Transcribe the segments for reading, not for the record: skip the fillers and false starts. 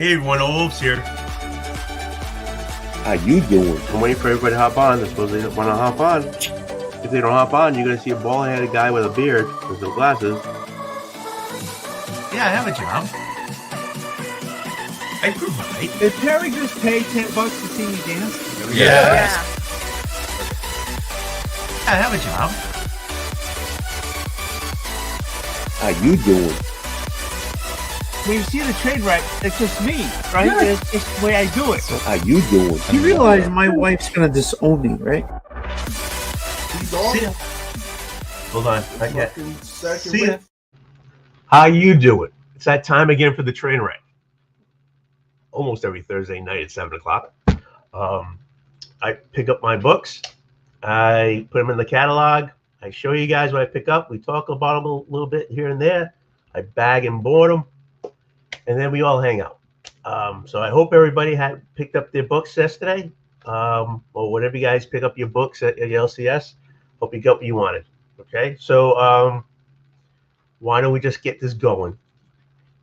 Hey everyone, Oldwolf's here. How you doing? I'm waiting for everybody to hop on. They're supposed to want to hop on. If they don't hop on, you're going to see a bald-headed guy with a beard with some glasses. Yeah, I have a job. I provide. Did Terry just pay $10 to see me dance? Yeah. I have a job. How you doing? When you see the train wreck, it's just me, right? Yeah. It's just the way I do it. How you doing? You realize my wife's gonna disown me, right? See ya. Hold on. Not yet. See ya. See How you doing? It's that time again for the train wreck. Almost every Thursday night at 7 o'clock. I pick up my books. I put them in the catalog. I show you guys what I pick up. We talk about them a little bit here and there. I bag and board them. And then we all hang out. So I hope everybody had picked up their books yesterday. Or whatever you guys pick up your books at your LCS. Hope you got what you wanted. Okay, so why don't we just get this going?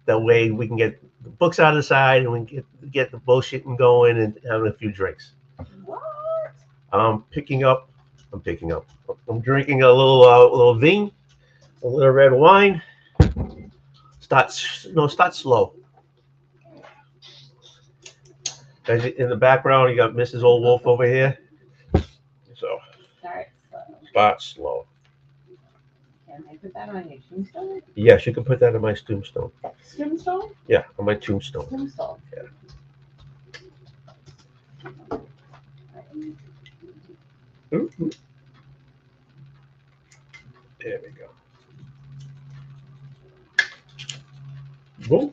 That way we can get the books out of the side and we can get the bullshitting going and having a few drinks. What? I'm drinking a little vin, a little red wine. Start slow. As in the background, you got Mrs. Oldwolf over here. So start slow. Can I put that on your tombstone? Yes, you can put that on my tombstone. Tombstone? Yeah, on my tombstone. Tombstone. Yeah. Ooh. There we go. Boom.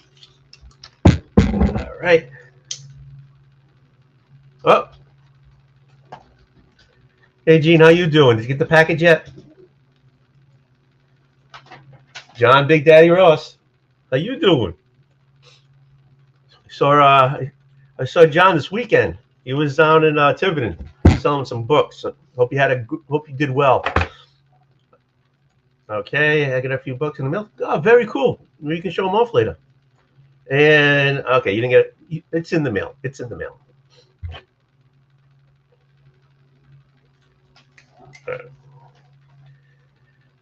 All right. Oh. Hey, Gene, how you doing? Did you get the package yet? John, Big Daddy Ross, how you doing? I saw John this weekend. He was down in Tiverton selling some books. So hope you did well. Okay, I got a few books in the mail. Oh, very cool. You can show them off later. And okay, you didn't get it. It's in the mail. It's in the mail. All right.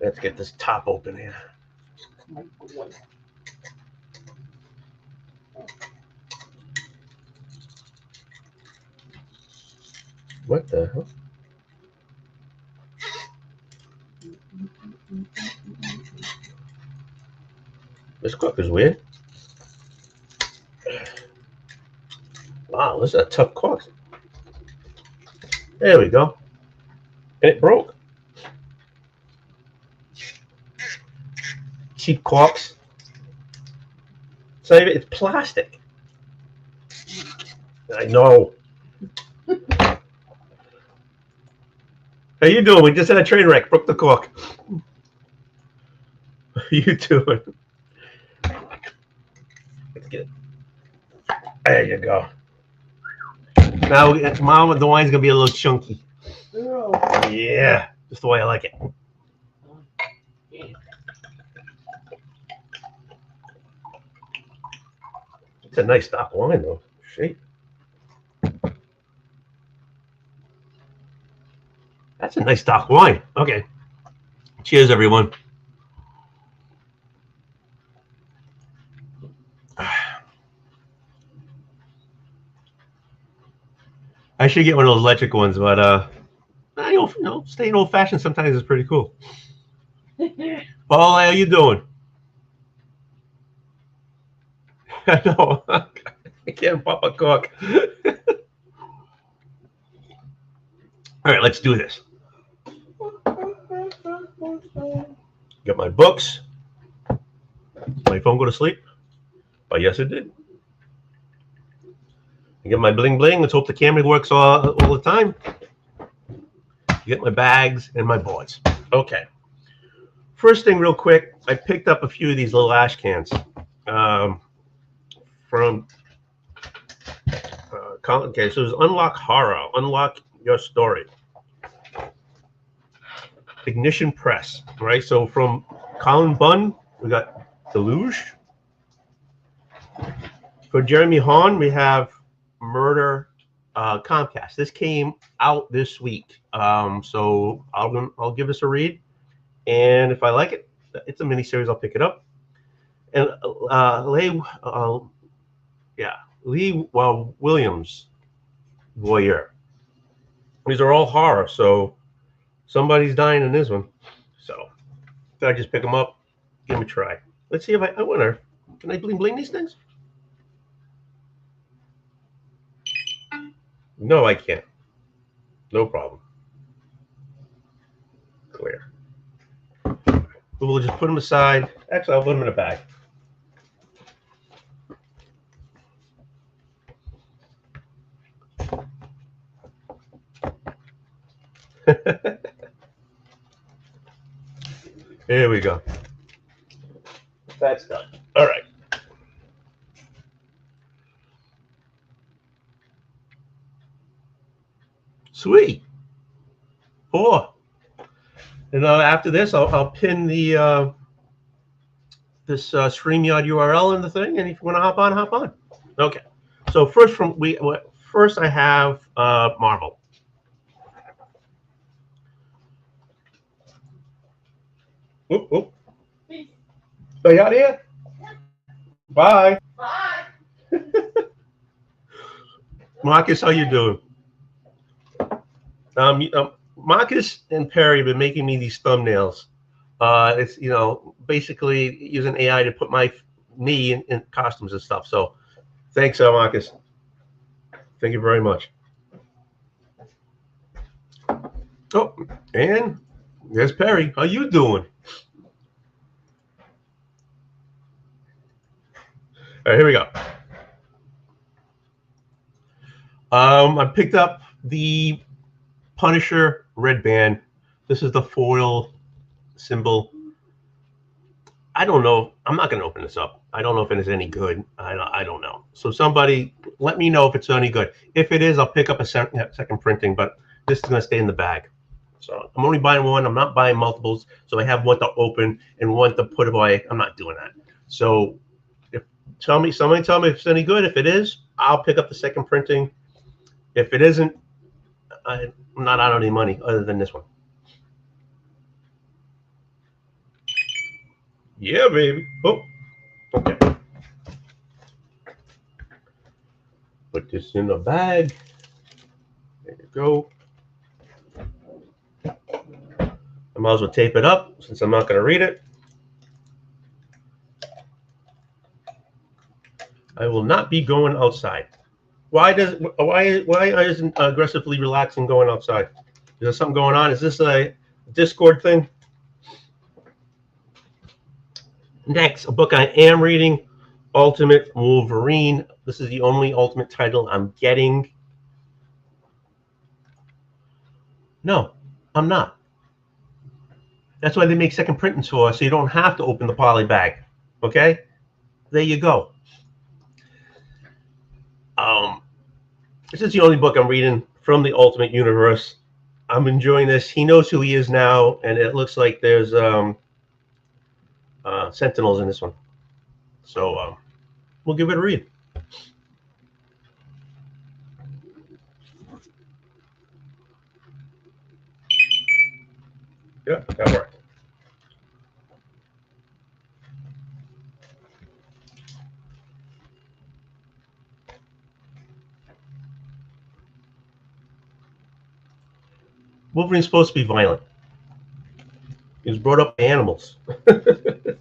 Let's get this top open here. What the hell? This cook is weird. Wow, this is a tough cork. There we go. And it broke. Cheap corks. It's plastic. I know. How you doing? We just had a train wreck. Broke the cork. How you doing? Let's get it. There you go. Now, Mom, the wine's gonna be a little chunky. Yeah, just the way I like it. It's a nice dark wine, though. Shit. That's a nice dark wine. Okay. Cheers, everyone. I should get one of those electric ones, but I don't know. Staying old fashioned sometimes is pretty cool. Paul, how you doing? I know. I can't pop a cork. All right, let's do this. Got my books. My phone go to sleep? But yes, it did. I get my bling bling. Let's hope the camera works all the time. Get my bags and my boards. Okay. First thing, real quick, I picked up a few of these little ash cans from okay, so it was Unlock Horror, Unlock Your Story. Ignition Press, right? So from Colin Bunn, we got Deluge. For Jeremy Hahn, we have Murder Comcast. This came out this week, so I'll give this a read, and if I like it, it's a miniseries. I'll pick it up. And Lee Williams, Voyeur. These are all horror, so somebody's dying in this one. So I just pick them up, give them a try. Let's see if I wonder. Can I bling these things? No, I can't. No problem. Clear. We'll just put them aside. Actually, I'll put them in a bag. Here we go. That's done. All right. Sweet. 4. And after this, I'll pin the this StreamYard URL in the thing, and if you want to hop on, hop on. Okay. So first I have Marvel. Whoop, whoop. Are you out here? Bye. Bye. Marcus, how you doing? Marcus and Perry have been making me these thumbnails. It's basically using AI to put me in costumes and stuff. So thanks, Marcus. Thank you very much. Oh, and there's Perry. How you doing? All right, here we go. I picked up the Punisher red band. This is the foil symbol. I don't know. I'm not going to open this up. I don't know if it is any good. I don't know. So somebody let me know if it's any good. If it is, I'll pick up a second printing, but this is going to stay in the bag. So I'm only buying one. I'm not buying multiples. So I have one to open and one to put away. I'm not doing that. So somebody tell me if it's any good. If it is, I'll pick up the second printing. If it isn't, I'm not out any money other than this one. Yeah, baby. Oh, okay. Put this in the bag. There you go. I might as well tape it up since I'm not going to read it. I will not be going outside. Why isn't aggressively relaxing going outside? Is there something going on? Is this a Discord thing? Next, a book I am reading, Ultimate Wolverine. This is the only Ultimate title I'm getting. No, I'm not. That's why they make second printings for us, so you don't have to open the poly bag. Okay? There you go. This is the only book I'm reading from the Ultimate Universe. I'm enjoying this. He knows who he is now, and it looks like there's Sentinels in this one. So we'll give it a read. Yeah, that worked. Wolverine's supposed to be violent. He was brought up by animals. Come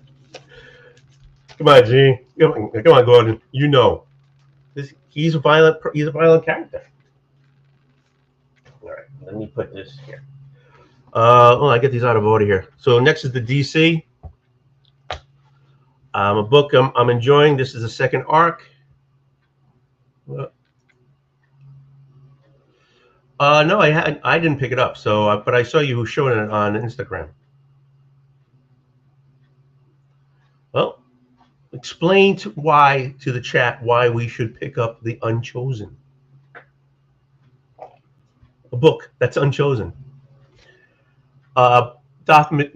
on, Gene. Come on, Gordon. You know, he's a violent character. All right, let me put this here. I get these out of order here. So next is the DC. A book I'm enjoying. This is the second arc. No, I didn't pick it up. So, but I saw you showing it on Instagram. Well, explain to the chat why we should pick up The Unchosen. A book that's unchosen. Batman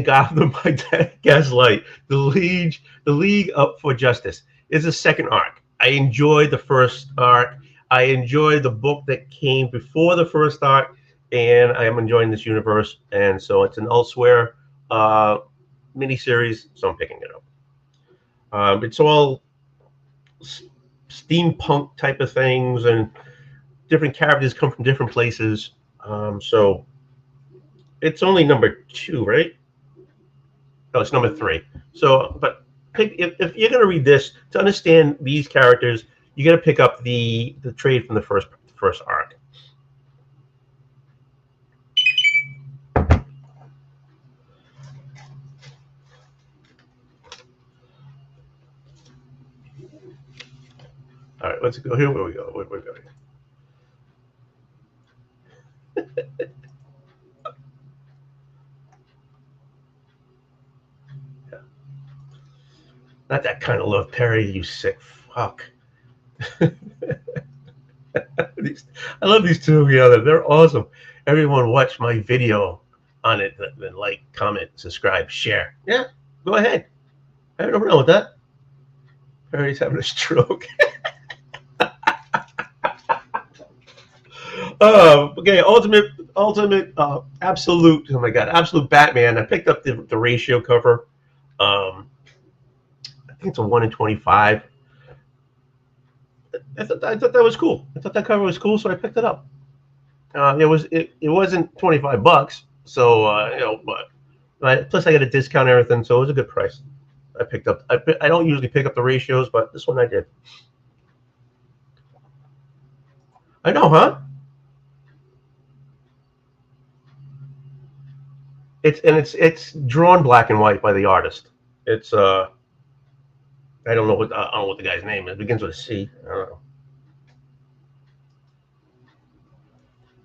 Gotham by Gaslight. The League Up for Justice. is the second arc. I enjoyed the first arc. I enjoyed the book that came before the first arc, and I am enjoying this universe. And so it's an Elsewhere miniseries, so I'm picking it up. It's all steampunk type of things, and different characters come from different places. So it's only number 2, right? No, it's number 3. So, but if you're going to read this to understand these characters, you got to pick up the trade from the first arc. All right, let's go here. Where we go? Where we going? Yeah. Not that kind of love, Perry. You sick fuck. I love these two together. They're awesome. Everyone watch my video on it. Then like, comment, subscribe, share. Yeah, go ahead. I have no problem with that. Perry's having a stroke. Okay, ultimate, absolute. Oh my god, absolute Batman. I picked up the ratio cover. I think it's a 1 in 25. I thought that was cool. I thought that cover was cool, so I picked it up. It wasn't $25, so but plus I got a discount and everything, so it was a good price. I picked up. I don't usually pick up the ratios, but this one I did. I know, huh? It's drawn black and white by the artist. It's I don't know what the guy's name is. It begins with a C. I don't know.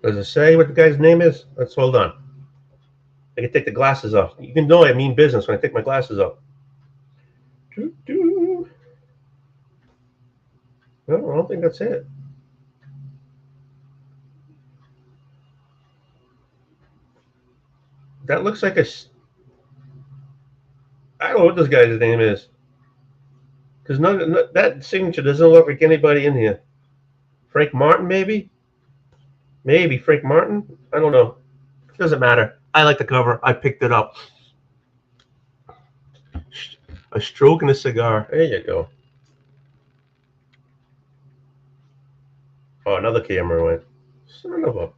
Does it say what the guy's name is? Let's hold on. I can take the glasses off. You can know I mean business when I take my glasses off. No, I don't think that's it. That looks like a. I don't know what this guy's name is. Because that signature doesn't look like anybody in here. Frank Martin, maybe? Maybe Frank Martin? I don't know. It doesn't matter. I like the cover. I picked it up. A stroke and a cigar. There you go. Oh, another camera went. Son of a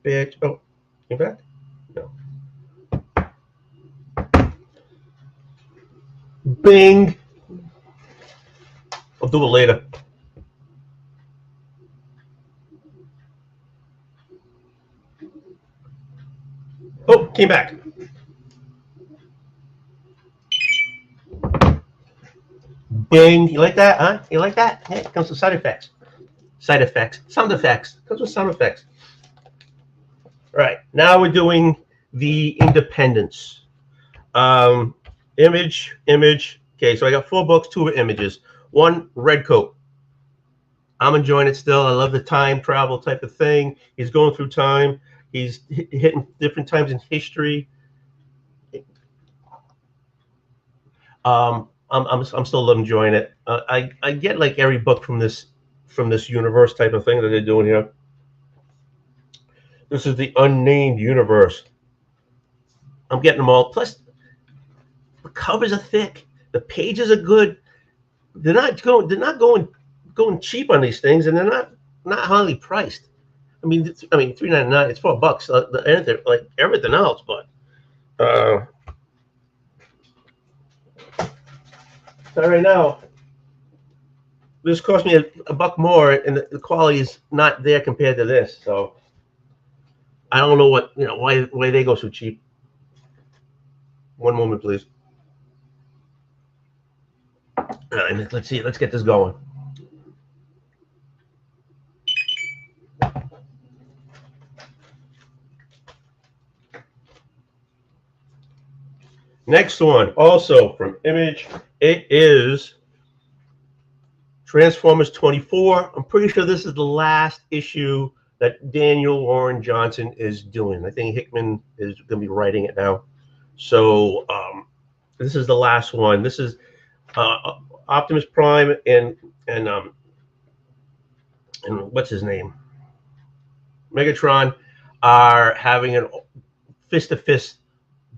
bitch. Oh, you back? No. Bing. I'll do it later. Oh, came back. Bing. You like that, huh? You like that? Hey, it comes with side effects. Side effects. Sound effects. It comes with sound effects. All right. Now we're doing the Independents. Image. Okay, so I got 4 books, 2 are images. 1, Redcoat. I'm enjoying it still. I love the time travel type of thing. He's going through time. He's hitting different times in history. I'm still enjoying it. I get like every book from this universe type of thing that they're doing here. This is the unnamed universe. I'm getting them all. Plus, the covers are thick. The pages are good. They're not going cheap on these things, and they're not highly priced. I mean, $3.99. It's $4. Like everything else, but right now, this cost me a buck more, and the quality is not there compared to this. So I don't know why they go so cheap. One moment, please. All right, let's see. Let's get this going. Next one, also from Image, it is Transformers 24. I'm pretty sure this is the last issue that Daniel Warren Johnson is doing. I think Hickman is going to be writing it now. So this is the last one. This is Optimus Prime and what's his name, Megatron, are having a fist to fist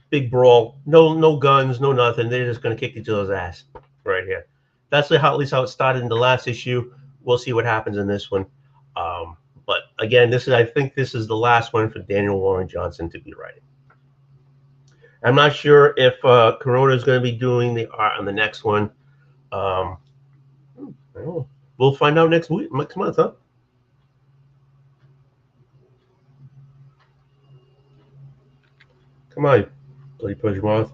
big brawl. No guns, no nothing. They're just gonna kick each other's ass right here. That's at least how it started in the last issue. We'll see what happens in this one. But again, I think this is the last one for Daniel Warren Johnson to be writing. I'm not sure if Corona is going to be doing the art on the next one. I don't know. We'll find out next month, huh? Come on, bloody push your mouth.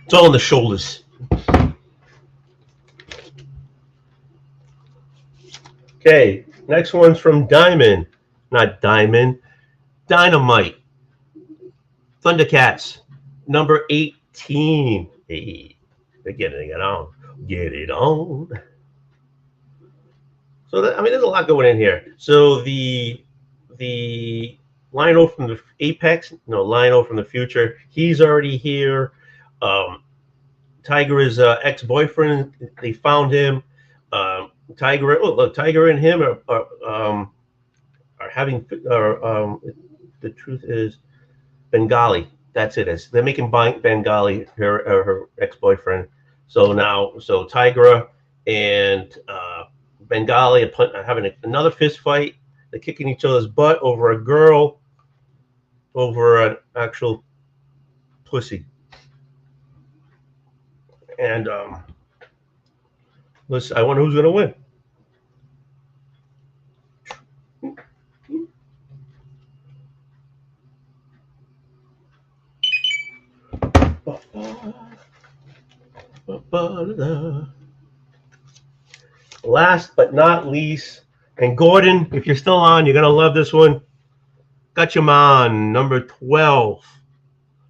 It's all on the shoulders. Okay, next one's from Diamond. Not Diamond. Dynamite. Thundercats. Number 18. Hey, they're getting it on. Get it on. So, there's a lot going in here. So, the Lion-O from the Lion-O from the future, he's already here. Tiger is ex-boyfriend. They found him. Tiger and him are having. The truth is, Bengali. That's it. They're making Bengali her ex-boyfriend. So Tigra and Bengali are having another fist fight. They're kicking each other's butt over a girl, over an actual pussy. And I wonder who's going to win. Last but not least, and Gordon, if you're still on, you're going to love this one. Gatchaman, number 12,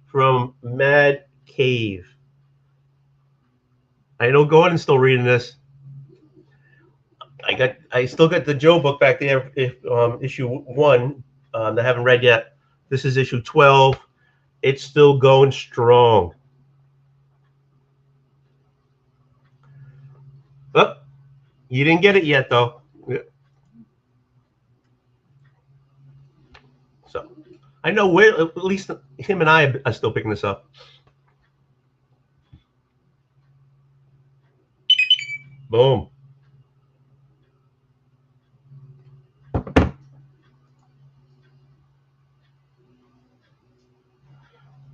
from Mad Cave. I know Gordon's still reading this. I still got the Joe book back there, issue 1, that I haven't read yet. This is issue 12. It's still going strong. Oh, you didn't get it yet, though. So I know at least him and I are still picking this up. Boom.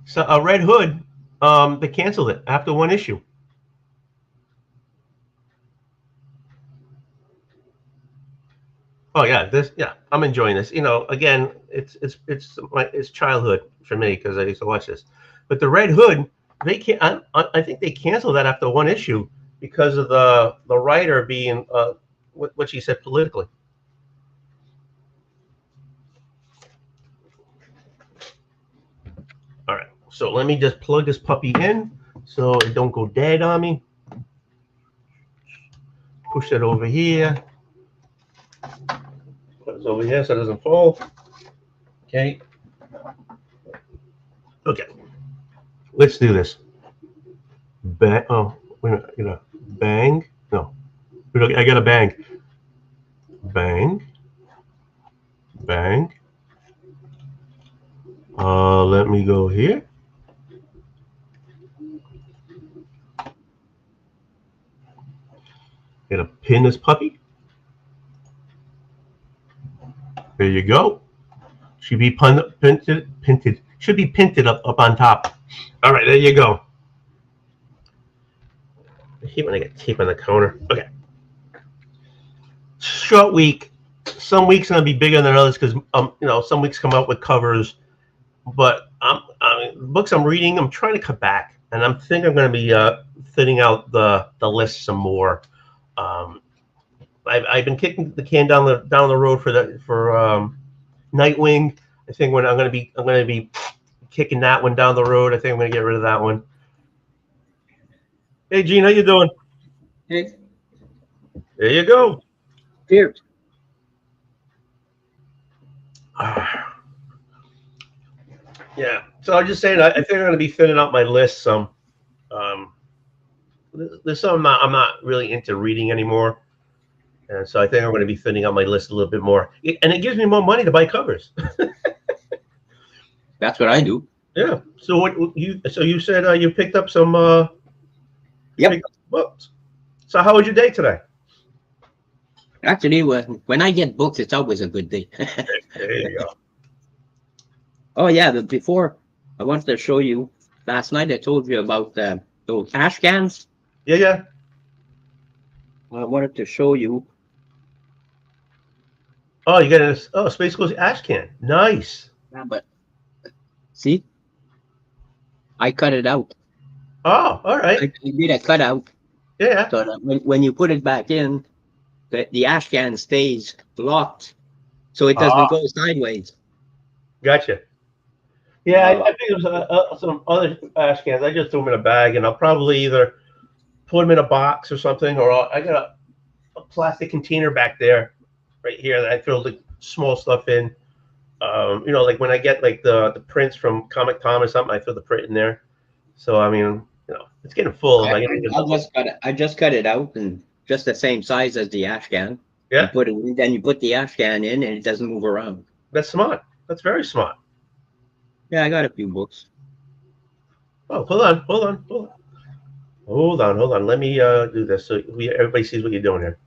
So a Red Hood, they canceled it after 1 issue. Oh yeah, I'm enjoying this. Again, it's childhood for me because I used to watch this. But the Red Hood, I think they canceled that after 1 issue because of the writer being what she said politically. All right, so let me just plug this puppy in so it don't go dead on me. Push that over here. Put this over here so it doesn't fall. Okay. Okay. Let's do this. Bang. Oh, wait a minute. Bang. No. I got a bang. Bang. Bang. Let me go here. Gonna pin this puppy. There you go. Should be pinted. Should be pinted up on top. All right, there you go. I hate when I get tape on the counter. Okay. Short week. Some weeks are gonna be bigger than others because some weeks come out with covers. But books I'm reading, I'm trying to cut back, and I'm going to be thinning out the list some more. I've been kicking the can down the road for Nightwing. I think I'm going to be kicking that one down the road. I think I'm going to get rid of that one. Hey Gene, how you doing? Hey. There you go. Dude. Yeah. So I'm just saying, I think I'm going to be thinning out my list some. There's some I'm not really into reading anymore. And so I think I'm going to be thinning out my list a little bit more. And it gives me more money to buy covers. That's what I do. Yeah. So you said you picked up some Yep. picked up books. So how was your day today? Actually, when I get books, it's always a good day. There you go. Oh yeah, but before I wanted to show you. Last night I told you about those ash cans. Yeah, yeah. I wanted to show you. Oh, you got a Space Ghost ash can. Nice. Yeah, but see, I cut it out. Oh, all right. I did a cutout Yeah. so that when you put it back in, the ash can stays locked, so it doesn't go sideways. Gotcha. Yeah, I think it was some other ash cans. I just threw them in a bag, and I'll probably either put them in a box or something, or I got a plastic container back there, right here, that I throw the small stuff in. Like when I get like the prints from Comic Tom or something, I throw the print in there. So I mean, it's getting full. I just cut it out and just the same size as the ash can. Yeah. Then you put the ash can in, and it doesn't move around. That's smart. That's very smart. Yeah, I got a few books. Oh, hold on. Let me do this so everybody sees what you're doing here.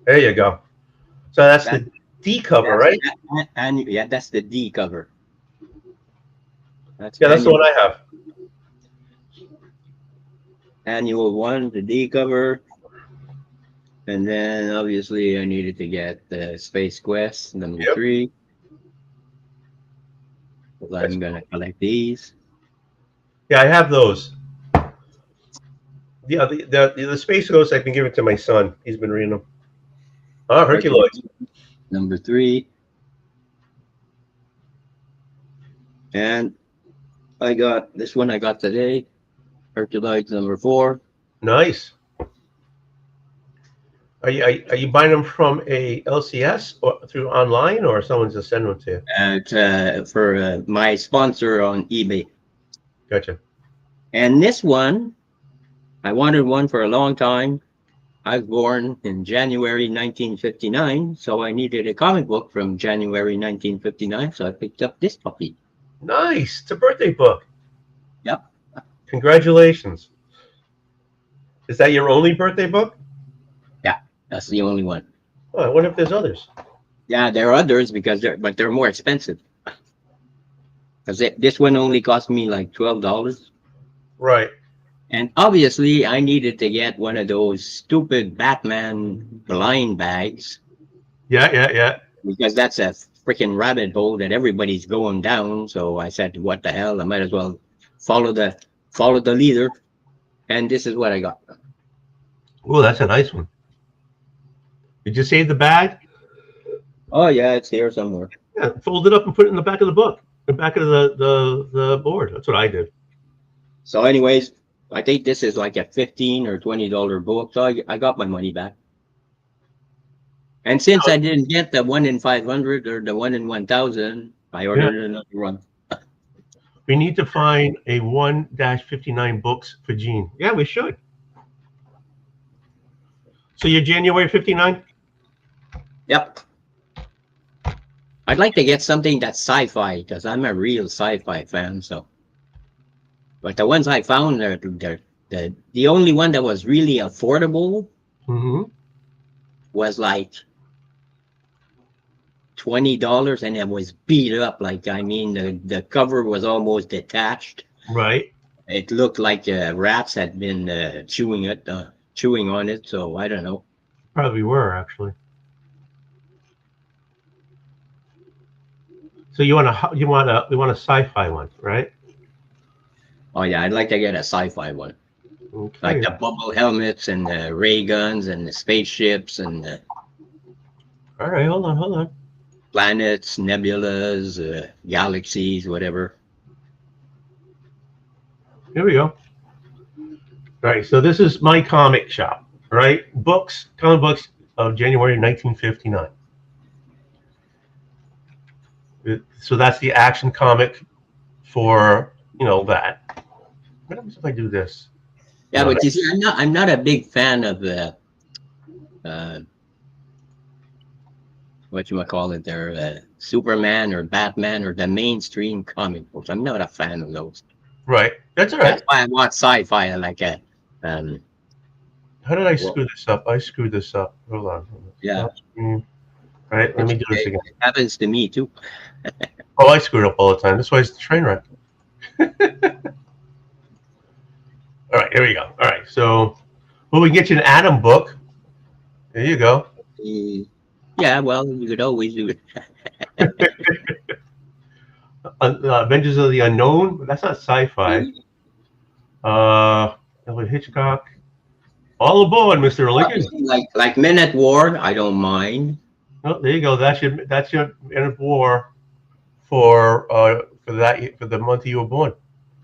There you go. So that's the D cover, right? And yeah, that's the D cover. That's the one I have. Annual 1, the D cover. And then obviously I needed to get the Space Quest number 3. I'm gonna collect these. Yeah, I have those. Yeah, the Space Ghost, I can give it to my son. He's been reading them. Oh, Herculoids. Number 3. And I got this one I got today. Herculoids number 4. Nice. Are you buying them from a LCS or through online, or someone's just sending them to you? For my sponsor on eBay. Gotcha. And this one, I wanted one for a long time. I was born in January 1959, so I needed a comic book from January 1959, so I picked up this puppy. Nice. It's a birthday book. Yep. Congratulations. Is that your only birthday book? Yeah, that's the only one. Oh, I wonder if there's others. Yeah, there are others but they're more expensive. Because this one only cost me like $12. Right. And obviously, I needed to get one of those stupid Batman blind bags. Yeah. Because that's a freaking rabbit hole that everybody's going down. So I said, what the hell? I might as well follow the leader. And this is what I got. Oh, that's a nice one. Did you save the bag? Oh, yeah, it's here somewhere. Yeah, fold it up and put it in the back of the book, the back of the board. That's what I did. So anyways, I think this is like a $15 or $20 book. So I got my money back. And since I didn't get the 1 in 500 or the 1 in 1,000, I ordered another one. We need to find a 1-59 books for Gene. Yeah, we should. So you're January 59? Yep. I'd like to get something that's sci-fi because I'm a real sci-fi fan. So, but the ones I found, the only one that was really affordable was like $20, and it was beat up. Like, I mean, the cover was almost detached. Right. It looked like rats had been chewing on it. So I don't know. Probably were, actually. So you want a sci-fi one, right? Oh yeah, I'd like to get a sci-fi one, Okay. like the bubble helmets and the ray guns and the spaceships and the All right, hold on. planets, nebulas, galaxies, whatever. Here we go. All right, so this is my comic shop, right? Comic books of January 1959. So that's the action comic for, you know, that. What happens if I do this? Yeah, No, but you see, I'm not a big fan of the what you might call it there, Superman or Batman or the mainstream comic books. I'm not a fan of those. right. That's all right. That's why I want sci-fi like a How did I well, screw this up? I screwed this up. Hold on. yeah. Stop screen. All right, let me do this again. It happens to me too. Oh, I screwed up all the time. That's why it's the train wreck. All right, here we go. All right, so well, we can get you an Atom book. There you go. Yeah, well, you could always do it. Avengers of the Unknown. But that's not sci-fi. Alfred Hitchcock. All aboard, Mr. Lincoln. Like Men at War, I don't mind. Oh, there you go. That's your end of war for the month you were born.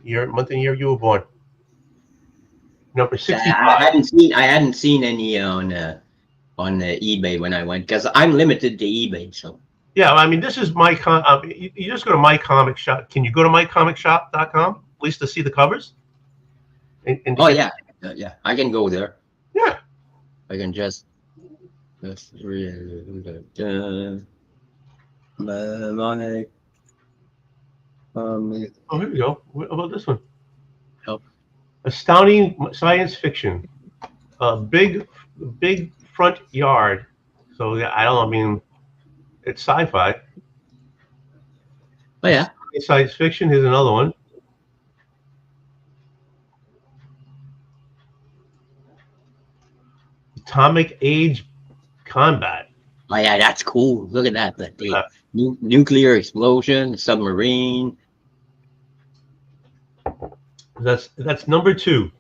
Month and year you were born. Number 65. I hadn't seen any on eBay when I went because I'm limited to eBay. So Yeah, I mean, this is my you just go to my comic shop. Can you go to mycomicshop.com at least to see the covers? oh yeah, yeah, I can go there. Yeah, I can just oh, here we go. What about this one? Help. Astounding science fiction. Big front yard. So yeah, I don't know. I mean, it's sci-fi. Oh yeah, Science fiction. Here's another one. Atomic Age Combat. oh yeah, that's cool. Look at that. The nuclear explosion, submarine. That's number 2.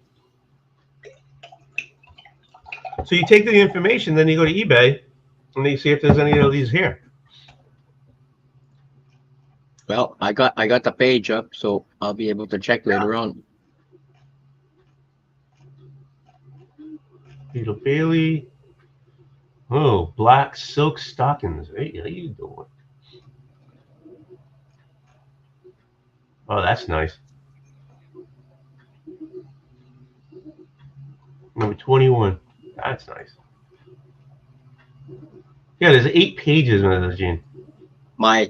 So you take the information, then you go to eBay, and then you see if there's any of these here. Well, I got the page up, so I'll be able to check later on. Peter Bailey. Oh, black silk stockings. Hey, how you doing? Oh, that's nice. Number 21. That's nice. Yeah, there's 8 pages in this, Gene. My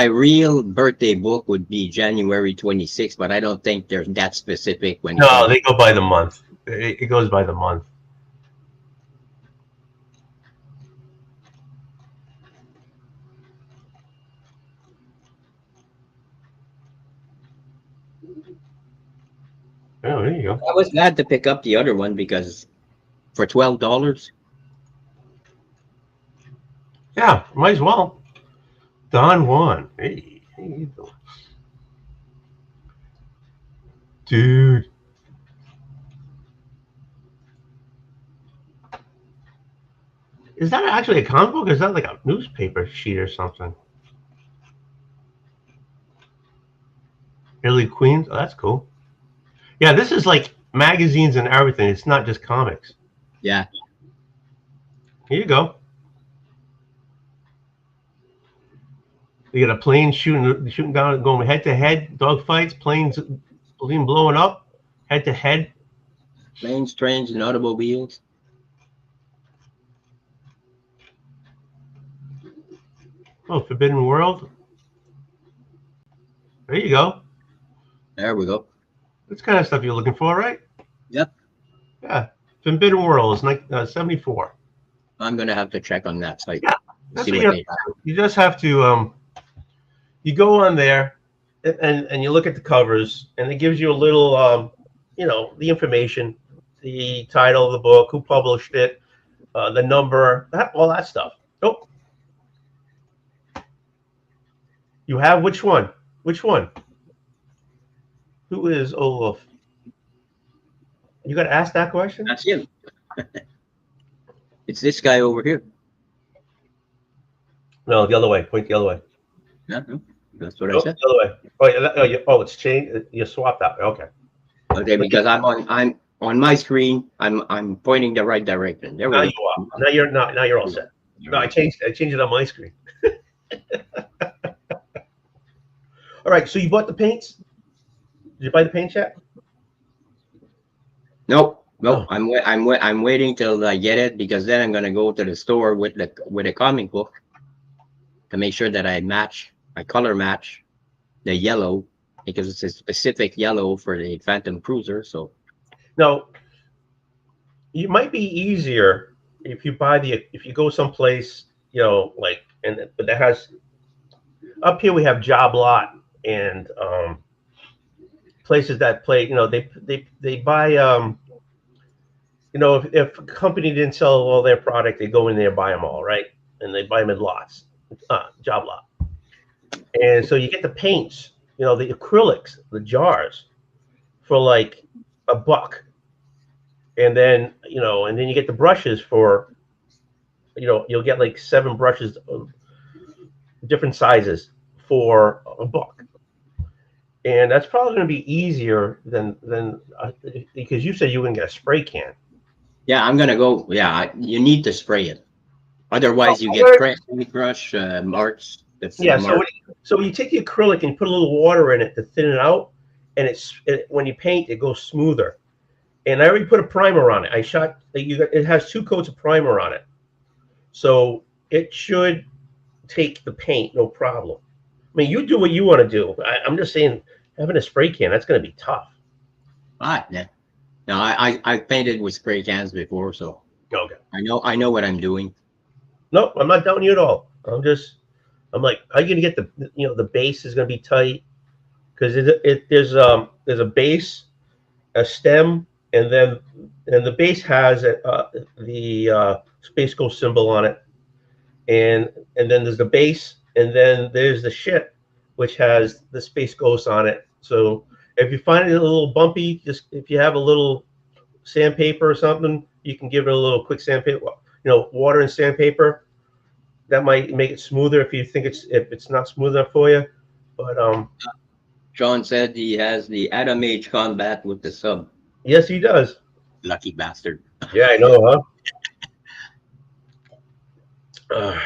real birthday book would be January 26th, but I don't think they're that specific when. No, they go by the month. It goes by the month. Oh, there you go. I was glad to pick up the other one because for $12. Yeah, might as well. Don Juan. Hey, how you doing? Dude. Is that actually a comic book or is that like a newspaper sheet or something? Italy Queens? Oh, that's cool. Yeah, this is like magazines and everything. It's not just comics. Yeah. Here you go. You got a plane shooting down, going head to head, dogfights, planes blowing up, head to head. Planes, trains, and automobiles. Oh, Forbidden World. There you go. There we go. That's kind of stuff you're looking for, right? Yep. Yeah. Forbidden World is like 74. I'm gonna have to check on that site. Yeah, that's See what what you, they have. you just have to you go on there and you look at the covers and it gives you a little you know, the information, the title of the book, who published it, the number, all that stuff. Oh, you have which one? Which one? Who is Oldwolf? You got to ask that question? That's him. It's this guy over here. No, the other way. Point the other way. Yeah, no, that's what I Oh, said. the other way. Oh, it's changed. You swapped out. Okay. Okay, because I'm on my screen. I'm pointing the right direction. There we Now go. you are. Now you're not. Now you're all set. No, I changed it on my screen. All right, so you bought the paints? Did you buy the paint yet? Nope. Oh. I'm waiting till I get it, because then I'm gonna go to the store with a comic book to make sure that I color match the yellow, because it's a specific yellow for the Phantom Cruiser. So No, it might be easier if you go someplace, like, but that has, up here we have Job Lot and places that play, they buy, if a company didn't sell all their product, they go in there, buy them all, right? And they buy them in lots, Job Lot. And so you get the paints, the acrylics, the jars for like $1. And then, you get the brushes for, you'll get like 7 brushes of different sizes for $1. And that's probably going to be easier than because you said you wouldn't get a spray can. yeah, I'm gonna go. Yeah, you need to spray it. Otherwise, you get paintbrush marks. Yeah, so you take the acrylic and put a little water in it to thin it out, and when you paint, it goes smoother. And I already put a primer on it. It has 2 coats of primer on it, so it should take the paint no problem. I mean, you do what you want to do. I'm just saying, having a spray can, that's going to be tough. Yeah. No, I painted with spray cans before, so Okay. I know what I'm doing. No, I'm not doubting you at all. I'm like, how are you going to get the base is going to be tight, because there's a base, a stem, and the base has the Space Ghost symbol on it, and then there's the base, and then there's the shit, which has the Space Ghost on it. So if you find it a little bumpy, just if you have a little sandpaper or something, you can give it a little quick sandpaper, water and sandpaper. That might make it smoother if it's not smooth enough for you. But John said he has the Atom Age combat with the sub. yes, he does. Lucky bastard. Yeah, I know, huh?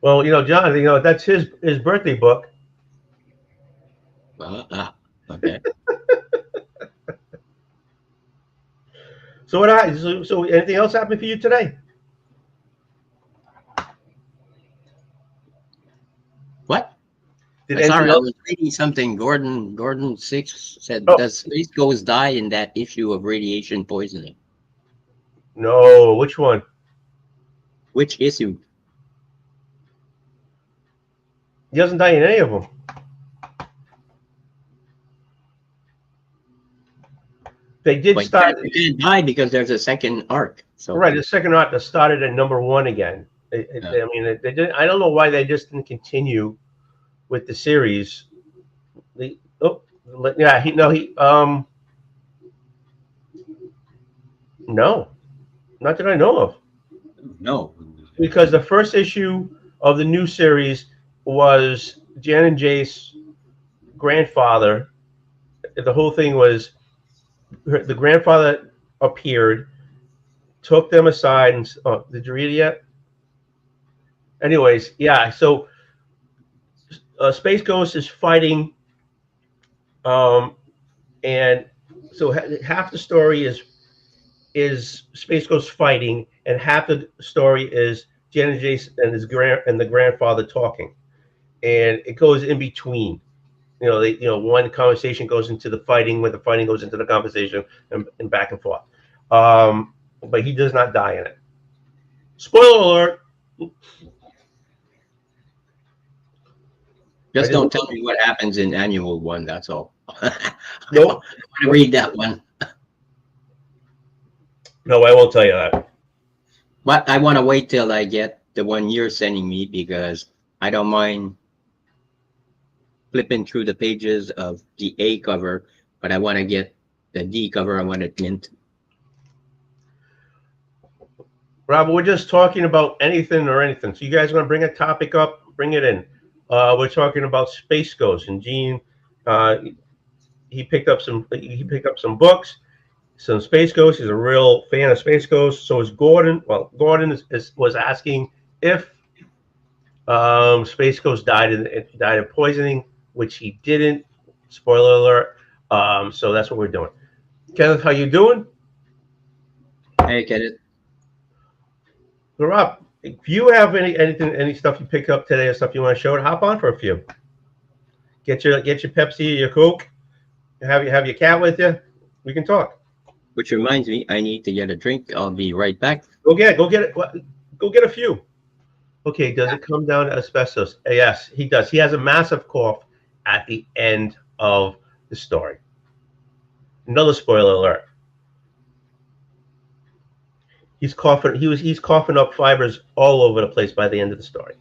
Well, John, that's his birthday book. Okay. So so anything else happened for you today? What? Did Sorry, anything I else? was reading something. Gordon 6 said, Oh. "Does Space Ghost die in that issue of radiation poisoning?" No, which one? Which issue? He doesn't die in any of them. They did But start. it can't die because there's a second arc. So Right, the second arc that started at #1 again. I mean, they didn't. I don't know why they just didn't continue with the series. No, not that I know of. no. Because the first issue of the new series was Jan and Jace's grandfather. The whole thing was the grandfather appeared, took them aside, and did you read it yet? Anyways, yeah. So Space Ghost is fighting, and so half the story is Space Ghost fighting, and half the story is Jan and Jace and the grandfather talking, and it goes in between. One conversation goes into the fighting, where the fighting goes into the conversation, and back and forth. But he does not die in it. Spoiler alert. Just don't tell me what happens in Annual 1. That's all. Nope. I want to read that one. No, I won't tell you that. But I want to wait till I get the one you're sending me, because I don't mind flipping through the pages of the A cover, but I want to get the D cover. I want it mint. Rob, we're just talking about anything or anything. So you guys want to bring a topic up? Bring it in. We're talking about Space Ghost, and Gene, he picked up some books, some Space Ghost. He's a real fan of Space Ghost. So is Gordon. Well, Gordon was asking if Space Ghost died of poisoning, which he didn't. Spoiler alert. So that's what we're doing. Kenneth, how you doing? Hey, get it? We're up. If you have any stuff you pick up today or stuff you want to show, hop on for a few. Get your Pepsi, your Coke. Have your cat with you. We can talk. Which reminds me, I need to get a drink. I'll be right back. Go get it. Go get a few. Okay, does it come down to asbestos? Yes, he does. He has a massive cough at the end of the story. Another spoiler alert. He's coughing. He's coughing up fibers all over the place by the end of the story.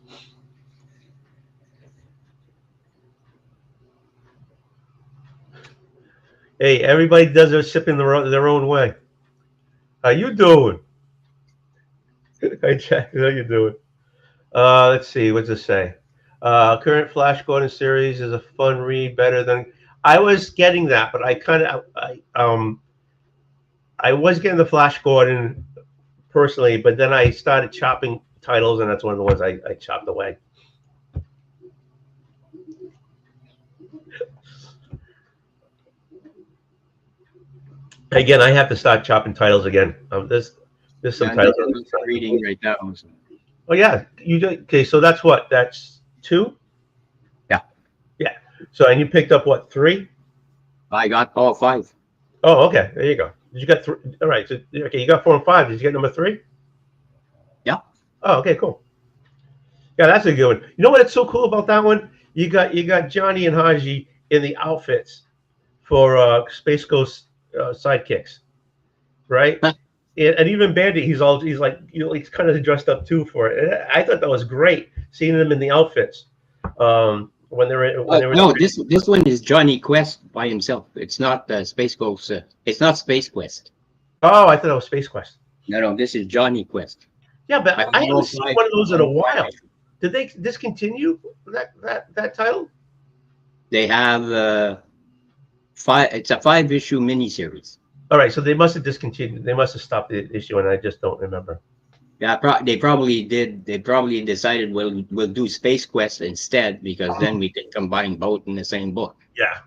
Hey, everybody does their sipping their own way. How you doing? Hey, Jack, how you doing? Let's see. What's it say? Current Flash Gordon series is a fun read, better than I was getting that, but I was getting the Flash Gordon personally, but then I started chopping titles, and that's one of the ones I chopped away. Again, I have to start chopping titles again. There's some titles I'm reading right now. Oh yeah, you do. Okay, so that's what? That's 2. Yeah. Yeah. So and you picked up what, 3? I got all 5. Oh, okay. There you go. You got 3. All right. So okay, you got 4 and 5. Did you get number 3? Yeah. Oh, okay, cool. Yeah, that's a good one. You know what's so cool about that one? You got Johnny and Haji in the outfits for Space Ghost sidekicks, right? Huh. And even Bandit, he's like, he's kind of dressed up too for it. I thought that was great seeing them in the outfits when they were. No, this one is Johnny Quest by himself. It's not Space Ghost. It's not Space Quest. Oh, I thought it was Space Quest. No, this is Johnny Quest. Yeah, but I haven't seen one of those in a while. Did they discontinue that title? They have 5. It's a 5-issue miniseries. All right, so they must have discontinued. They must have stopped the issue, and I just don't remember. Yeah, they probably did. They probably decided we'll do Space Quest instead because then we can combine both in the same book. Yeah.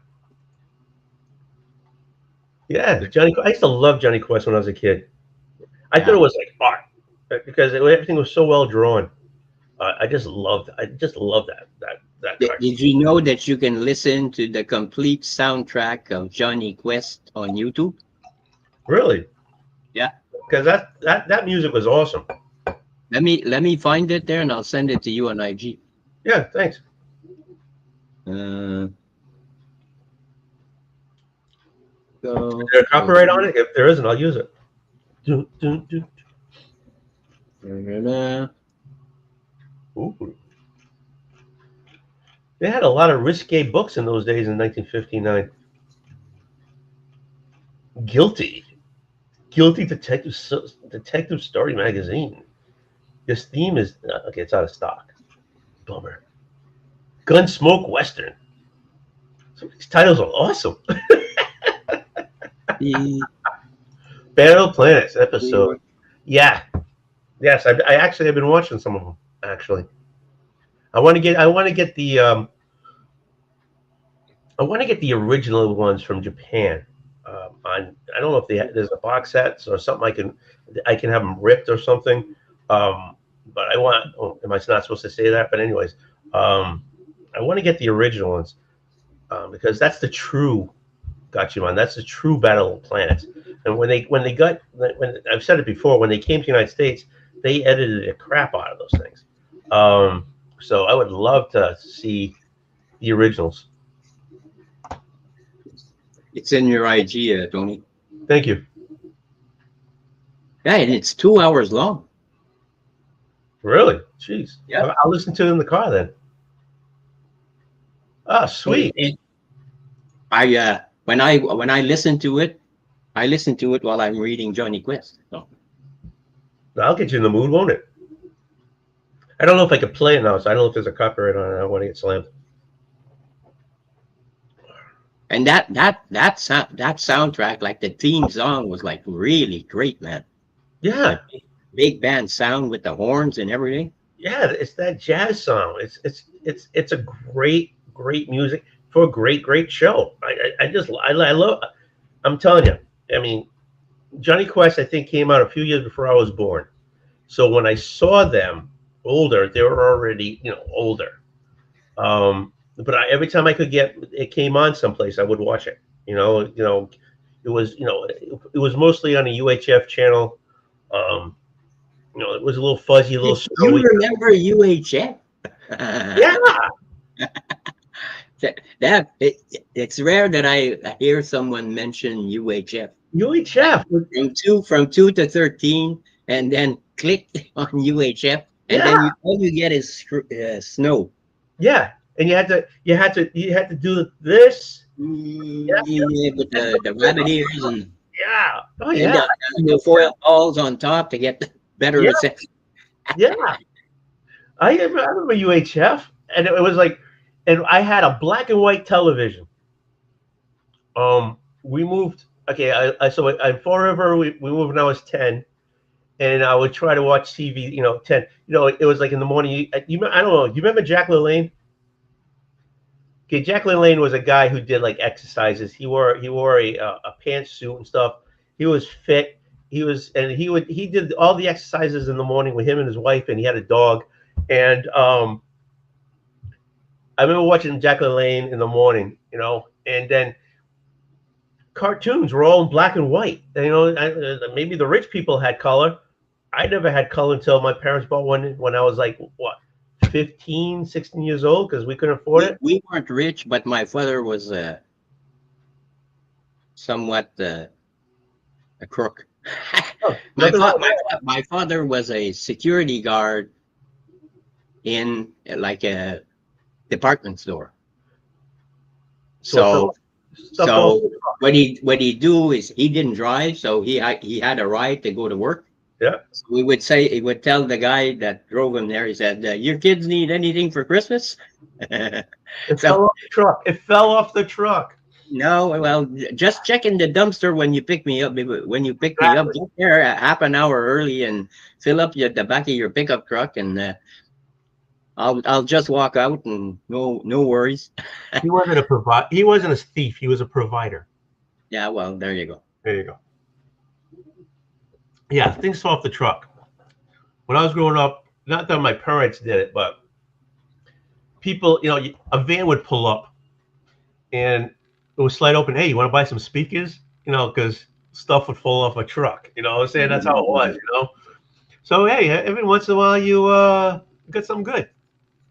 Yeah, Johnny. I used to love Johnny Quest when I was a kid. I thought it was like art because everything was so well drawn. I just loved that. Did you know that you can listen to the complete soundtrack of Johnny Quest on YouTube? Really? Yeah. Because that music was awesome. Let me find it there and I'll send it to you on IG. Yeah, thanks. So, Is there a copyright on it? If there isn't, I'll use it. Ooh. They had a lot of risque books in those days in 1959. Guilty Detective Story Magazine. This theme is okay. It's out of stock. Bummer. Gunsmoke Western. Some of these titles are awesome. Battle Planets episode. Yeah. Yes, I actually have been watching some of them. Actually, I want to get the original ones from Japan. I don't know if there's a box set or something I can have them ripped or something. But I want. Oh, am I not supposed to say that? But anyways, I want to get the original ones because that's the true Gatchaman. That's the true Battle of the Planets. And when I've said it before, when they came to the United States, they edited the crap out of those things. So I would love to see the originals. it's in your IG, Tony. Thank you. Yeah, and it's 2 hours long. Really? Jeez. Yeah. I'll listen to it in the car then. Oh, sweet. When I listen to it, I listen to it while I'm reading Johnny Quest. So. I'll get you in the mood, won't it? I don't know if I could play it now, so I don't know if there's a copyright on it. I don't want to get slammed. And that soundtrack, like the theme song, was like really great, man. Yeah. Big band sound with the horns and everything. Yeah, it's that jazz song. It's a great music for a great show. I love. I'm telling you. I mean, Johnny Quest I think came out a few years before I was born. So when I saw them older, they were already older. But every time I could get it came on someplace, I would watch it. It was it was mostly on a UHF channel. Um, it was a little fuzzy, a little You snowy. remember UHF? Yeah, It's rare that I hear someone mention UHF. UHF. From 2 to 13, and then click on UHF, and Yeah, then all you get is snow. yeah. And you had to do this. Yeah, Yeah, with the rabbit ears yeah. Oh and yeah, the foil balls on top to get better yeah, reception. yeah. I remember UHF, and it was like, and I had a black and white television. We moved. Okay, I so in Fall River we moved when I was 10, and I would try to watch TV. 10. It was like in the morning. I don't know. You remember Jack LaLanne? Okay, Jack LaLanne was a guy who did like exercises. He wore a pantsuit and stuff. He was fit. He did all the exercises in the morning with him and his wife, and he had a dog. And I remember watching Jack LaLanne in the morning, and then cartoons were all in black and white. Maybe the rich people had color. I never had color until my parents bought one when I was like, what, 15, 16 years old, because we couldn't afford it. We weren't rich, but my father was somewhat a crook. Oh, nothing wrong with that. My father was a security guard in like a department store. So what he do is he didn't drive, so he had a ride to go to work. Yeah. So he would tell the guy that drove him there. He said, "Your kids need anything for Christmas?" It fell off the truck. It fell off the truck. No, well, just checking the dumpster when you pick me up. When you pick me up, get there a half an hour early and fill up the back of your pickup truck, and I'll just walk out and no worries. He wasn't He wasn't a thief. He was a provider. Yeah, well, there you go. There you go. Yeah, things fell off the truck. When I was growing up, not that my parents did it, but people, a van would pull up and it would slide open. Hey, you want to buy some speakers? Because stuff would fall off a truck. You know what I'm saying? That's how it was, So, hey, every once in a while you got something good.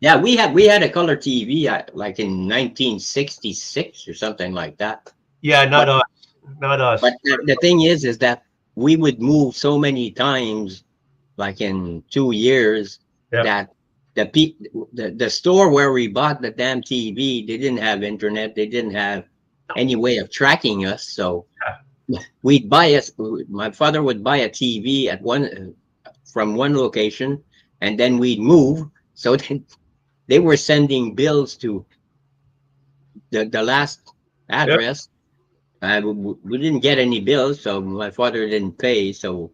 Yeah, we had a color TV like in 1966 or something like that. Yeah, not us. But the thing is that we would move so many times, like in 2 years, that the store where we bought the damn TV, they didn't have internet, they didn't have any way of tracking us. So my father would buy a TV from one location, and then we'd move. So they were sending bills to the last address. We didn't get any bills, so my father didn't pay. So,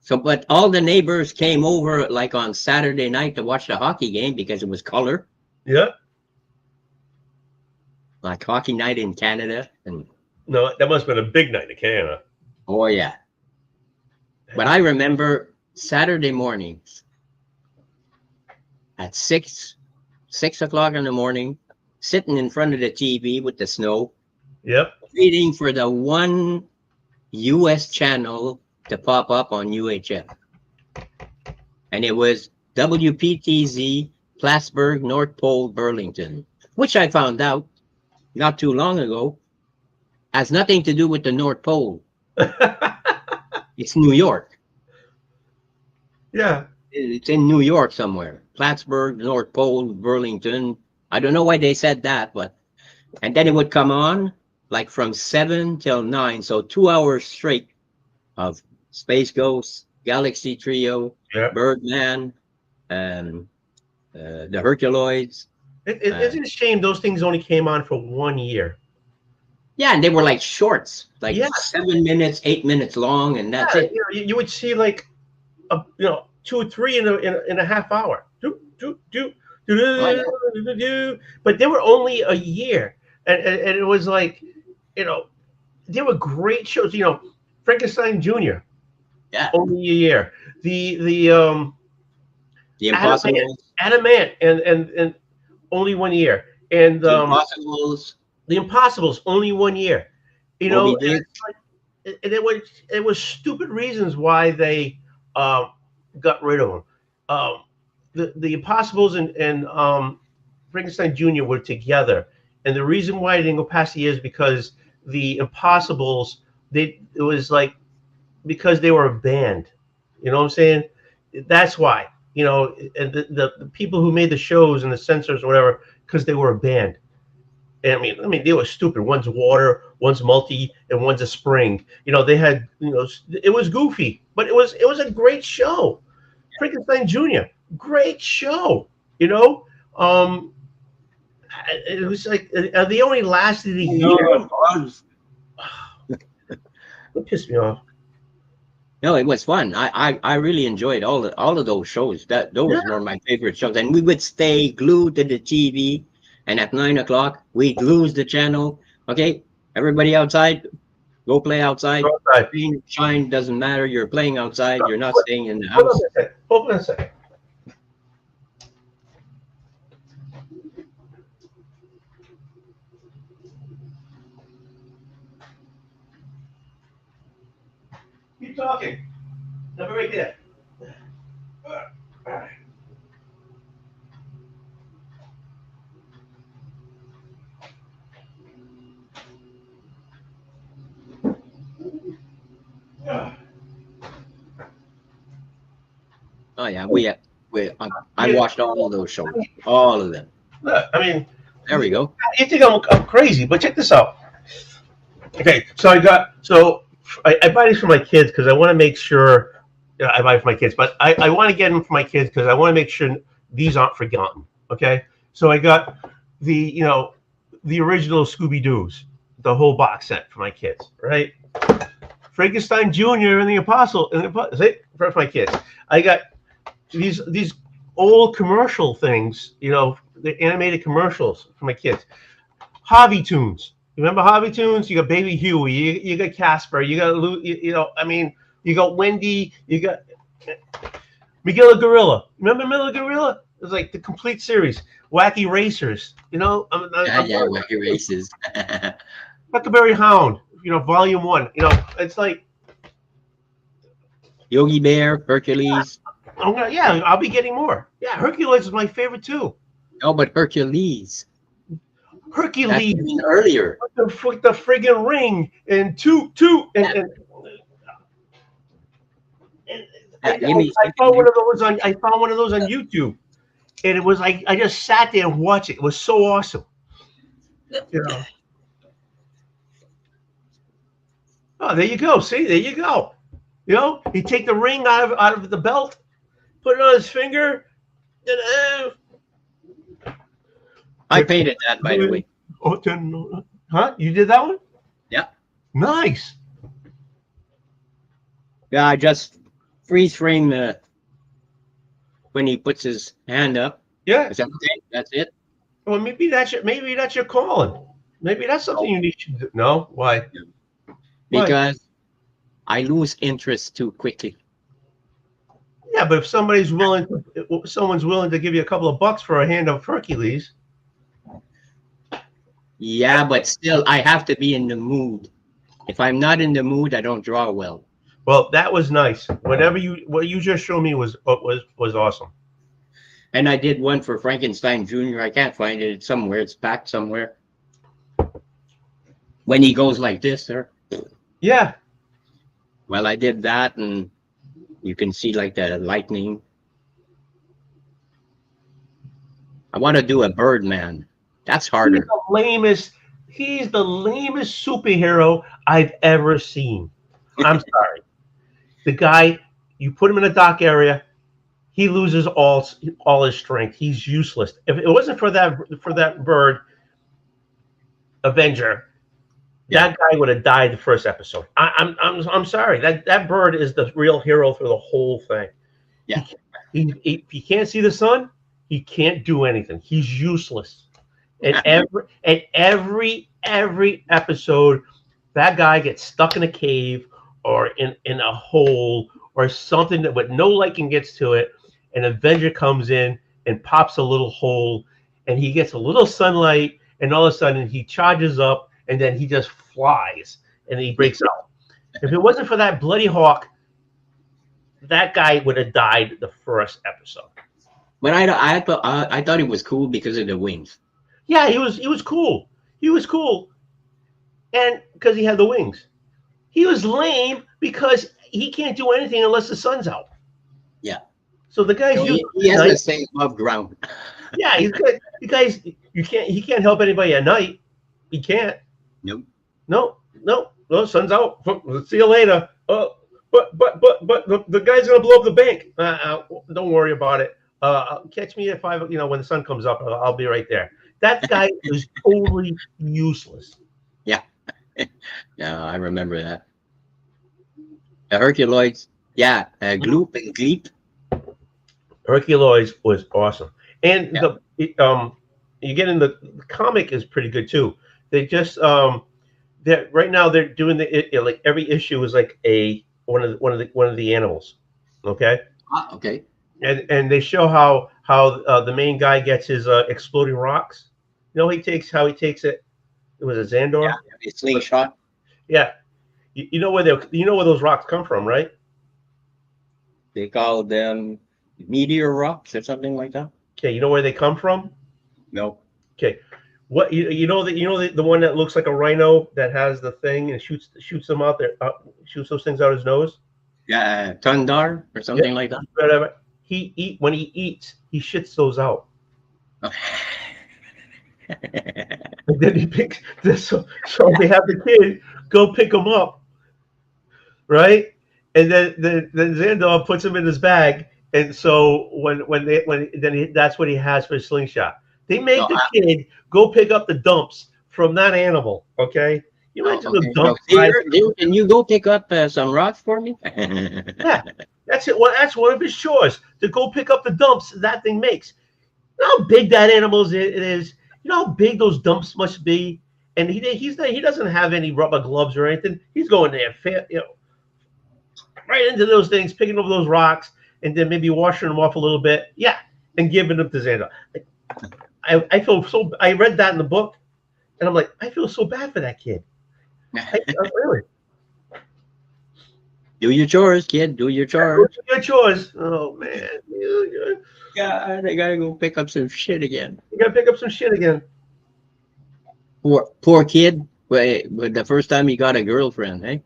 but all the neighbors came over like on Saturday night to watch the hockey game because it was color. Yeah. Like hockey night in Canada, and no, that must have been a big night in Canada. Oh yeah. But I remember Saturday mornings at 6 o'clock in the morning, sitting in front of the TV with the snow. Yep. Waiting for the one U.S. channel to pop up on UHF. And it was WPTZ, Plattsburgh, North Pole, Burlington, which I found out not too long ago has nothing to do with the North Pole. It's New York. Yeah. It's in New York somewhere. Plattsburgh, North Pole, Burlington. I don't know why they said that, but and then it would come on like from 7 till 9, so 2 hours straight of Space Ghost, Galaxy Trio, Birdman, and the Herculoids. It's a shame those things only came on for 1 year. Yeah, and they were like shorts, like 7 minutes, 8 minutes long, and that's it. You would see like 2 or 3 in a half hour. But they were only a year, and it was like, they were great shows. Frankenstein Jr. Yeah. only a year. The The Impossibles. Adamant and only 1 year, and The Impossibles. the Impossibles only 1 year. Moby Dick. And it was stupid reasons why they got rid of them. The Impossibles and Frankenstein Jr. were together, and the reason why they didn't go past the year is because the Impossibles, it was like, because they were a band. You know what I'm saying? That's why. And the people who made the shows and the censors or whatever, because they were a band. And I mean, they were stupid. One's water, one's multi, and one's a spring. They had, it was goofy, but it was a great show. Frankenstein Jr., great show. It was like they only lasted a year. It pissed me off. No, it was fun. I really enjoyed all of those shows. Those were my favorite shows, and we would stay glued to the TV. And at 9 o'clock, we'd lose the channel. Okay, everybody outside, go play outside. Rain, shine, doesn't matter. You're playing outside. You're not staying in the house. Hold on a second. Keep talking. I'll be right there. Oh yeah, I watched all of those shows, all of them. Look, I mean, there we go. You think I'm crazy, but check this out. Okay, so I buy these for my kids because I want to make sure I buy it for my kids, but I want to get them for my kids because I want to make sure these aren't forgotten. Okay, so I got the original Scooby-Doo's, the whole box set for my kids, right? Frankenstein Jr. and the Apostle, for my kids. I got these old commercial things, the animated commercials for my kids. Hobby Tunes. You remember Hobby Tunes? You got Baby Huey, you got Casper, you got you got Wendy, you got Miguel Gorilla. Remember Miguel Gorilla? It was like the complete series. Wacky Racers. Wacky Races. Huckleberry Hound. Volume 1. It's like Yogi Bear, Hercules. I'll be getting more. Yeah, Hercules is my favorite too. No, but Hercules earlier. The friggin' ring and two and I found one of those on YouTube, and it was like I just sat there and watched it. It was so awesome. Oh, there you go. See, there you go. You take the ring out of the belt, put it on his finger, and I painted that, by the way. Huh? You did that one? Yeah. Nice. Yeah, I just freeze frame when he puts his hand up. Yeah. Is that okay? That's it. Well, maybe that's your calling. Maybe that's something you need to do. No? Why? Because I lose interest too quickly. Yeah, but if someone's willing to give you a couple of bucks for a hand of Hercules. Yeah, but still, I have to be in the mood. If I'm not in the mood, I don't draw well. Well, that was nice. What you just showed me was awesome. And I did one for Frankenstein Jr. I can't find it. It's somewhere. It's packed somewhere. When he goes like this, sir. Yeah. Well, I did that, and you can see like the lightning. I want to do a Birdman. That's harder. He's the lamest superhero I've ever seen. I'm sorry. The guy, you put him in a dark area, he loses all his strength. He's useless. If it wasn't for that bird, Avenger, that guy would have died the first episode. I'm sorry. That bird is the real hero for the whole thing. Yeah. If you can't see the sun, He can't do anything. He's useless. And every episode, that guy gets stuck in a cave or in a hole or something that with no liking gets to it. An Avenger comes in and pops a little hole, and he gets a little sunlight, and all of a sudden he charges up, and then he just flies and he breaks out. If it wasn't for that bloody hawk, that guy would have died the first episode. But I thought it was cool because of the wings. Yeah, he was cool. He was cool, and because he had the wings. He was lame because he can't do anything unless the sun's out. Yeah. So the guy's He has to stay above ground. Yeah, he's good. You guys, he can't help anybody at night. He can't. Nope. No, sun's out. Let's see you later. But the guy's gonna blow up the bank. Don't worry about it. Catch me at 5. When the sun comes up, I'll be right there. That guy is totally useless. Yeah. Yeah, I remember that. The Herculoids. Yeah, Gloop and Gleep. Herculoids was awesome, and Yeah. You get in the comic is pretty good too. They just right now they're doing like every issue is like one of the animals. Okay. Okay. And they show how the main guy gets his exploding rocks. He takes it. It was a Xandor. Yeah, it's slingshot. Yeah. You know where those rocks come from, right? They call them meteor rocks or something like that. Okay. You know where they come from? No. Okay. What the one that looks like a rhino that has the thing and shoots them out there, shoots those things out his nose? Yeah, Tundar or something like that. Whatever. When he eats, he shits those out. And then he picks this, so they have the kid go pick them up, right? And then Xandor puts him in his bag, and so that's what he has for his slingshot. They make the kid go pick up the dumps from that animal. Okay, you imagine the dumps. Can you go pick up some rocks for me? Yeah, that's it. Well, that's one of his chores to go pick up the dumps that thing makes. You know how big that animal is. You know how big those dumps must be. And he doesn't have any rubber gloves or anything. He's going there, right into those things, picking up those rocks, and then maybe washing them off a little bit. Yeah, and giving them to Xandor. I feel so. I read that in the book, and I'm like, I feel so bad for that kid. Really. Do your chores, kid. Do your chores. Do your chores. Oh man. Yeah, they gotta go pick up some shit again. You gotta pick up some shit again. Poor kid. Wait, the first time he got a girlfriend, eh?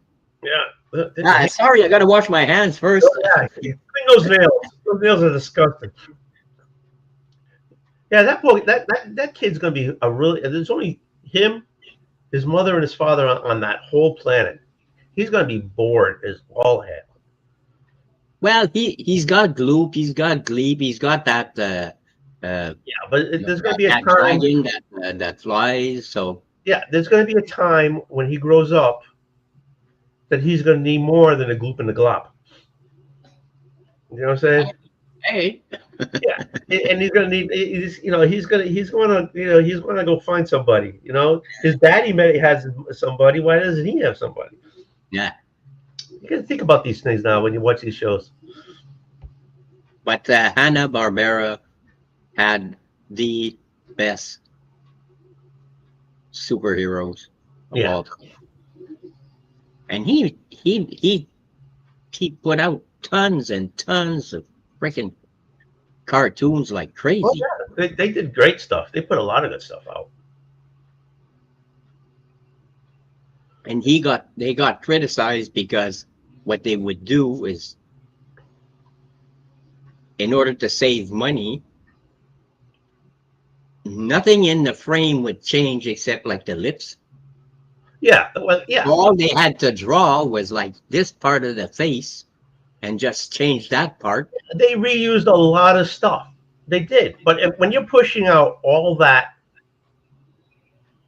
Yeah. Sorry, I gotta wash my hands first. Yeah. Clean those nails. Those nails are disgusting. Yeah, that kid's gonna be there's only him, his mother, and his father on that whole planet. He's gonna be bored as all hell. Well, he's got Gloop, he's got Gleep, he's got that but there's gonna be a time dragon that flies. So yeah, there's gonna be a time when he grows up that he's gonna need more than a Gloop and a Glop. You know what I'm saying? Hey. Yeah, and he's gonna need. He's gonna go find somebody. His daddy has somebody. Why doesn't he have somebody? Yeah. You gotta think about these things now when you watch these shows. But Hanna-Barbera had the best superheroes of all time, and he put out tons and tons of freaking cartoons like crazy. Oh, yeah. They did great stuff. They put a lot of good stuff out. And they got criticized because what they would do is, in order to save money, nothing in the frame would change except like the lips. Yeah, well, yeah. All they had to draw was like this part of the face and just change that part. They reused a lot of stuff. They did. But when you're pushing out all that,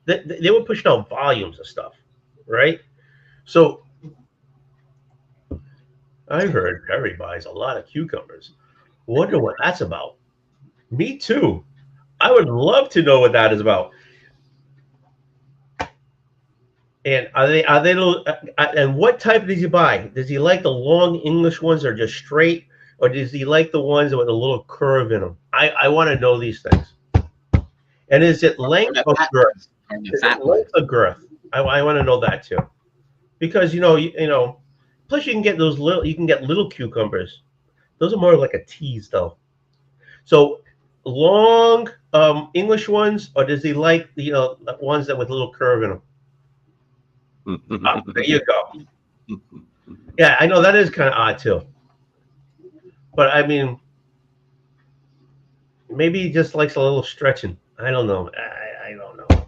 they were pushing out volumes of stuff, right? So I heard Perry buys a lot of cucumbers. Wonder what that's about. Me too. I would love to know what that is about. And are they little, and what type does he buy? Does he like the long English ones or just straight, or does he like the ones with a little curve in them? I want to know these things. And is it length or girth? Is it length or girth? I want to know that too, because you know, plus you can get those little, you can get little cucumbers. Those are more like a tease though. So long English ones, or does he like ones that with a little curve in them? There you go. Yeah, I know that is kind of odd too. But I mean, maybe he just likes a little stretching. I don't know. I don't know.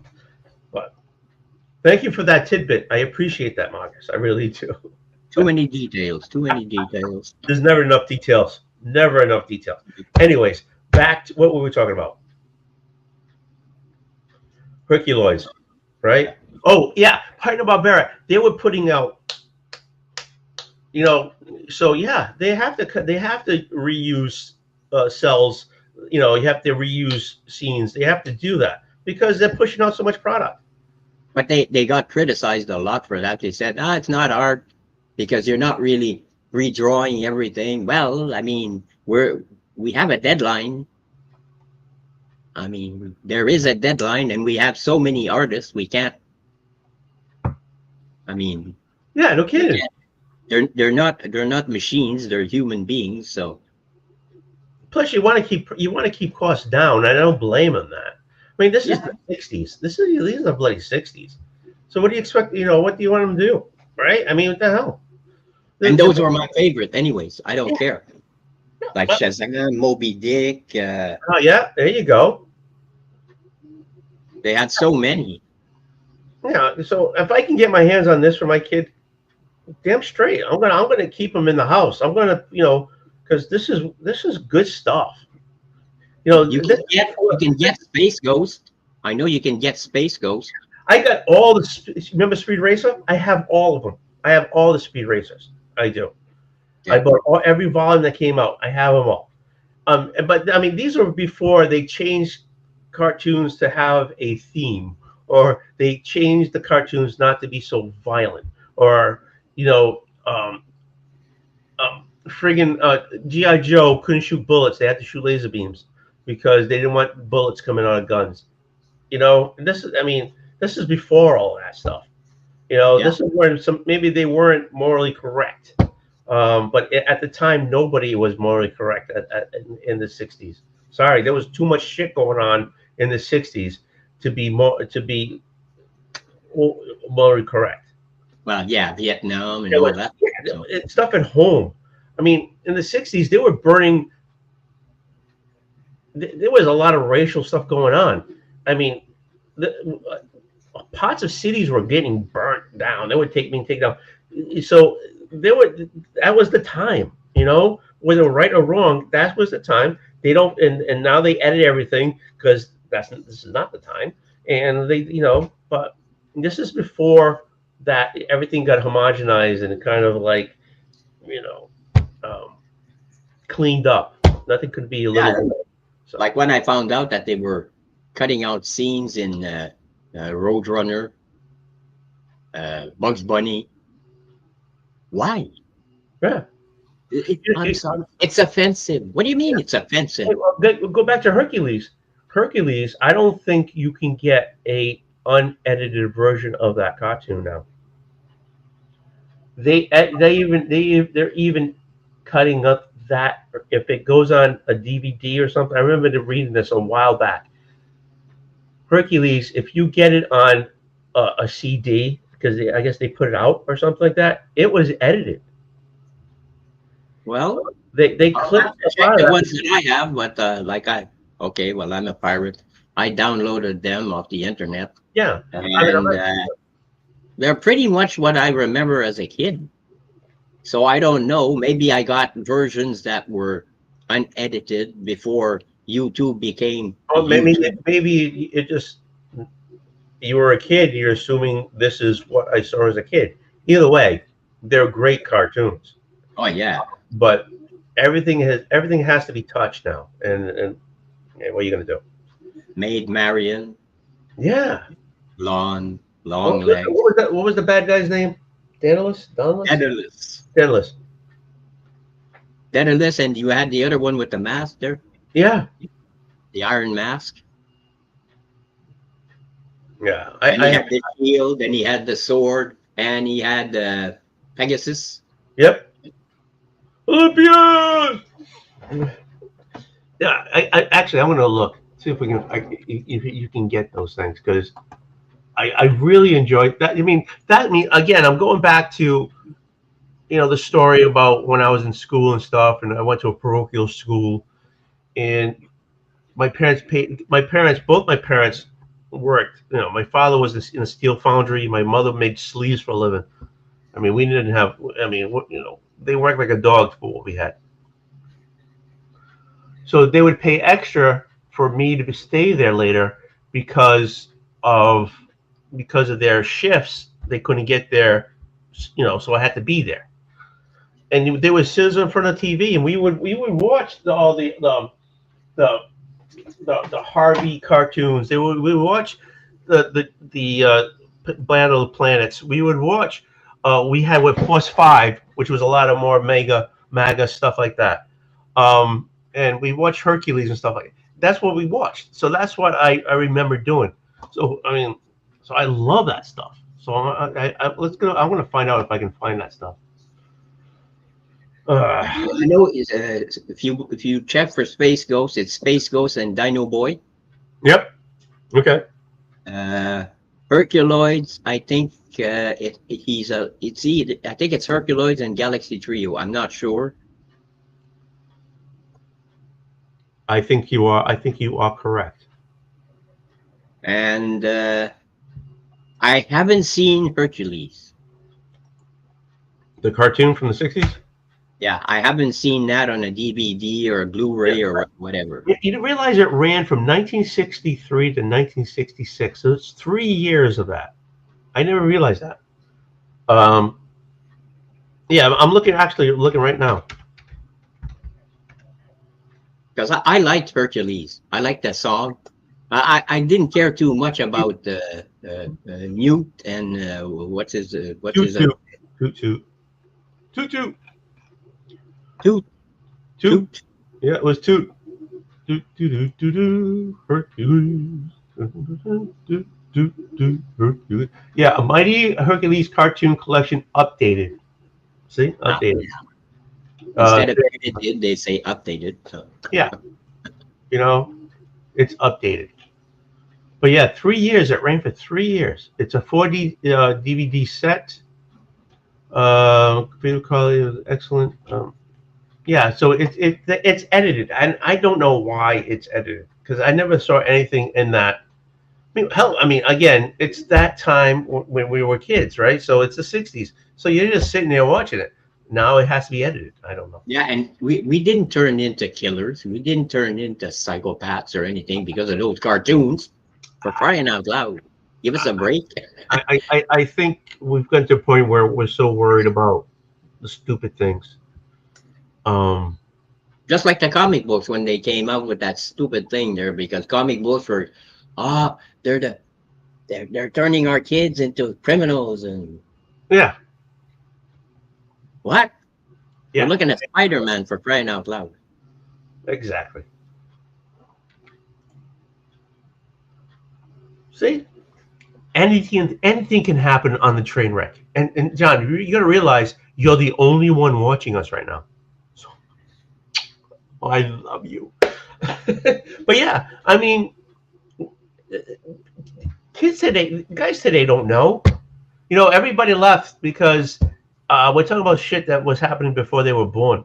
But thank you for that tidbit. I appreciate that, Marcus. I really do. Too many details. Too many details. There's never enough details. Never enough details. Anyways, back to what were we talking about? Herculoids, right? Oh yeah, Hanna-Barbera. They were putting out, so yeah, they have to reuse cells. You have to reuse scenes. They have to do that because they're pushing out so much product. But they got criticized a lot for that. They said, it's not art because you're not really redrawing everything. Well, I mean, we have a deadline. I mean, there is a deadline, and we have so many artists. We can't. I mean, yeah, no kidding. They're not machines. They're human beings. So, plus you want to keep costs down. I don't blame them that. I mean, this is the '60s. These are the bloody '60s. So what do you expect? What do you want them to do? Right? I mean, what the hell? And those were my favorite, anyways. I don't care. Like Shazam, Moby Dick. Oh yeah, there you go. They had so many. Yeah, so if I can get my hands on this for my kid, damn straight, I'm gonna keep him in the house. I'm gonna, because this is good stuff. You can get Space Ghost. I know you can get Space Ghost. I got all the. Remember Speed Racer? I have all of them. I have all the Speed Racers. I do. Yeah. I bought every volume that came out. I have them all. But I mean, these are before they changed cartoons to have a theme, or they changed the cartoons not to be so violent, or friggin' G.I. Joe couldn't shoot bullets. They had to shoot laser beams because they didn't want bullets coming out of guns. This is before all that stuff. This is where maybe they weren't morally correct. But at the time, nobody was morally correct in the '60s. Sorry, there was too much shit going on in the '60s to be morally correct. Well, yeah, Vietnam and all that. Stuff at home. I mean, in the '60s, they were burning. There was a lot of racial stuff going on. I mean, parts of cities were getting burnt down. They were being taken down. So that was the time, whether right or wrong, that was the time. They don't, and now they edit everything because this is not the time. And but this is before that everything got homogenized and kind of like, cleaned up. Nothing could be a little. So. Like when I found out that they were cutting out scenes in Roadrunner, Bugs Bunny. Why? Yeah. I'm sorry. It's offensive. What do you mean it's offensive? Go back to Hercules. Hercules, I don't think you can get a unedited version of that cartoon now. They're even cutting up that if it goes on a DVD or something. I remember reading this a while back. Hercules, if you get it on a CD, because I guess they put it out or something like that, it was edited. Well, they clipped the ones that I have, but I'm a pirate. I downloaded them off the internet. Yeah, and they're pretty much what I remember as a kid. So I don't know. Maybe I got versions that were unedited before YouTube became. Oh, maybe it just, you were a kid. You're assuming this is what I saw as a kid. Either way, they're great cartoons. Oh yeah. But everything has to be touched now, and Yeah, what are you gonna do? Maid Marian, Yeah. long What, legs. what was the bad guy's name? Daedalus? Daedalus. Daedalus. Daedalus, and you had the other one with the mask there, Yeah. the Iron Mask. Yeah. And he had the shield, and he had the sword, and he had the Pegasus. Yep. Olympian! Yeah, I actually I'm gonna look, see if we can if you can get those things, because I really enjoyed that. I mean again, I'm going back to the story about when I was in school and stuff, and I went to a parochial school, and both my parents worked. My father was in a steel foundry. My mother made sleeves for a living. I mean, we didn't have. I mean, they worked like a dog for what we had. So they would pay extra for me to stay there later because of their shifts. They couldn't get there, so I had to be there. And they would sit in front of the TV, and we would watch all the Harvey cartoons. We would watch the Planet of the Planets. We would watch. We had with Plus 5, which was a lot of more MAGA stuff like that. And we watched Hercules and stuff like that. That's what we watched. So that's what I remember doing. So I mean, so I love that stuff. So let's go. I want to find out if I can find that stuff. I know if you check for Space Ghost, it's Space Ghost and Dino Boy. Yep. Okay. Herculoids, I think I think it's Herculoids and Galaxy Trio. I'm not sure. I think you are correct. And I haven't seen Hercules. The cartoon from the 60s? Yeah, I haven't seen that on a DVD or a Blu-ray or whatever. You didn't realize it ran from 1963 to 1966. So it's 3 years of that. I never realized that. Yeah, I'm looking right now. Because I liked Hercules. I liked that song. I didn't care too much about Newt and what's his Toot. Toot. Yeah, it was Toot. Hercules. Hercules. Yeah, a Mighty Hercules cartoon collection updated. See, updated. Instead of edited, they say updated. So. Yeah, it's updated. But yeah, 3 years. It ran for 3 years. It's a 4D DVD set. Video quality was excellent. Yeah, so it's edited, and I don't know why it's edited, because I never saw anything in that. I mean, again, it's that time when we were kids, right? So it's the 60s. So you're just sitting there watching it. Now it has to be edited. I don't know. Yeah, and we didn't turn into killers. We didn't turn into psychopaths or anything because of those cartoons. For crying out loud, give us a break. I think we've gotten to a point where we're so worried about the stupid things. Just like the comic books when they came out with that stupid thing there, because comic books were, they're turning our kids into criminals and Yeah. what? Yeah. We're looking at Spider-Man, for crying out loud. Exactly. See, anything can happen on the train wreck. And John, you got to realize you're the only one watching us right now. So, I love you. But yeah, I mean, guys today don't know. Everybody left because we're talking about shit that was happening before they were born.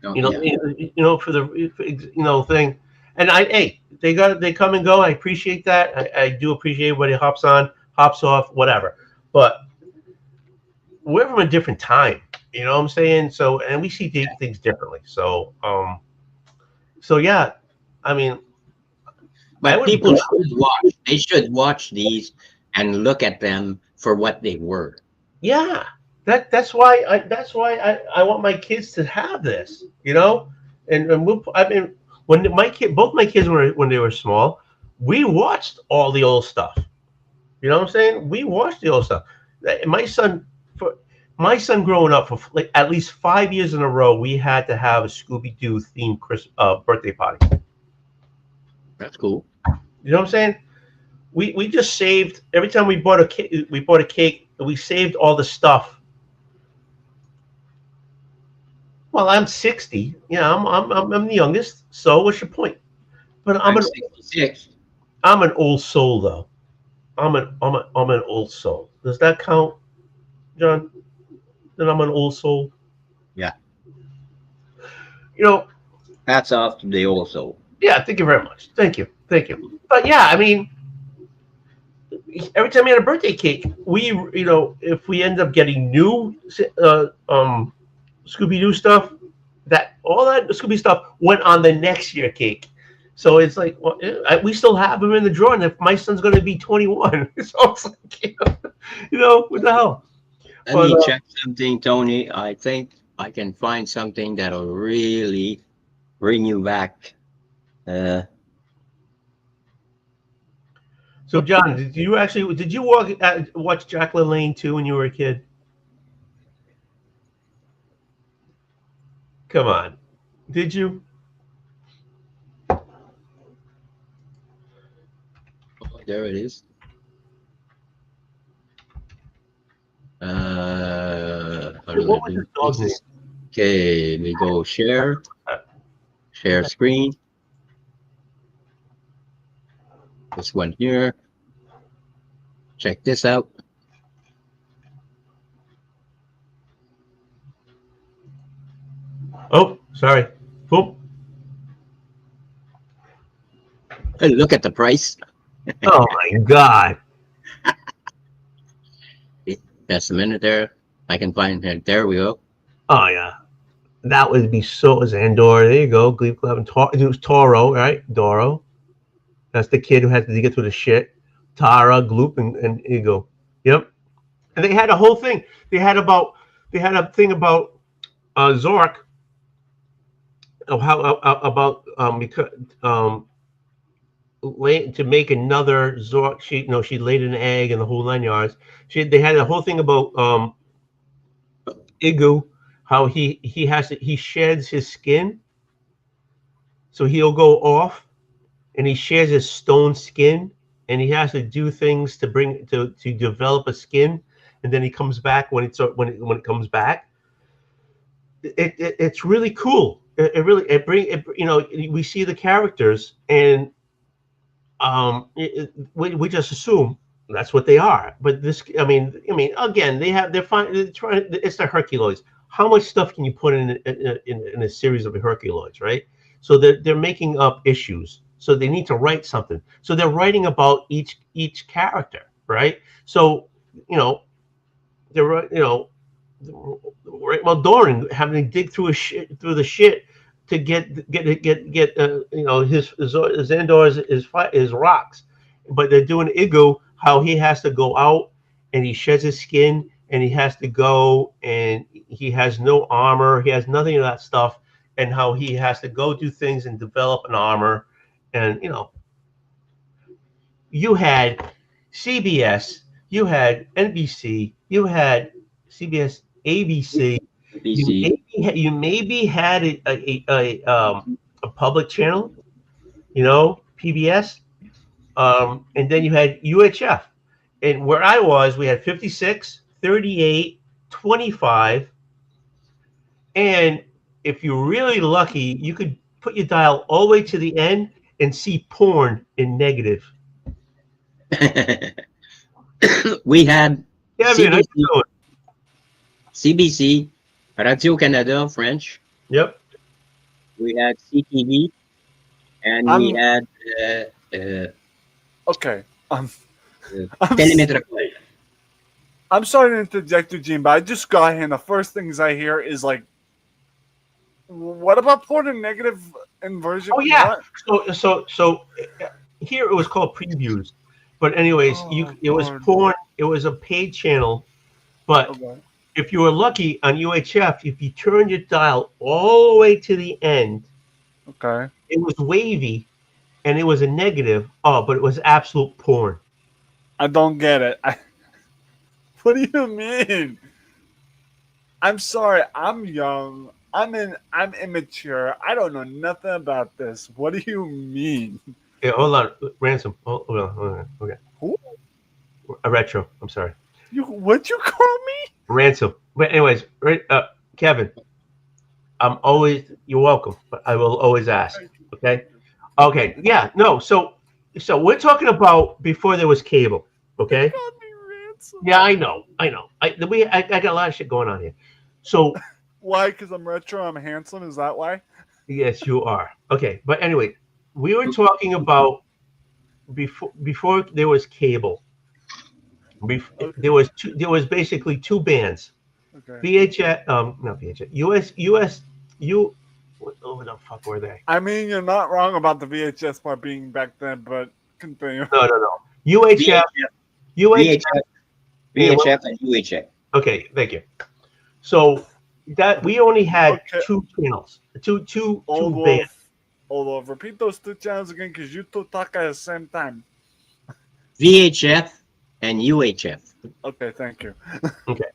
Oh, For the thing. And they come and go. I appreciate that. I do appreciate everybody hops on, hops off, whatever. But we're from a different time. You know what I'm saying? So, and we see things differently. So, yeah, I mean, but people should watch. They should watch these and look at them for what they were. Yeah, that's why I want my kids to have this. And When both my kids were when they were small, we watched all the old stuff. You know what I'm saying? We watched the old stuff. My son, growing up for like at least 5 years in a row, we had to have a Scooby Doo themed birthday party. That's cool. You know what I'm saying? We just saved every time we bought a cake. We bought a cake. We saved all the stuff. Well, I'm 60. Yeah, I'm the youngest. So what's your point? But I'm 66. I'm an old soul though. I'm an old soul. Does that count, John? Then I'm an old soul. Yeah. You know. Hats off to the old soul. Yeah. Thank you very much. Thank you. But yeah, I mean, every time we had a birthday cake, if we end up getting new Scooby-Doo stuff, all that Scooby stuff went on the next year cake. So it's like, well, we still have them in the drawer, and if my son's going to be 21, so it's like, what the hell? Let me check something, Tony. I think I can find something that'll really bring you back. So, John, did you watch Jack LaLanne 2 when you were a kid? Come on, did you? Oh, there it is. What was his dog's name? Okay, we go share screen. This one here. Check this out. Oh, sorry. Boom. Hey, look at the price. Oh my God. Just a minute there. I can find it. There we go. Oh yeah. That would be so Xandor. There you go. Gleep Gleb and it was Toro, right? Doro. That's the kid who had to get through the shit. Tara, Gloop, and Ego. Yep. And they had a whole thing. They had a thing about Zork. Because to make another Zork, she laid an egg and the whole 9 yards. They had a whole thing about Igu, how he sheds his skin, so he'll go off, and he shares his stone skin, and he has to do things to develop a skin, and then he comes back when it comes back. It's really cool. We see the characters, and we just assume that's what they are. But this, I mean, again, they're trying. It's the Herculoids. How much stuff can you put in a series of Herculoids, right? So they're making up issues. So they need to write something. So they're writing about each character, right? So well, Doran having to dig through the shit to get his Xandor his rocks, but they're doing Igu, how he has to go out and he sheds his skin and he has to go and he has no armor, he has nothing of that stuff, and how he has to go do things and develop an armor. And you had CBS, you had NBC, you had CBS, ABC. You maybe had a public channel, PBS, and then you had UHF. And where I was, we had 56, 38, 25, and if you're really lucky, you could put your dial all the way to the end and see porn in negative. We had CBC, CBC, Radio Canada, French. Yep. We had CTV, and we had okay. Telemetropole. I'm sorry to interject, Eugene, but I just got here, and the first things I hear is like, what about porn in negative inversion? Oh yeah. So here it was called previews, but anyways, it was porn. It was a paid channel, but if you were lucky on UHF, if you turned your dial all the way to the end, it was wavy, and it was a negative. Oh, but it was absolute porn. I don't get it. What do you mean? I'm sorry. I'm young. I'm immature. I don't know nothing about this. What do you mean? Yeah, hold on, Ransom. Hold on. Okay. Who? A retro. I'm sorry. What'd you call me? Ransom. But anyways, Kevin, you're welcome, but I will always ask. Okay. Okay. Yeah. No. So we're talking about before there was cable. Okay. You called me ransom. Yeah, I know. I got a lot of shit going on here. So Why? Because I'm retro. I'm handsome. Is that why? yes, you are. Okay. But anyway, we were talking about before there was cable. There was basically two bands. Okay. VHS, not VHS, what the fuck were they? I mean, you're not wrong about the VHS part being back then, but continue. No. UHF, VHF and UHF. Okay, thank you. So that we only had two channels, two bands. Oldwolf, repeat those two channels again because you two talk at the same time. VHF and UHF. Okay, thank you. Okay.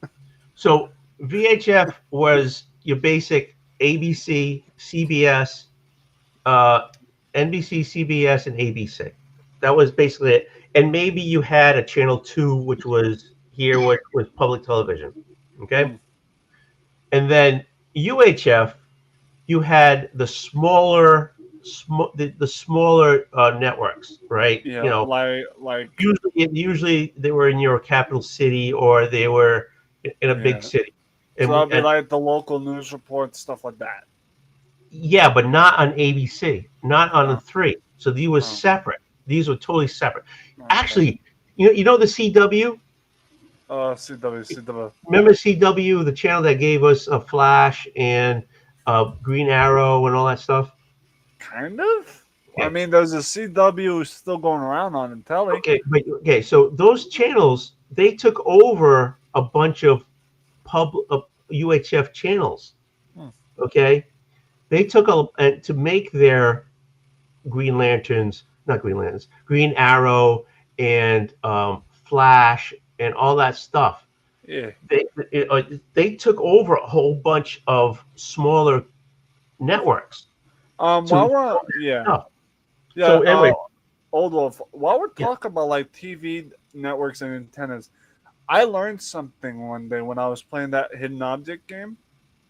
So VHF was your basic ABC, CBS, NBC, CBS, and ABC. That was basically it. And maybe you had a channel 2, which was here, which was public television. Okay. And then UHF, you had the smaller networks, right? Yeah, you know, like usually they were in your capital city or they were in a big city. So that'd be like the local news reports, stuff like that. Yeah, but not on ABC, not on the 3. So these were separate. These were totally separate. Okay. Actually, you know the CW? CW. Remember CW, the channel that gave us a Flash and Green Arrow and all that stuff? Kind of. Yeah. I mean, there's a CW still going around on telly. Okay. So those channels, they took over a bunch of UHF channels. Okay, they took to make their Green Arrow and Flash and all that stuff. Yeah. They took over a whole bunch of smaller networks. So anyway, Oldwolf, while we're talking about like TV networks and antennas, I learned something one day when I was playing that hidden object game.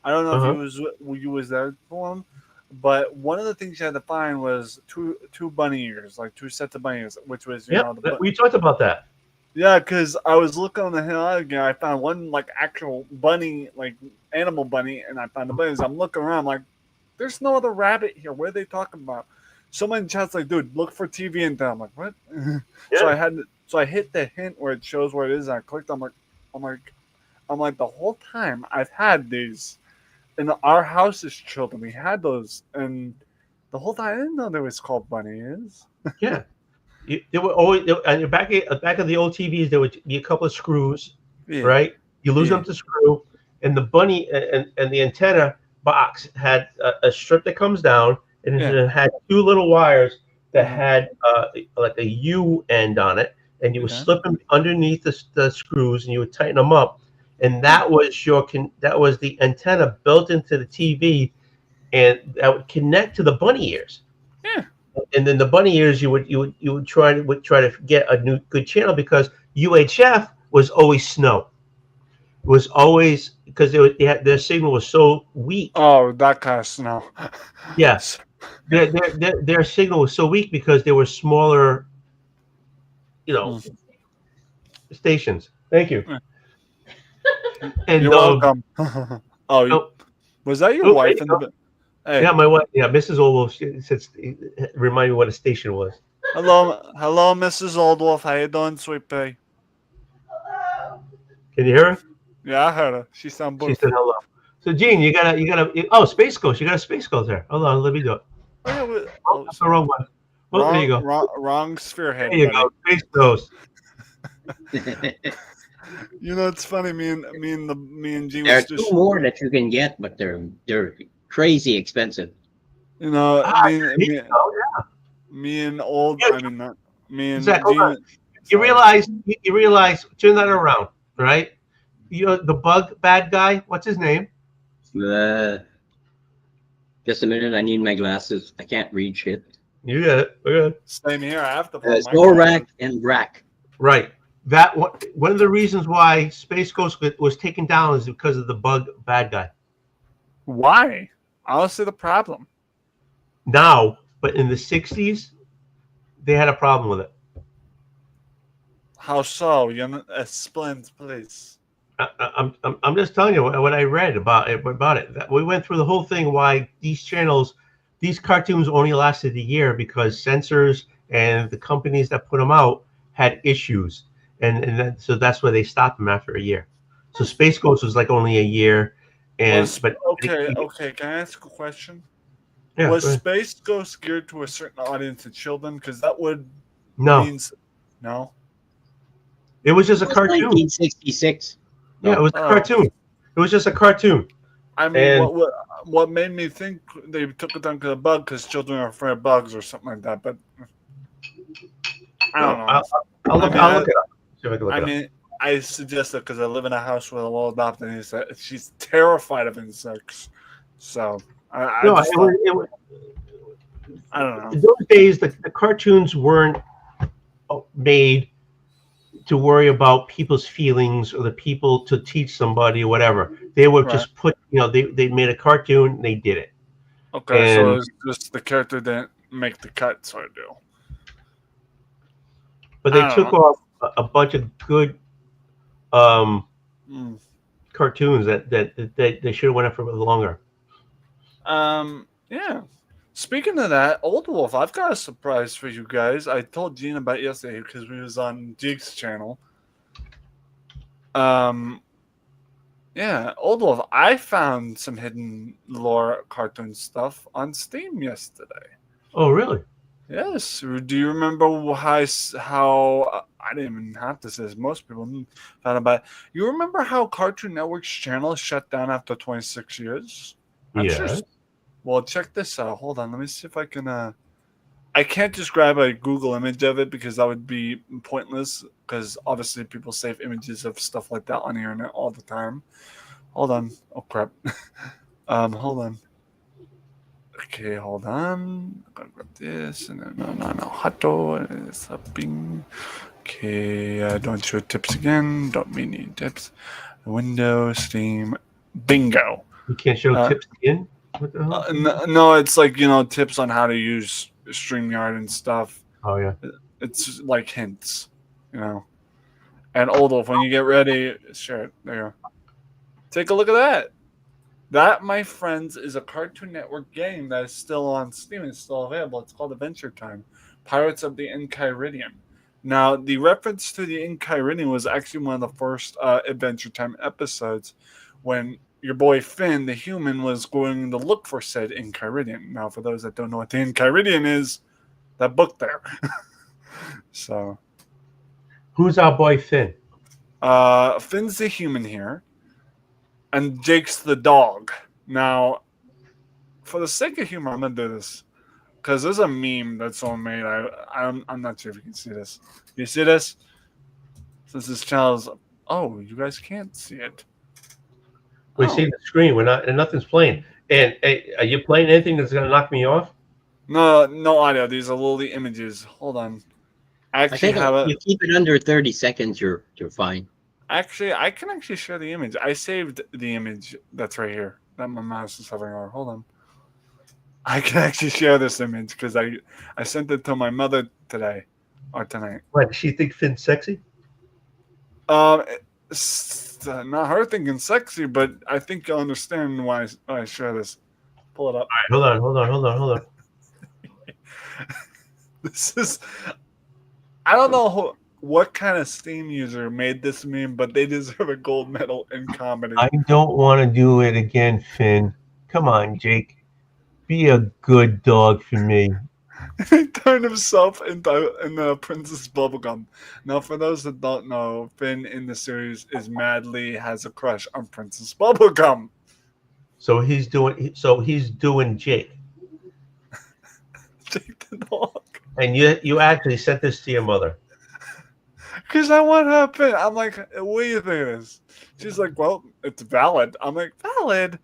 I don't know if you was there for them, but one of the things you had to find was two bunny ears, like 2 sets of bunny ears, which was we talked about that. Yeah, because I was looking on the hidden object game, I found one like actual bunny, like animal bunny, and I found the bunnies. I'm looking around, like, there's no other rabbit here. What are they talking about? Someone in chat's like, dude, look for TV antenna. I'm like, what? Yeah. So I hit the hint where it shows where it is. And I clicked. I'm like, the whole time I've had these in our house as children. We had those, and the whole time I didn't know they was called bunny ears. Yeah, they were always back of the old TVs. There would be a couple of screws, right? You lose them to screw, and the bunny and the antenna box had a strip that comes down, and it had 2 little wires that had like a U end on it, and you would slip them underneath the screws, and you would tighten them up, and that was the antenna built into the TV, and that would connect to the bunny ears. Yeah. And then the bunny ears, you would try to get a new good channel because UHF was always snow. It was always because their signal was so weak. Oh, that kind of snow. Yes, their signal was so weak because they were smaller, stations. Thank you. And you're welcome. Was that your wife in the? Hey. Yeah, my wife. Yeah, Mrs. Oldwolf. She said, remind me what a station was. Hello, Mrs. Oldwolf. How you doing, sweet pea? Can you hear her? Yeah, I heard her. She sounded beautiful. She said hello. So, Gene, you gotta. Space Ghost. You got a Space Ghost there. Hold on, let me do it. That's the wrong one. There you go. Wrong sphere head. There you go, Space Ghost. It's funny. Me and Gene. There are 2 more that you can get, but they're crazy expensive. You know, Yeah. me and old. Yeah. I mean, not me and Zach, hold on. Gene. You Sorry. realize, turn that around, right? You know, the bug bad guy, what's his name? Uh, just a minute. I need my glasses. I can't read shit. You got it. We're good. Same here. I have to put my Zorak and Brack. Right. One of the reasons why Space Ghost was taken down is because of the bug bad guy. Why? I don't see the problem. Now, but in the 60s, they had a problem with it. How so? You explain, please. I'm just telling you what I read about it. We went through the whole thing why these cartoons only lasted a year because censors and the companies that put them out had issues, and so that's why they stopped them after a year. So Space Ghost was like only a year, okay. Can I ask a question? Yeah, was Space Ghost geared to a certain audience of children? Because that would means no. It was just a cartoon. 1966. No. Yeah, it was a cartoon. It was just a cartoon. I mean, what made me think they took it down to the bug because children are afraid of bugs or something like that. But I don't know. I'll look it up. See if I can look it up. mean, I suggest it because I live in a house with a little adopted, and she's terrified of insects. So I don't know. In those days, the cartoons weren't made to worry about people's feelings or the people to teach somebody or whatever. They were just they made a cartoon and they did it. Okay, so it's just the character didn't make the cut, so I do. But they took off a bunch of good cartoons that they should have went up for a little longer. Yeah. Speaking of that, Oldwolf, I've got a surprise for you guys. I told Gene about it yesterday because we was on Jake's channel. Yeah, Oldwolf, I found some hidden lore cartoon stuff on Steam yesterday. Oh, really? Yes. Do you remember how I didn't even have to say this, most people found about it. You remember how Cartoon Network's channel shut down after 26 years? Yeah. Well, check this out. Hold on. Let me see if I can. I can't just grab a Google image of it because that would be pointless. Because obviously people save images of stuff like that on the internet all the time. Hold on. Oh crap. Hold on. Okay, hold on. I'm gonna grab this and then no. Hato is upping. Okay, don't show tips again. Don't mean need tips. Windows, Steam, bingo. You can't show tips again. What the hell? No, it's like, tips on how to use StreamYard and stuff. Oh, yeah. It's like hints, And Oldwolf, when you get ready, share it. There you go. Take a look at that. That, my friends, is a Cartoon Network game that is still on Steam. It's still available. It's called Adventure Time. Pirates of the Enchiridion. Now, the reference to the Enchiridion was actually one of the first Adventure Time episodes when your boy Finn, the human, was going to look for said Enchiridion. Now, for those that don't know what the Enchiridion is, that book there. So, who's our boy Finn? Finn's the human here, and Jake's the dog. Now, for the sake of humor, I'm gonna do this because there's a meme that someone made. I'm not sure if you can see this. You see this? Since this channel is, you guys can't see it. We see the screen. We're not, and nothing's playing. And are you playing anything that's gonna knock me off? No audio. These are literally images. Hold on. I think if you keep it under 30 seconds, you're fine. Actually, I can actually share the image. I saved the image that's right here that my mouse is hovering over. Hold on. I can actually share this image because I sent it to my mother today or tonight. What, does she think Finn's sexy? It's not her thinking sexy, but I think you'll understand why I share this. Pull it up. All right, hold on. This is, I don't know what kind of Steam user made this meme, but they deserve a gold medal in comedy. I don't want to do it again, Finn. Come on, Jake. Be a good dog for me. He turned himself into Princess Bubblegum. Now, for those that don't know, Finn in the series has a crush on Princess Bubblegum. So he's doing Jake. shake the dog. And you actually sent this to your mother. Because I want her opinion. I'm like, what do you think it is? She's like, well, it's valid. I'm like, valid?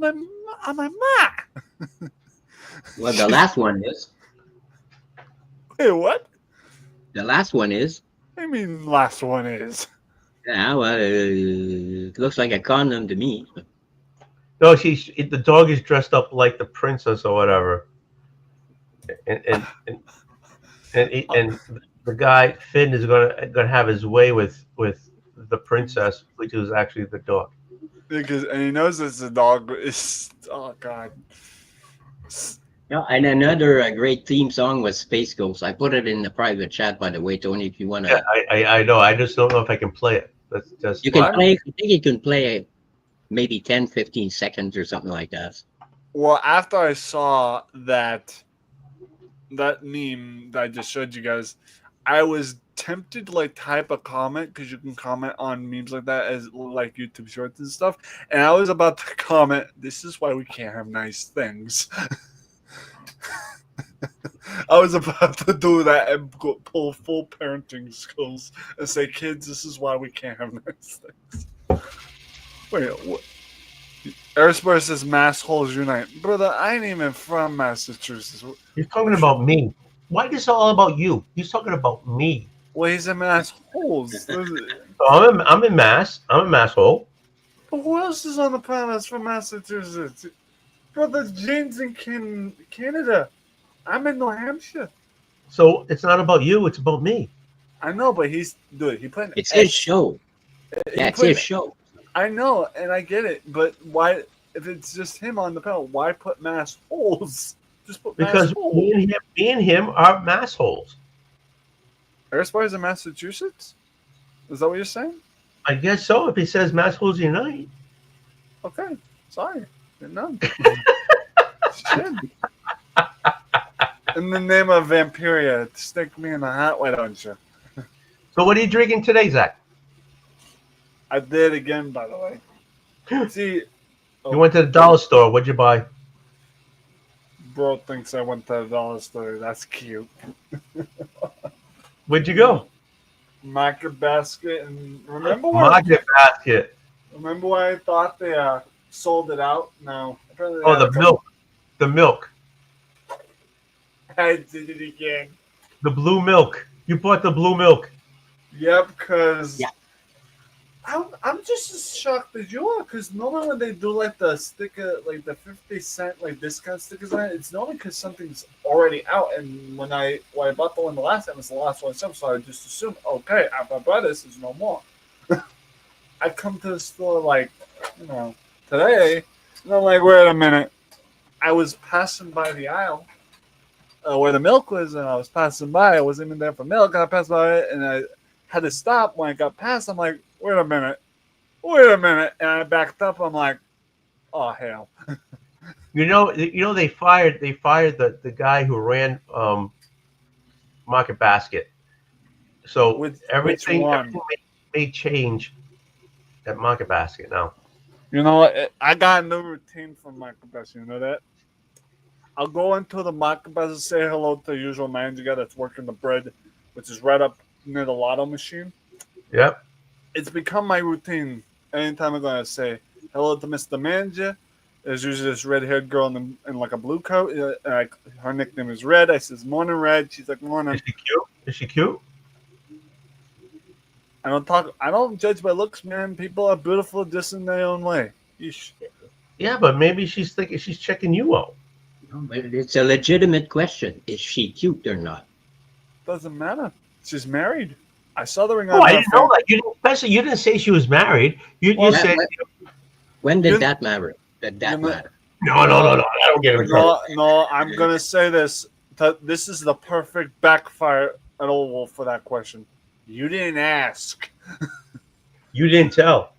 I'm like, Ma. Well, the last one is. Wait, what? The last one is. I mean, last one is. Yeah, well, it looks like a condom to me. No, the dog is dressed up like the princess or whatever. And the guy Finn is gonna have his way with the princess, which is actually the dog. And he knows it's a dog. It's, oh God. Yeah, and another great theme song was Space Ghost. I put it in the private chat, by the way, Tony. If you wanna, Yeah, I know. I just don't know if I can play it. That's just you can play. I think you can play maybe 10, 15 seconds or something like that. Well, after I saw that meme that I just showed you guys, I was tempted to like type a comment because you can comment on memes like that as like YouTube Shorts and stuff. And I was about to comment, "This is why we can't have nice things." I was about to do that and pull full parenting skills and say, "Kids, this is why we can't have nice things." Wait, what? Aerospace says mass holes unite. Brother, I ain't even from Massachusetts. He's talking about me. Why is this all about you? He's talking about me. Well, he's a mass holes. So I'm in Mass. I'm a mass hole. But who else is on the planet that's from Massachusetts? Brother, Jane's in Canada. I'm in New Hampshire. So it's not about you. It's about me. I know, but he put an It's his show. Yeah, it's his show. I know, and I get it, but why? If it's just him on the panel, why put mass holes? Just put Because mass holes. me and him are mass holes. Aerospace in Massachusetts? Is that what you're saying? I guess so. If he says mass holes unite. Okay, sorry, didn't know. Shit. In the name of Vampiria, stick me in the hat, why don't you? So what are you drinking today, Zach? I did again, by the way. See, You went to the dollar store. What'd you buy? bro thinks I went to the dollar store. That's cute. Where'd you go? Market Basket, and remember Market Basket. Remember why I thought they sold it out? No. Oh, the milk. The milk. I did it again. The blue milk. You bought the blue milk. Yep, because Yeah. I'm just as shocked as you are, because normally when they do like the sticker, like the 50-cent like discount stickers on it, it's normally because something's already out. And when I bought the one the last time, it's the last one, so I just assumed, okay, after I buy this, there's no more. I come to the store like, today, and I'm like, wait a minute. I was passing by the aisle where the milk was, and I was passing by. I wasn't even there for milk, and I passed by it, and I had to stop when I got past. I'm like, wait a minute, and I backed up. I'm like, oh hell. You know they fired the guy who ran Market Basket. So everything may change at Market Basket now. You know, I got a new routine from Market Basket. You know that? I'll go into the Market Basket, say hello to the usual manager guy that's working the bread, which is right up near the lotto machine. Yep. It's become my routine. Anytime I'm going to say hello to Mr. Manager, there's usually this red-haired girl in like a blue coat. Her nickname is Red. I says, morning, Red. She's like, morning. Is she cute? I don't judge by looks, man. People are beautiful just in their own way. Yeesh. Yeah, but maybe she's thinking she's checking you out. But it's a legitimate question. Is she cute or not? Doesn't matter. She's married. I saw the ring Oh, on I her didn't know finger. that. You didn't say she was married. You said When did that matter? Did that matter? no. I don't get in trouble. No, I'm gonna say this. This is the perfect backfire at Oldwolf for that question. You didn't ask. You didn't tell.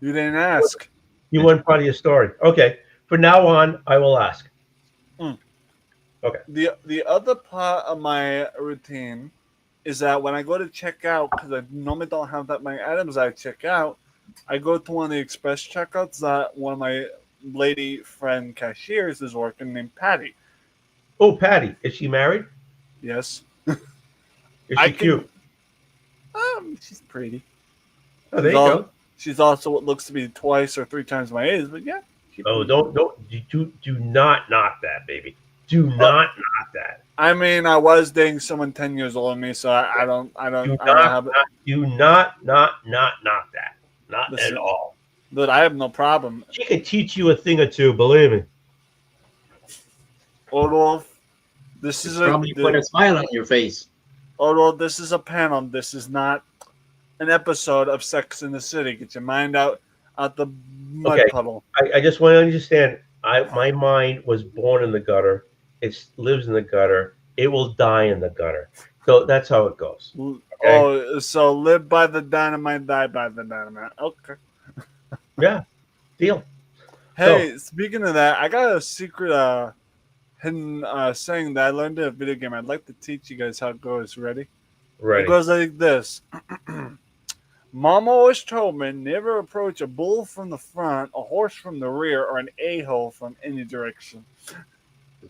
You didn't ask. You weren't part of your story. Okay. From now on, I will ask. Okay. The other part of my routine is that when I go to check out, because I normally don't have that many items I check out, I go to one of the express checkouts that one of my lady friend cashiers is working, named Patty. Oh, Patty, is she married? Yes. Is she I can- cute? She's pretty. Oh, there you go. She's also what looks to be twice or 3 times my age, but yeah. Oh, don't do not knock that, baby. Do not knock that. I mean, I was dating someone 10 years older than me, so I don't have it. Do not knock that. Not Listen. at all. But I have no problem. She can teach you a thing or two, believe me. Oldwolf, this is Probably put a smile on your face. Oldwolf, this is a panel. This is not an episode of Sex in the City. Get your mind out the mud puddle. I just want to understand. My mind was born in the gutter. It lives in the gutter. It will die in the gutter. So that's how it goes. Okay? Oh, so live by the dynamite, die by the dynamite. Okay. Yeah. Deal. Hey, speaking of that, I got a secret hidden saying that I learned in a video game. I'd like to teach you guys how it goes. Ready? Ready. It goes like this. Mom always told me never approach a bull from the front, a horse from the rear, or an a-hole from any direction.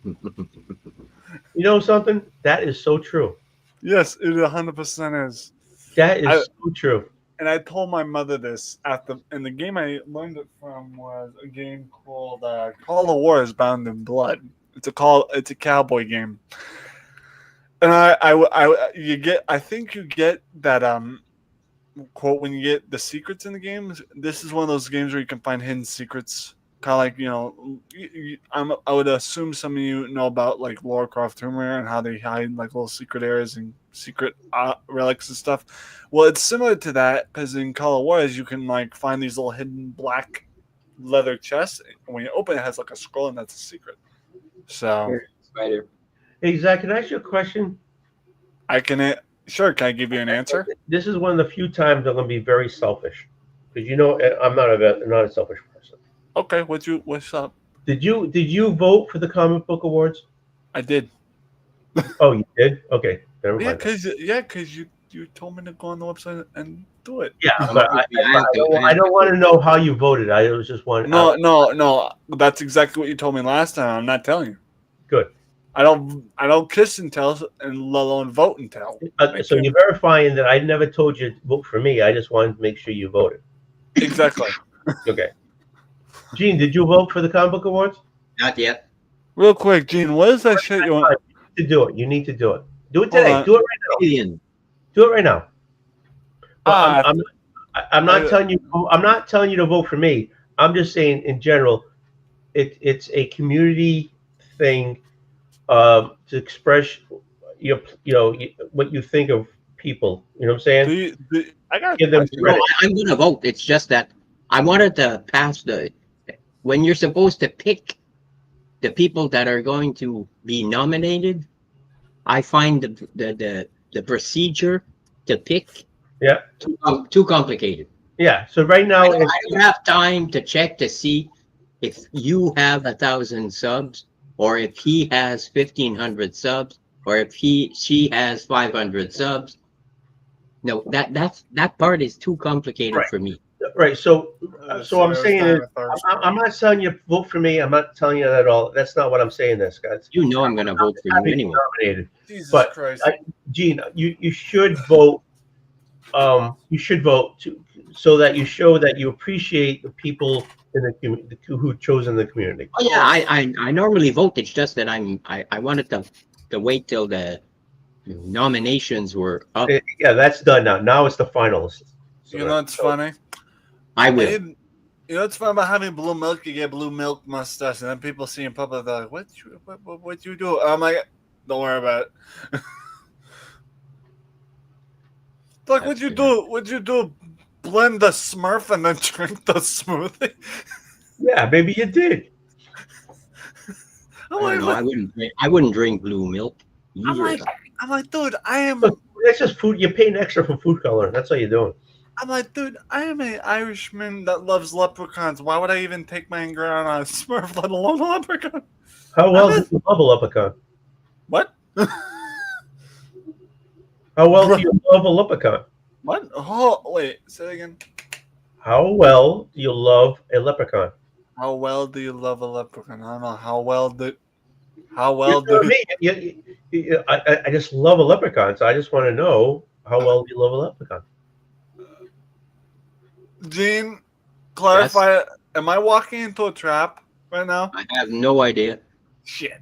You know something? That is so true. Yes, it 100% is. That is so true. And I told my mother this and the game I learned it from was a game called Call of War is Bound in Blood. It's a cowboy game. And I think you get that quote when you get the secrets in the games. This is one of those games where you can find hidden secrets. Kind of like, you know, I would assume some of you know about like Lara Croft Tomb Raider and how they hide like little secret areas and secret relics and stuff. Well, it's similar to that because in Call of War, you can like find these little hidden black leather chests. And when you open it, it has like a scroll and that's a secret. So, Spider. Hey, Zach, can I ask you a question? Sure. Can I give you an answer? This is one of the few times I'm going to be very selfish because you know I'm not a selfish person. Okay, what's up? Did you vote for the comic book awards? I did. Oh, you did? Okay, never Yeah, mind. because you told me to go on the website and do it. Yeah, but I don't want to know how you voted. I was just wondering. No. That's exactly what you told me last time. I'm not telling you. Good. I don't kiss and tell, and let alone vote and tell. So you're verifying that I never told you to vote for me. I just wanted to make sure you voted. Exactly. Okay. Gene, did you vote for the comic book awards? Not yet. Real quick, Gene, what is that shit you want? To do it. You need to do it. Do it today. Do it right now. Do it right now. I'm not telling you. I'm not telling you to vote for me. I'm just saying, in general, it's a community thing to express what you think of people. You know what I'm saying? I got give them credit. No, I'm going to vote. It's just that I wanted to pass when you're supposed to pick the people that are going to be nominated. I find the procedure to pick too complicated. Yeah. So right now, I don't have time to check to see if you have 1,000 subs, or if he has 1,500 subs, or if she has 500 subs. No, that part is too complicated for me. Right. So I'm saying is, I'm not telling you vote for me. I'm not telling you that at all. That's not what I'm saying. This, guys. You know I'm going to vote for you anyway. Nominated. Jesus but Christ. Gene, you should vote. You should vote so that you show that you appreciate the people in the community who chose in the community. Oh yeah, I normally vote. It's just that I wanted to wait till the nominations were up. Yeah, that's done now. Now it's the finalists. So you know what's funny? I will. You know what's fun about having blue milk? You get blue milk mustache, and then people see in public, they're like, what you do? I'm like, don't worry about it. Like, what'd you do? What'd you do? Blend the Smurf and then drink the smoothie? Yeah, maybe you did. I wouldn't drink blue milk. I'm like, dude, I am. That's just food. You're paying extra for food coloring. That's all you're doing. I'm like, dude, I am an Irishman that loves leprechauns. Why would I even take my anger out on a Smurf, let alone a leprechaun? How well do you love a leprechaun? What? How well do you love a leprechaun? What? Oh, wait, say it again. How well do you love a leprechaun? How well do you love a leprechaun? I don't know. How well How well You know do me. I just love a leprechaun, so I just want to know how well do you love a leprechaun? Gene clarify it? Am I walking into a trap right now? I have no idea. Shit.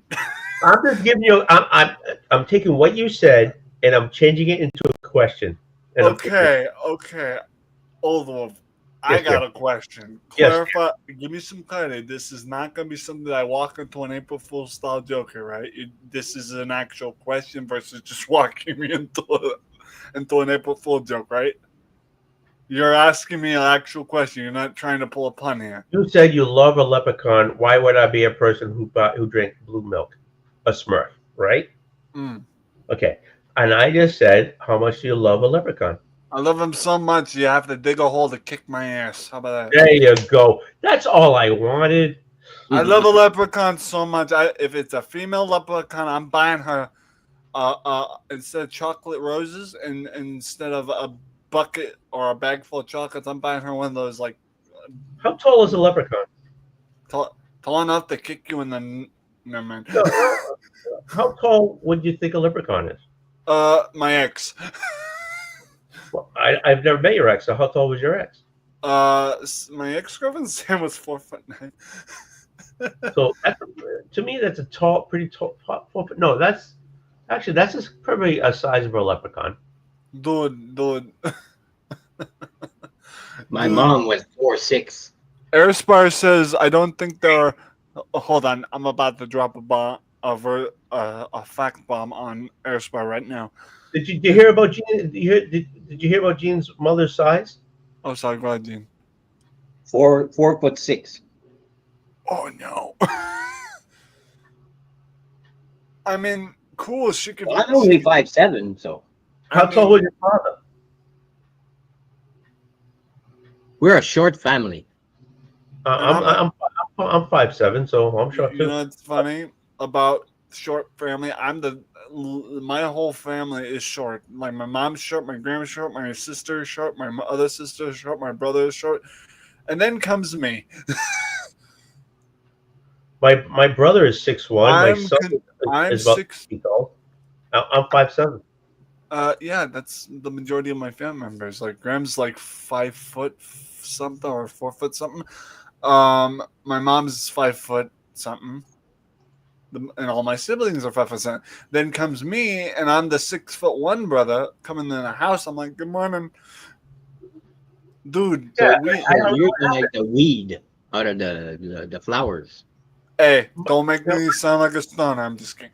I'm just giving you. I'm taking what you said and I'm changing it into a question. And Okay. Oldwolf, I Yes, got sir. a question. Yes, Clarify. Give me some clarity. This is not going to be something that I walk into an April Fool's style joke here, right? This is an actual question versus just walking me into an April Fool joke, right? You're asking me an actual question. You're not trying to pull a pun here. you said you love a leprechaun. Why would I be a person who drank blue milk, a Smurf, right? Mm. Okay, and I just said how much do you love a leprechaun? I love him so much, you have to dig a hole to kick my ass. How about that? There you go. That's all I wanted. I love a leprechaun so much. If it's a female leprechaun, I'm buying her instead of chocolate roses and instead of a bucket or a bag full of chocolates, I'm buying her one of those like How tall is a leprechaun? tall enough to kick you in the. Never mind. No, how tall would you think a leprechaun is? My ex. Well, I've never met your ex. So how tall was your ex? My ex-girlfriend Sam was 4'9". So to me, that's a tall, pretty tall. 4 foot. No, that's probably a size of a leprechaun. Dude. My mom was 4'6". Airspire says, I don't think there are. Oh, hold on, I'm about to drop a bomb, a fact bomb on Airspire right now. Did you hear about Gene? Did you hear about Gene's mother's size? Oh, sorry, go ahead, Gene. 4'6". Oh no. I mean, cool. She could. Well, I'm only 5'7", so How tall was your father? we're a short family. I'm 5'7", so I'm short You too. know what's funny about short family? My whole family is short. Like my mom's short, my grandma's short, my sister's short, my other sister's short, my brother is short, and then comes me. My brother is 6'1". My son I'm is about 6. 6 feet tall. I'm 5'7". Yeah, that's the majority of my family members. Like Graham's like 5 foot something or 4 foot something. My mom's 5 foot something. And all my siblings are 5 foot something. Then comes me, and I'm the 6'1" brother coming in the house. I'm like, good morning, dude. Yeah, You're like the weed out of the flowers. Hey, don't make me sound like a stoner. I'm just kidding.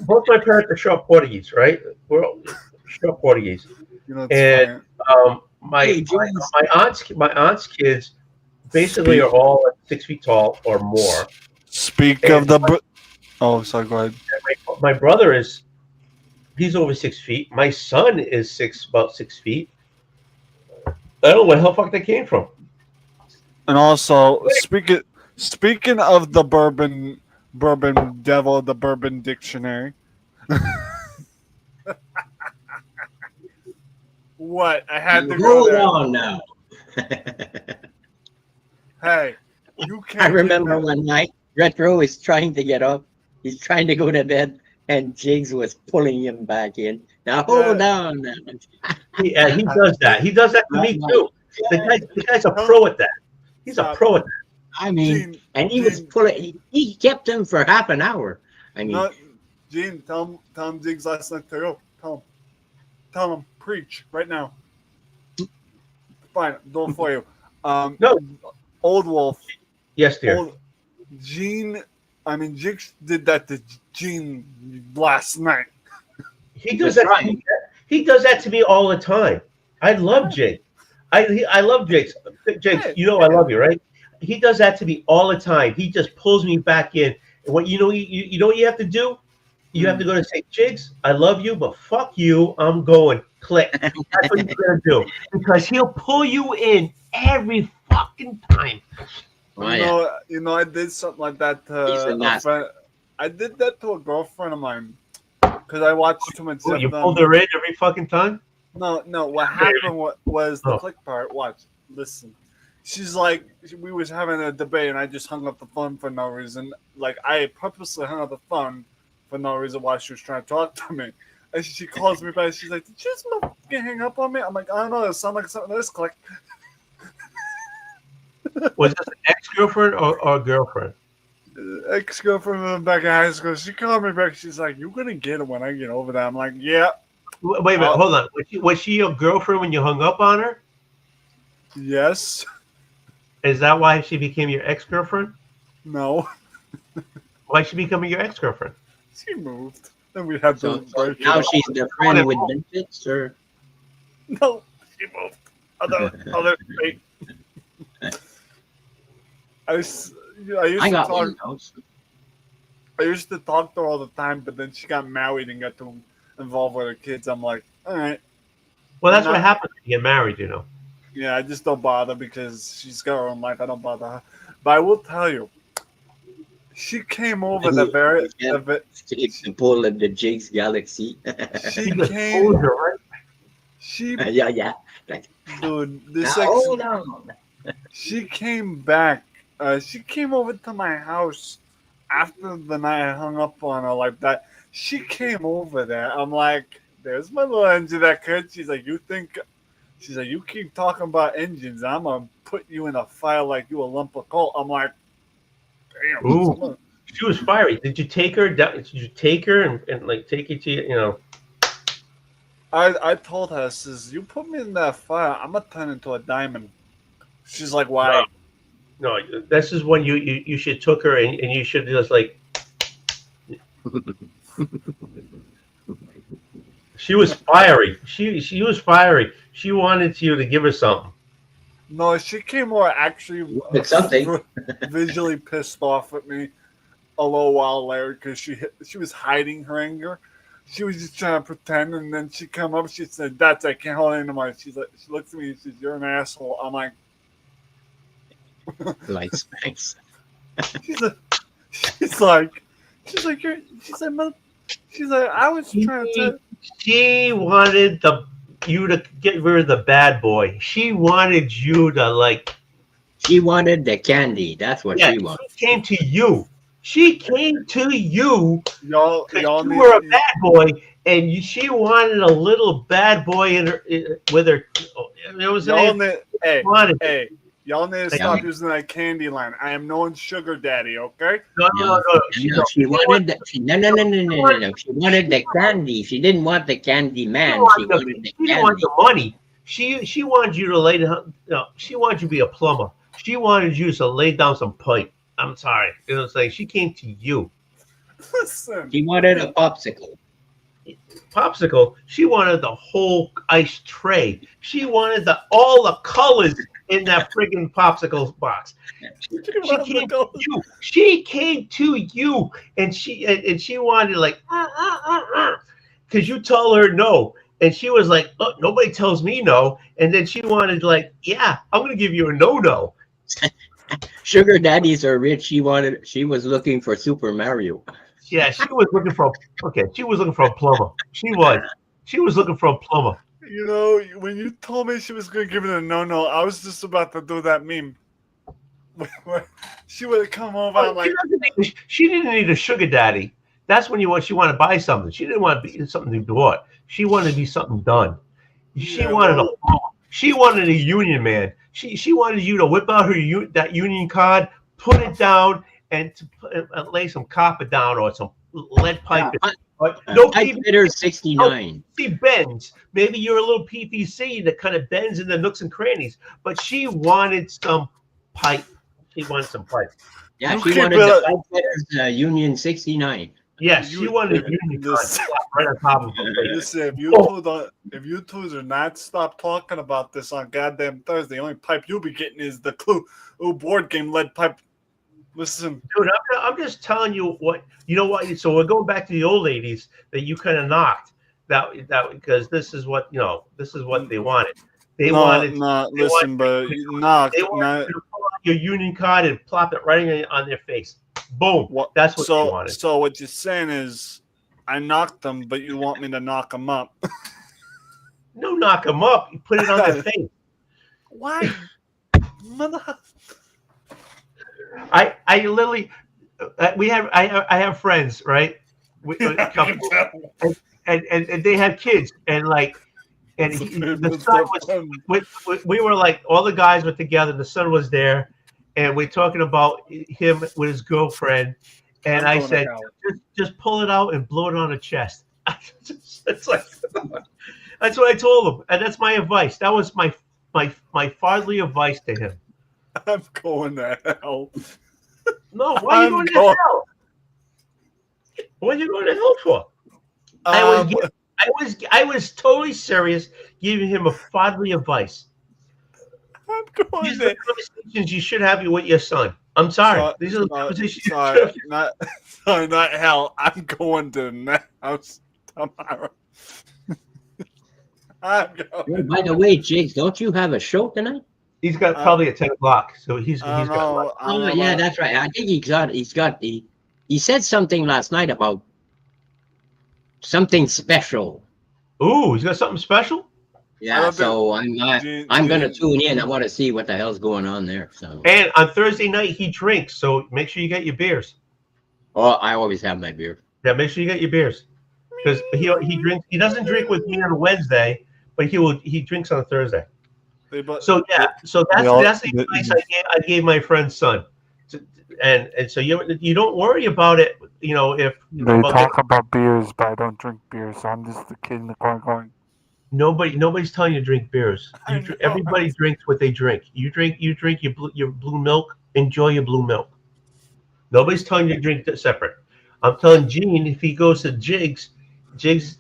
Both my parents are short Portuguese, right? We're all short Portuguese. You know, And my aunt's kids basically are all 6 feet tall or more. Speak of the. Oh, sorry. Go ahead. My brother he's over 6 feet. My son is about 6 feet. I don't know where the hell fuck they came from. And also, speaking of the bourbon devil, the bourbon dictionary. What? I had to go Hold there. on now. Hey, you can't. I remember one night, Retro is trying to get up. He's trying to go to bed, and Jigs was pulling him back in. Now hold on. He does that. He does that to me too. The guy's a pro at that. He's a pro at that. I mean, and he was pulling. He kept him for half an hour. I mean, Gene, tell him Jigs last night to go. Tell him, preach right now. Fine, do it for you. No. Oldwolf. Yes, dear. Jigs did that to Gene last night. He does that. He does that to me all the time. I love Jake. I love Jake. Jake, you know I love you, right? He does that to me all the time. He just pulls me back in. And what you know what you have to do? You have to go to say, Jigs, I love you, but fuck you. I'm going. Click. That's what you're gonna do. Because he'll pull you in every fucking time. You know, I did something like that to a friend. I did that to a girlfriend of mine because I watched too much. You pulled her in every fucking time? No. What happened was the click part. Watch, listen. she's like, we was having a debate, and I just hung up the phone for no reason. Like, I purposely hung up the phone for no reason while she was trying to talk to me. And she calls me back. She's like, "Did you just fucking hang up on me?" I'm like, "I don't know. It sounded like something this click." Was this an ex-girlfriend or girlfriend? Ex-girlfriend from back in high school. She called me back. She's like, "You're gonna get it when I get over there." I'm like, "Yeah." Wait a minute, hold on. Was she your girlfriend when you hung up on her? Yes. Is that why she became your ex-girlfriend? No. Why is she becoming your ex-girlfriend? She moved. And we had So to now she's the friend with benefits, or No, she moved. Other state. I used I to got talk. one now. I used to talk to her all the time, but then she got married and got too involved with her kids. I'm like, all right. Well, that's what happens when you get married, you know. Yeah, I just don't bother because she's got her own life. I don't bother her. But I will tell you, she came over the very. It's the pull of the Jake's Galaxy. She came. She yeah. dude, this Now, ex. hold on. She came back. She came over to my house after the night I hung up on her like that. She came over there. I'm like, there's my little engine that could. She's like, you think? She's like, you keep talking about engines. I'm gonna put you in a fire like you a lump of coal. I'm like, damn. Ooh, she was fiery. Did you take her down? Did you take her and like take it to you know? I told her, says, you put me in that fire, I'm gonna turn into a diamond. She's like, why? No, this is when you should took her and you should just like. She was fiery. She was fiery. She wanted you to give her something. No, she came more actually something. visually pissed off at me a little while later because she was hiding her anger. She was just trying to pretend, and then she come up. She said, "That's I can't hold it anymore." She's like, she looks at me and says, "You're an asshole." I'm like, like Spanx. she's like, I was trying to. She wanted you to get rid of the bad boy. She wanted you to like. She wanted the candy. That's what she wanted. She came to you. She came to you. Y'all you were a bad boy, and she wanted a little bad boy with her. It was y'all need to stop using that candy line. I am no one's sugar daddy, okay? No. She wanted the no. She wanted the candy. She didn't want the candy man. She wanted the candy. She didn't want the money. She wanted you to lay down. No, she wanted you to be a plumber. She wanted you to lay down some pipe. I'm sorry. It was like she came to you. Listen. She wanted a popsicle. She wanted the whole ice tray. She wanted all the colors in that friggin' popsicle box. She came to you, and she wanted like because you told her no, and she was like, "Oh, nobody tells me no," and then she wanted like, "Yeah, I'm gonna give you a no." Sugar daddies are rich. She was looking for Super Mario. Yeah, she was looking for a plumber. She was looking for a plumber. You know, when you told me she was going to give it a no, I was just about to do that meme. She would have come over. I'm like, she didn't need a sugar daddy. That's when she wanted to buy something. She didn't want to be something to be bought. She wanted to be something done. She wanted a union man. She wanted you to whip out that union card, put it down, and to lay some copper down or some lead pipe. No Peter 69. She bends. Maybe you're a little PVC that kind of bends in the nooks and crannies. But she wanted some pipe. She wanted some pipe. Yeah, she wanted the pipe fitters, Union 69. Yeah, she wanted a union card right on top of her. Listen, if you two do not stop talking about this on goddamn Thursday, the only pipe you'll be getting is the Clue board game lead pipe. Listen, dude, I'm just telling you what you know. What so we're going back to the old ladies that you kind of knocked that because this is what this is what they wanted. They wanted you to pull out your union card and plop it right on their face. Boom. That's what they wanted. So what you're saying is, I knocked them, but you want me to knock them up? No, knock them up. You put it on their face. Why? Mother. I literally, I have friends, right? A couple, and they have kids, and like, and the son was, we were like, all the guys were together, the son was there, and we're talking about him with his girlfriend, and I said, just pull it out and blow it on the chest. It's like, that's what I told him, and that's my advice. That was my fatherly advice to him. I'm going to hell. No, why are you going to hell? What are you going to hell for? I was totally serious, giving him a fatherly advice. I'm going These are the conversations you should have with your son. I'm sorry. These are the conversations you should have. Not hell. I'm going to the house tomorrow. I'm going. By the way, Jakes, don't you have a show tonight? He's got probably at 10 o'clock, so he's got. Oh yeah, that's right. I think he said something last night about something special. Ooh, he's got something special? Yeah, so I'm gonna tune in. I want to see what the hell's going on there. So, and on Thursday night he drinks, so make sure you get your beers. Oh, I always have my beer. Yeah, make sure you get your beers, because he drinks. He doesn't drink with me on Wednesday, but he drinks on Thursday. So yeah, so that's the advice I gave my friend's son, and so you don't worry about it. You know, if they talk about beers, but I don't drink beer, so I'm just the kid in the corner going. Nobody's telling you to drink beers. Everybody drinks what they drink. You drink your blue milk. Enjoy your blue milk. Nobody's telling you to drink that separate. I'm telling Gene, if he goes to Jigs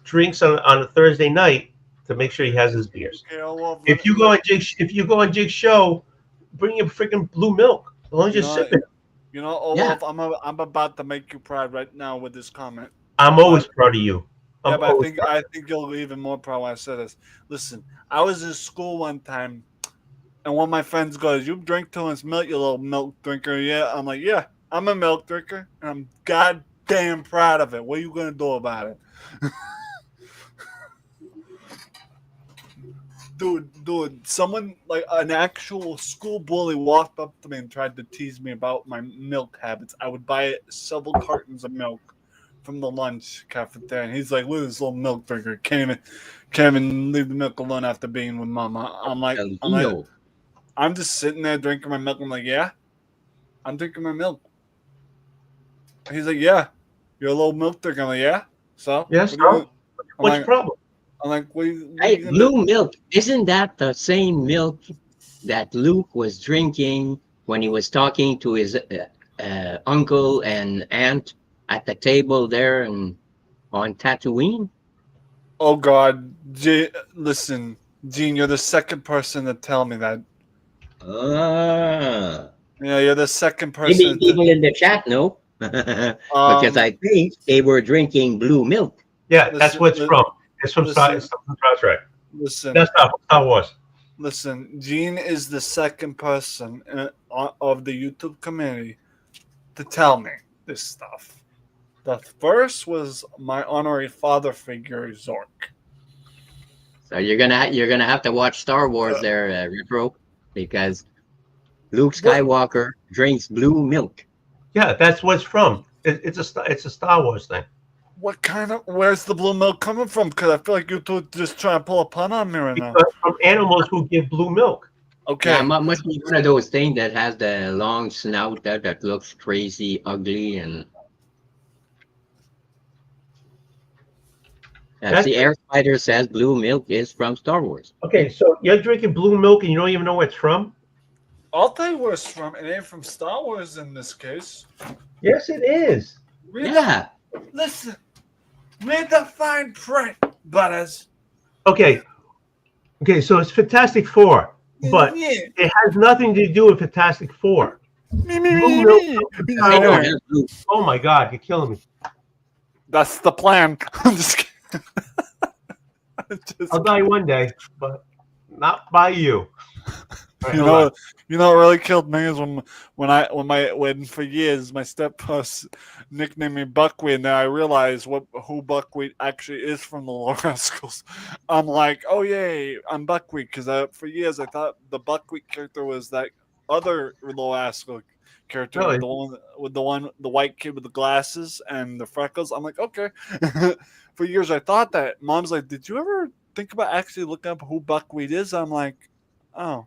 drinks on a Thursday night, to make sure he has his beers. If you go on Jig's show, bring your freaking blue milk. As long as you're sipping. You know, Oldwolf, I'm about to make you proud right now with this comment. I'm always proud of you. But I think you'll be even more proud when I say this. Listen, I was in school one time, and one of my friends goes, "You drink too much milk, you little milk drinker." Yeah, I'm like, yeah, I'm a milk drinker, and I'm goddamn proud of it. What are you gonna do about it? Dude, someone like an actual school bully walked up to me and tried to tease me about my milk habits. I would buy several cartons of milk from the lunch cafeteria, and he's like, "Look at this little milk drinker. Can't even leave the milk alone after being with mama." I'm just sitting there drinking my milk. I'm like, "Yeah, I'm drinking my milk." He's like, "Yeah, you're a little milk drinker." I'm like, "Yeah, so yes, what's the problem?" I'm like, hey, blue milk, isn't that the same milk that Luke was drinking when he was talking to his uncle and aunt at the table there and on Tatooine? Oh God, listen, Gene, you're the second person to tell me that. Yeah, you're the second person. Maybe people in the chat know, because I think they were drinking blue milk. Yeah, that's what it's from. It's from Star Trek. Listen, that's not Star Wars. Listen, Gene is the second person of the YouTube community to tell me this stuff. The first was my honorary father figure, Zork. So you're gonna have to watch Star Wars there, Repro, because Luke Skywalker drinks blue milk. Yeah, that's what it's from. It's a Star Wars thing. Where's the blue milk coming from? Because I feel like you're just trying to pull a pun on me right now. From animals who give blue milk. Okay. Yeah, must be one of those things that has the long snout that looks crazy, ugly, and the Air Spider says blue milk is from Star Wars. Okay, so you're drinking blue milk and you don't even know where it's from? I'll tell you where it's from. It ain't from Star Wars in this case. Yes, it is. Yeah. Listen. Read the fine print, Butters. Okay, so it's Fantastic Four, but it has nothing to do with Fantastic Four. Oh my God, you're killing me. That's the plan. I'm just kidding. I'll die one day, but not by you. Right, you know what really killed me is when for years my stepbrother nicknamed me Buckwheat, and then I realized who Buckwheat actually is from the Little Rascals. I'm like, oh yay, I'm Buckwheat, because for years I thought the Buckwheat character was that other little ass character, Really? the white kid with the glasses and the freckles. I'm like, okay. For years, I thought that. Mom's like, did you ever think about actually looking up who Buckwheat is? I'm like, oh.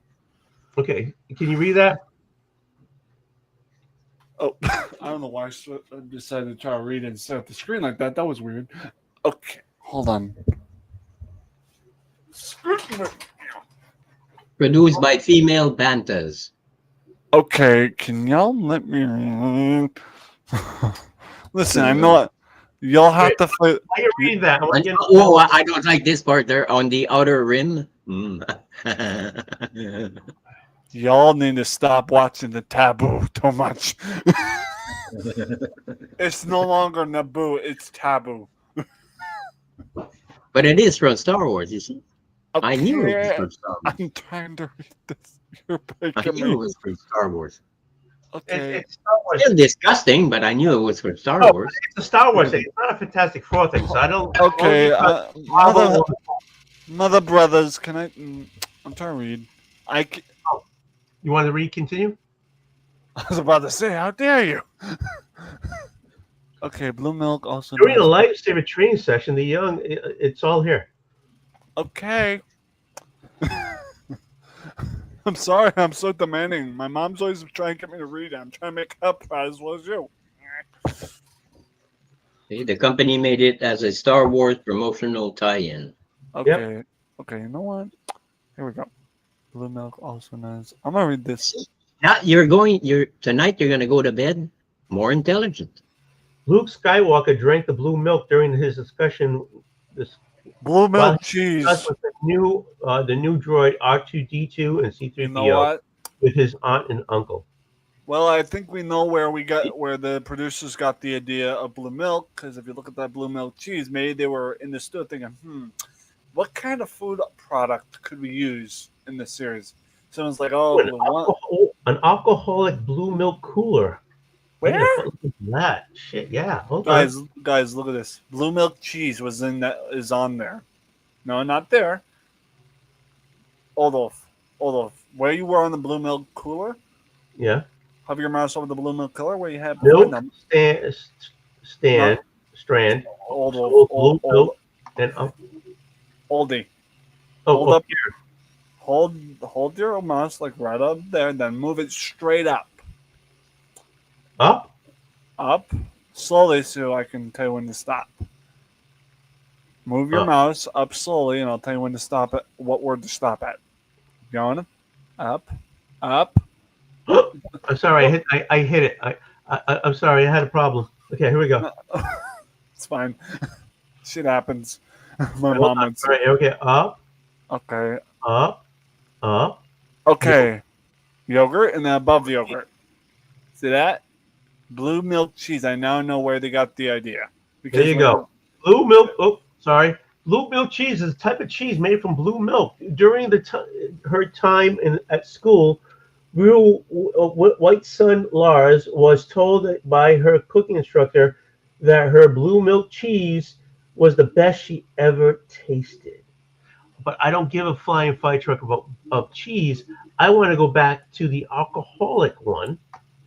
Okay, can you read that? Oh, I don't know why I decided to try to read it instead of the screen like that. That was weird. Okay, hold on. Produced by female bantas. Okay, can y'all let me listen? I know it. Y'all have to fight. Why you read that? Oh, I don't like this part. They're on the outer rim. Y'all need to stop watching the Taboo too much. It's no longer Naboo, it's Taboo. But it is from Star Wars, you see. Okay. I knew it was from Star Wars. I'm trying to read this. You're I breaking knew it me. was from Star Wars. Okay. It's Star Wars. Still disgusting, but I knew it was from Star Oh, Wars. it's a Star Wars thing. It's not a Fantastic Four thing, so I don't. Okay. Marvel- Mother brothers, can I? I'm trying to read. You want to read? Continue. I was about to say, how dare you? Okay, blue milk also. During the knows- lifesaver training session, it's all here. Okay. I'm sorry, I'm so demanding. My mom's always trying to get me to read it. I'm trying to make up as well as you. See, the company made it as a Star Wars promotional tie-in. Okay. Okay, you know what? Here we go. Blue milk also knows. I'm gonna read this. Now tonight you're gonna go to bed more intelligent. Luke Skywalker drank the blue milk during his discussion. Blue milk Well, cheese. That's with the new droid R2D2 and C3PO You know what? with his aunt and uncle. Well, I think we know where the producers got the idea of blue milk, because if you look at that blue milk cheese, maybe they were in the studio thinking, what kind of food product could we use in this series? Someone's like, an alcoholic blue milk cooler. Where? Look at that shit. Yeah, hold on. Guys, look at this. Blue milk cheese is on there. No, not there. Oldwolf, where you were on the blue milk cooler? Yeah. Hover your mouse over the blue milk cooler where you have Milk strand. Oldwolf, Blue milk and Oldie. hold up here. Hold your mouse like right up there, then move it straight up. Up, slowly, so I can tell you when to stop. Move your mouse up slowly, and I'll tell you when to stop at what word to stop at. Going up. I'm sorry, I hit it. I'm sorry, I had a problem. Okay, here we go. It's fine. Shit happens. My mom All went. right, okay, up. Okay. Up. Okay. Yogurt and then above the yogurt. See that? Blue milk cheese. I now know where they got the idea. There you go. Blue milk. Oh, sorry. Blue milk cheese is a type of cheese made from blue milk. During her time at school, white son Lars was told by her cooking instructor that her blue milk cheese was the best she ever tasted. But I don't give a flying fire truck about cheese. I want to go back to the alcoholic one.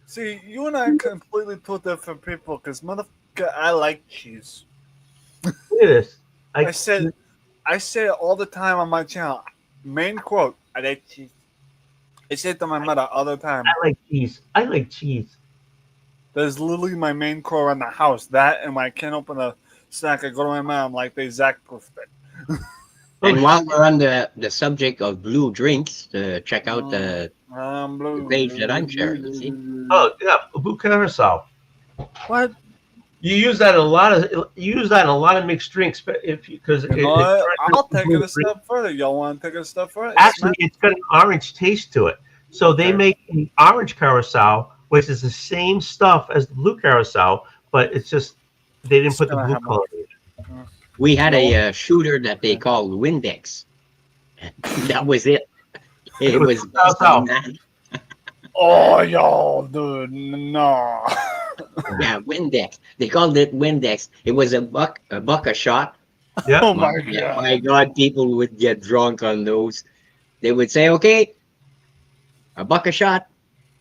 See, you and I are completely two different people because motherfucker, I like cheese. Look at this. I say it all the time on my channel. Main quote: I like cheese. I say it to my mother all the time. I like cheese. That's literally my main quote around the house. That and when I can't open a snack, I go to my mom like they Zach proofed it. And while we're on the subject of blue drinks, check out the page that I'm sharing. You see? Oh yeah, blue curacao. What? You use that in a lot of mixed drinks, because I'll take it a step further. Y'all want to take it a step further? Actually, it's got an orange taste to it. So they make an orange curacao, which is the same stuff as the blue curacao, but it's just they didn't put the blue color in it. We had a shooter that they called Windex. That was it. It was oh, y'all, dude, no. Yeah, Windex. They called it Windex. It was a buck a shot. Yeah. Oh my god. My God, people would get drunk on those. They would say, "Okay, $1 a shot."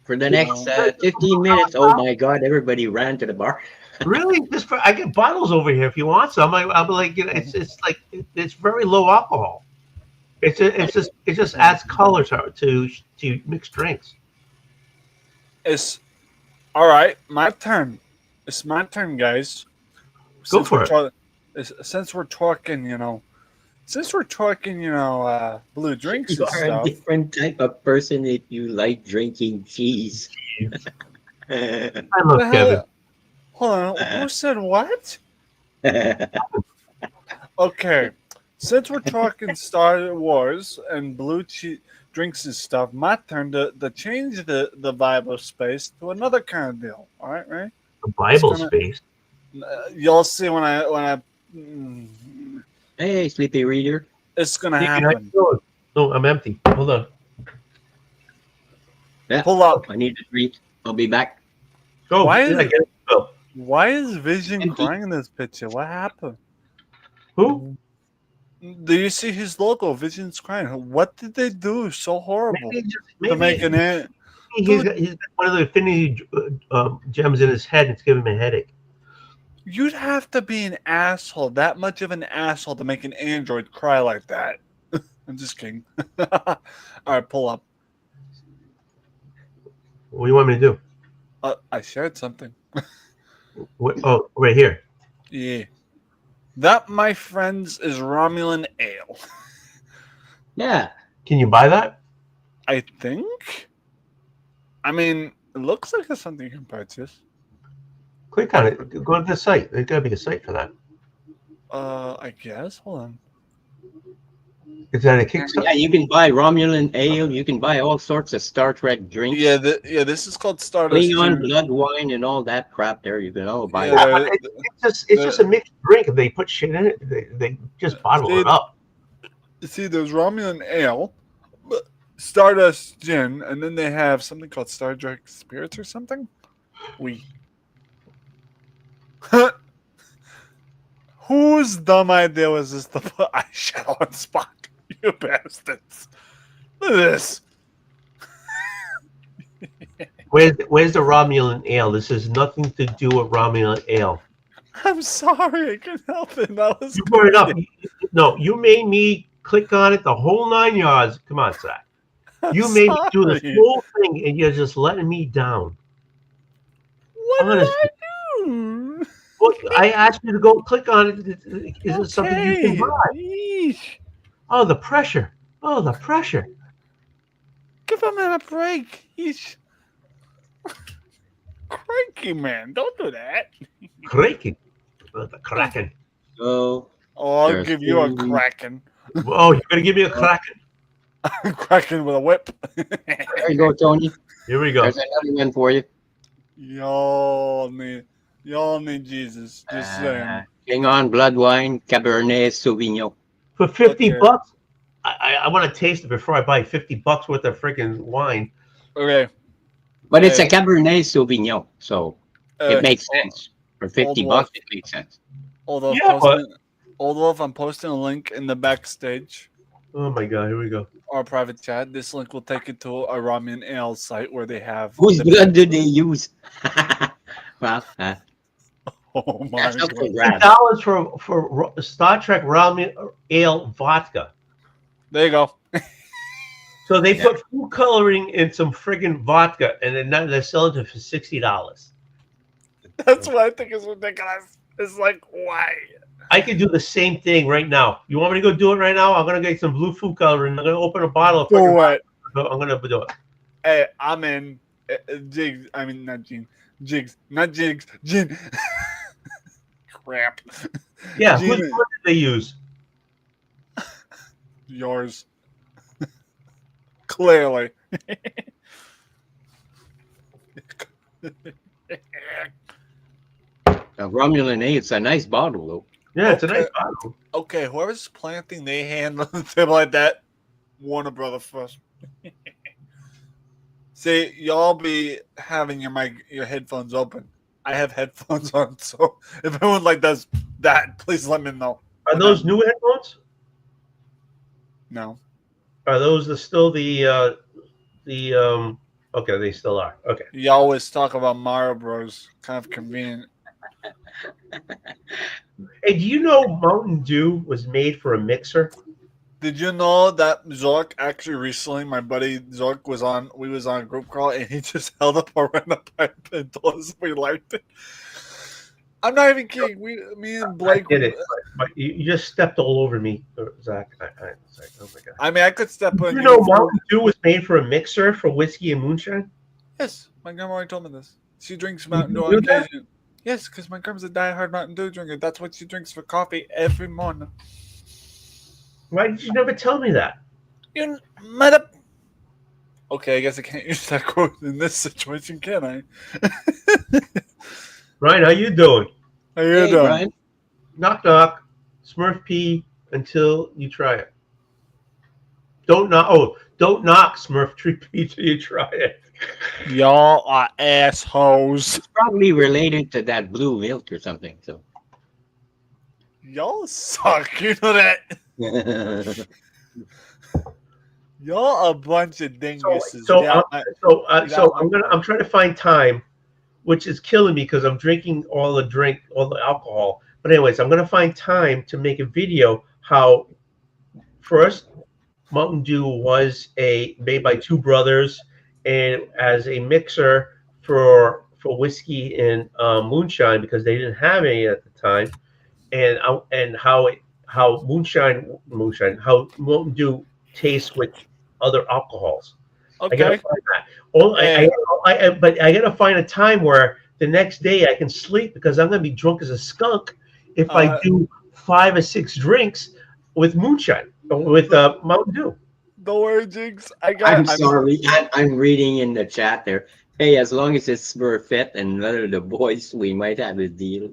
For the next 15 minutes, oh my God, everybody ran to the bar. Really? I get bottles over here if you want some. I'm like, it's very low alcohol. It just adds color to mixed drinks. It's all right. My turn. It's my turn, guys. Go for it. Since we're talking, blue drinks You and are a stuff. different type of person if you like drinking cheese. I love Kevin. Hold on. Who said what? Okay. Since we're talking Star Wars and blue drinks and stuff, my turn to change the vibe of space to another kind of deal. All right, right? The Bible space. You'll see when I. Hey, sleepy reader. It's gonna happen. No, I'm empty. Hold on. Yeah. Pull up. I need to read. I'll be back. Go. Why is Vision crying in this picture? What happened? Who? Do you see his logo? Vision's crying. What did they do so horrible to make an end? He's got one of the infinity gems in his head. It's giving him a headache. You'd have to be an asshole, that much of an asshole, to make an android cry like that. I'm just kidding. All right, pull up. What do you want me to do? I shared something. What? Oh, right here. Yeah. That, my friends, is Romulan ale. Yeah. Can you buy that? I think. I mean, it looks like it's something you can purchase. Click on it. Go to the site. There's got to be a site for that. I guess. Hold on. Is that a Kickstarter? Yeah, you can buy Romulan ale. You can buy all sorts of Star Trek drinks. Yeah, this is called Stardust. Klingon blood wine and all that crap. There, you can all buy. Yeah, it's just a mixed drink. If they put shit in it, they just bottle it up. See, there's Romulan ale, Stardust gin, and then they have something called Star Trek spirits or something. Whose dumb idea was this to put eyeshadow on Spock? You bastards! Look at this. Where's the Romulan ale? This has nothing to do with Romulan ale. I'm sorry, I couldn't help it. You brought it up. No, you made me click on it the whole 9 yards. Come on, Zach. You made me do this whole thing, and you're just letting me down. What did I do? Well, I asked you to go click on it. Is it something you can buy? Oh, the pressure. Oh, the pressure. Give him a break. He's cranky, man. Don't do that. Cranky. Oh, the Kraken. So, I'll give you a Kraken. Oh, you're going to give me a Kraken? Kraken with a whip. There you go, Tony. Here we go. There's another one for you. Y'all need Jesus. Just saying. Klingon blood wine, Cabernet Sauvignon. For 50 bucks? I want to taste it before I buy 50 bucks worth of freaking wine. Okay. But it's a Cabernet Sauvignon, so it makes sense. For 50 bucks, it makes sense. Oldwolf, I'm posting a link in the backstage. Oh my God, here we go. Our private chat. This link will take you to a Romulan ale site where they have. Whose blood do they use? Well, oh my God. $10 for Star Trek Romulan ale vodka. There you go. So they put food coloring in some friggin' vodka, and then now they're selling it for $60. That's what I think is ridiculous. It's like, why? I could do the same thing right now. You want me to go do it right now? I'm gonna get some blue food coloring. I'm gonna open a bottle of do it. I'm gonna do it. Hey, I'm in. Jigs. I mean, not Gene. Jigs. Not Jigs. Gin. Crap. Yeah. Whose blood did they use? Yours. Clearly. Romulan A, it's a nice bottle, though. Yeah, it's a nice bottle. Okay, whoever's planting their hand on the table like that, Warner Brother first. See, y'all be having your headphones open. I have headphones on, so if anyone does that, please let me know. Are those new headphones? No. Are those still the Okay, they still are. Okay. You always talk about Mario Bros. Kind of convenient. Hey, do you know Mountain Dew was made for a mixer? Did you know that Zork actually recently, my buddy Zork we was on a group call and he just held up a random pipe and told us we liked it. I'm not even kidding. Me and Blake. I get it, but you just stepped all over me, Zach. It's like, oh my god. I mean, I could step on You know, Mountain Dew was made for a mixer for whiskey and moonshine. Yes, my grandma already told me this. She drinks Mountain Dew You on knew that? occasion. Yes, because my grandma's a diehard Mountain Dew drinker. That's what she drinks for coffee every morning. Why did you never tell me that? You mother. Okay, I guess I can't use that quote in this situation, can I? Ryan, how you doing? How you Hey, doing? Brian. Knock knock. Smurf P until you try it. Don't knock Smurf P till you try it. Y'all are assholes. It's probably related to that blue milk or something. So. Y'all suck. You know that. Y'all a bunch of dinguses. I'm trying to find time, which is killing me because I'm drinking all the alcohol. But anyways, I'm gonna find time to make a video how first Mountain Dew was made by two brothers and as a mixer for whiskey and moonshine because they didn't have any at the time, and how Mountain Dew tastes with other alcohols. Okay. I gotta find that. But I gotta find a time where the next day I can sleep because I'm gonna be drunk as a skunk if I do 5 or 6 drinks with moonshine with Mountain Dew. Don't worry, Jigs. I'm sorry. I'm reading in the chat there. Hey, as long as it's Smurfette and none of the boys, we might have a deal.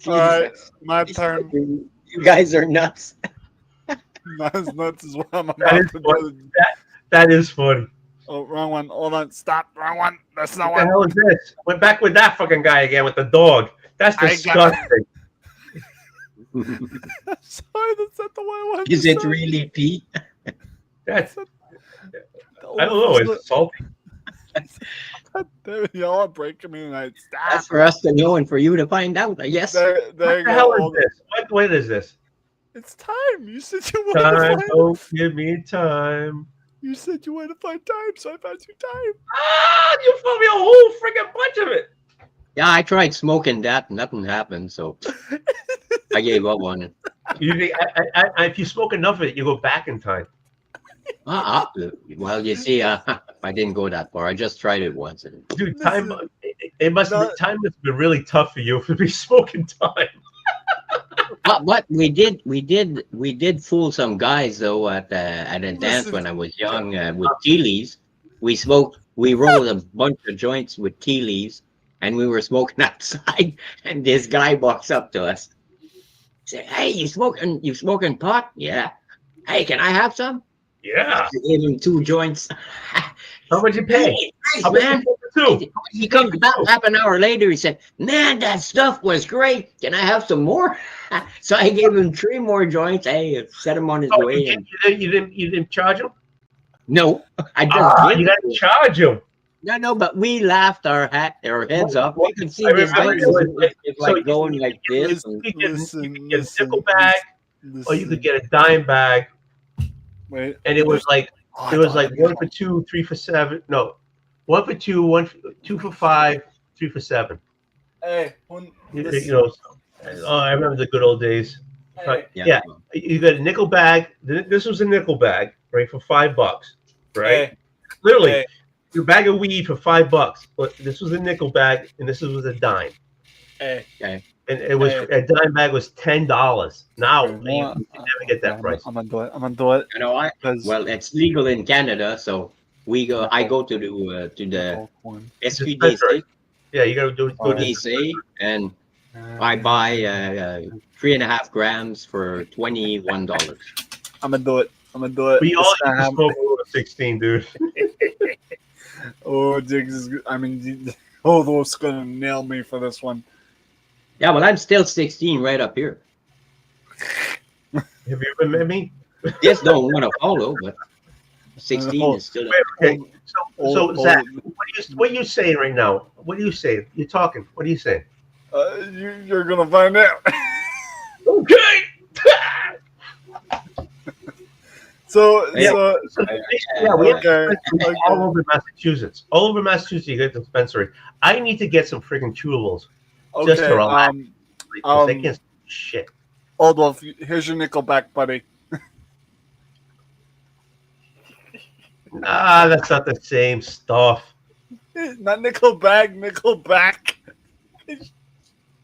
All right, my turn. You guys are nuts. Not as nuts as what I'm about to do. That is funny. Oh, wrong one. Hold on. Stop. Wrong one. That's not What the one. hell is this? We're back with that fucking guy again with the dog. That's disgusting. Sorry, that's not the one I wanted Is to it say. really Pete? That's I don't know. It's salty. God damn it, y'all are breaking me tonight. Stop. That's for us to know and for you to find out, I guess. There What you the go. hell is this? What is this? It's time. You said you wanted Time, to find. don't give me time. You said you wanted to find time, so I found you time. Ah, you found me a whole freaking bunch of it. Yeah, I tried smoking that. Nothing happened, so I gave up on it. If you smoke enough of it, you go back in time. Well, you see, I didn't go that far. I just tried it once. Dude, time it must have time has been really tough for you to be smoking time. But we did fool some guys though at a dance when I was young with tea leaves. We rolled a bunch of joints with tea leaves, and we were smoking outside. And this guy walks up to us, said, "Hey, you smoking pot? Yeah. Hey, can I have some?" Yeah. I gave him 2 joints. How much you pay? Hey, nice, How much man. you pay for 2? He comes back half an hour later. He said, "Man, that stuff was great. Can I have some more?" So I gave him 3 more joints. Hey, set him on his way. You didn't charge him? No, I just did. You got to charge him. No, but we laughed our heads off. We could see this guy is like going like this. You could get a nickel bag, or you could get a dime bag. Wait, and it was like 1 for 2, 3 for 7. No, 1 for 2, 2 for 5, 3 for 7. Hey, I remember the good old days. Hey. Yeah, you got a nickel bag. This was a nickel bag, right, for $5, right? Hey. Literally, Hey. your bag of weed for $5. But this was a nickel bag, and this was a dime. Hey. Okay. And it was a dime bag was $10. Now you can never get that price. I'm gonna do it. You know why? Well, it's legal in Canada, so I go to the SQDC. Yeah, you gotta go to DC, and I buy 3.5 grams for $21. I'm gonna do it. We all smoke over 16, dude. Oh, Jigs is good. I mean, Oldwolf's gonna nail me for this one. Yeah, well, I'm still 16 right up here. Have you ever met me? Just don't want to follow, but 16 is still. Okay. So Old- Zach, old- what are you saying right now? What are you saying? You're talking. What are you saying? You're gonna find out. Okay. So Yeah. We have okay, dispensaries all over Massachusetts. All over Massachusetts, you get a dispensary. I need to get some freaking chewables just to okay. relax. Because they can't shit. Oldwolf, here's your Nickelback, buddy. Nah, that's not the same stuff. Not Nickelback.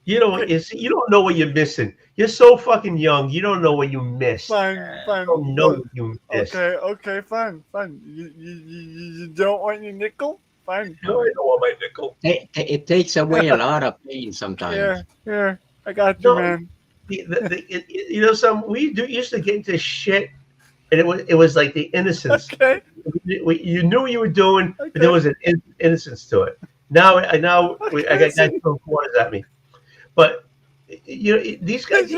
You don't. You don't know what you're missing. You're so fucking young. You don't know what you missed. Fine. You don't know what you missed. Okay, fine. You don't want your nickel? Fine. No, I don't want my nickel. It takes away a lot of pain sometimes. Here. I got you, No. man. You know, used to get into shit, and it was like the innocence. Okay. You knew what you were doing, Okay. but there was an innocence to it. Now I got guys throwing quarters at me, but you know these guys,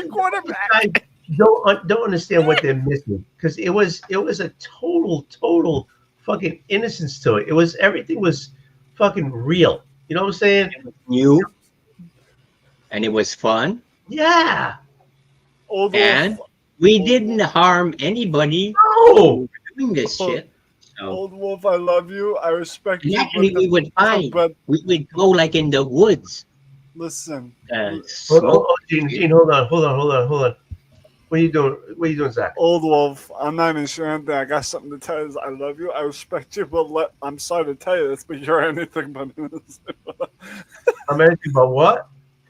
don't understand what they're missing, because it was a total fucking innocence to it. Everything was fucking real. You know what I'm saying? It was new, and it was fun, Yeah. and we didn't harm anybody No. doing this shit. So, Oldwolf, I love you. I respect and you. actually, we would find but we would go like in the woods. listen, Smoke. Gene, hold on. What are you doing, Zach? Oldwolf, I'm not even sure anything. I got something to tell you. I love you. I respect you, but I'm sorry to tell you this, but you're anything but innocent. I'm anything but what?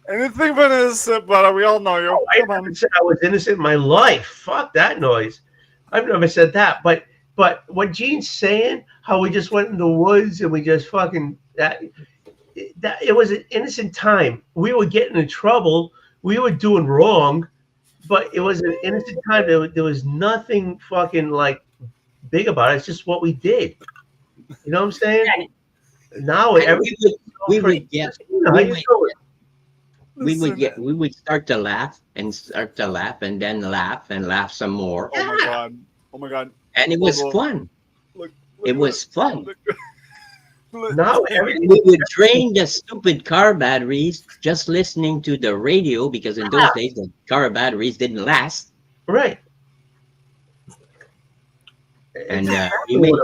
Anything but innocent, but we all know you. I never said I was innocent in my life. Fuck that noise. I've never said that. But what Gene's saying, how we just went in the woods and we just fucking that it was an innocent time. We were getting in trouble. We were doing wrong, but it was an innocent time. There was nothing fucking like big about it. It's just what we did. You know what I'm saying? Now And we would get we would start to laugh and then laugh some more. Oh my god. And it was Look, fun. Look, It was fun. now We everything would drain the stupid car batteries just listening to the radio, because in those days the car batteries didn't last. right. And we made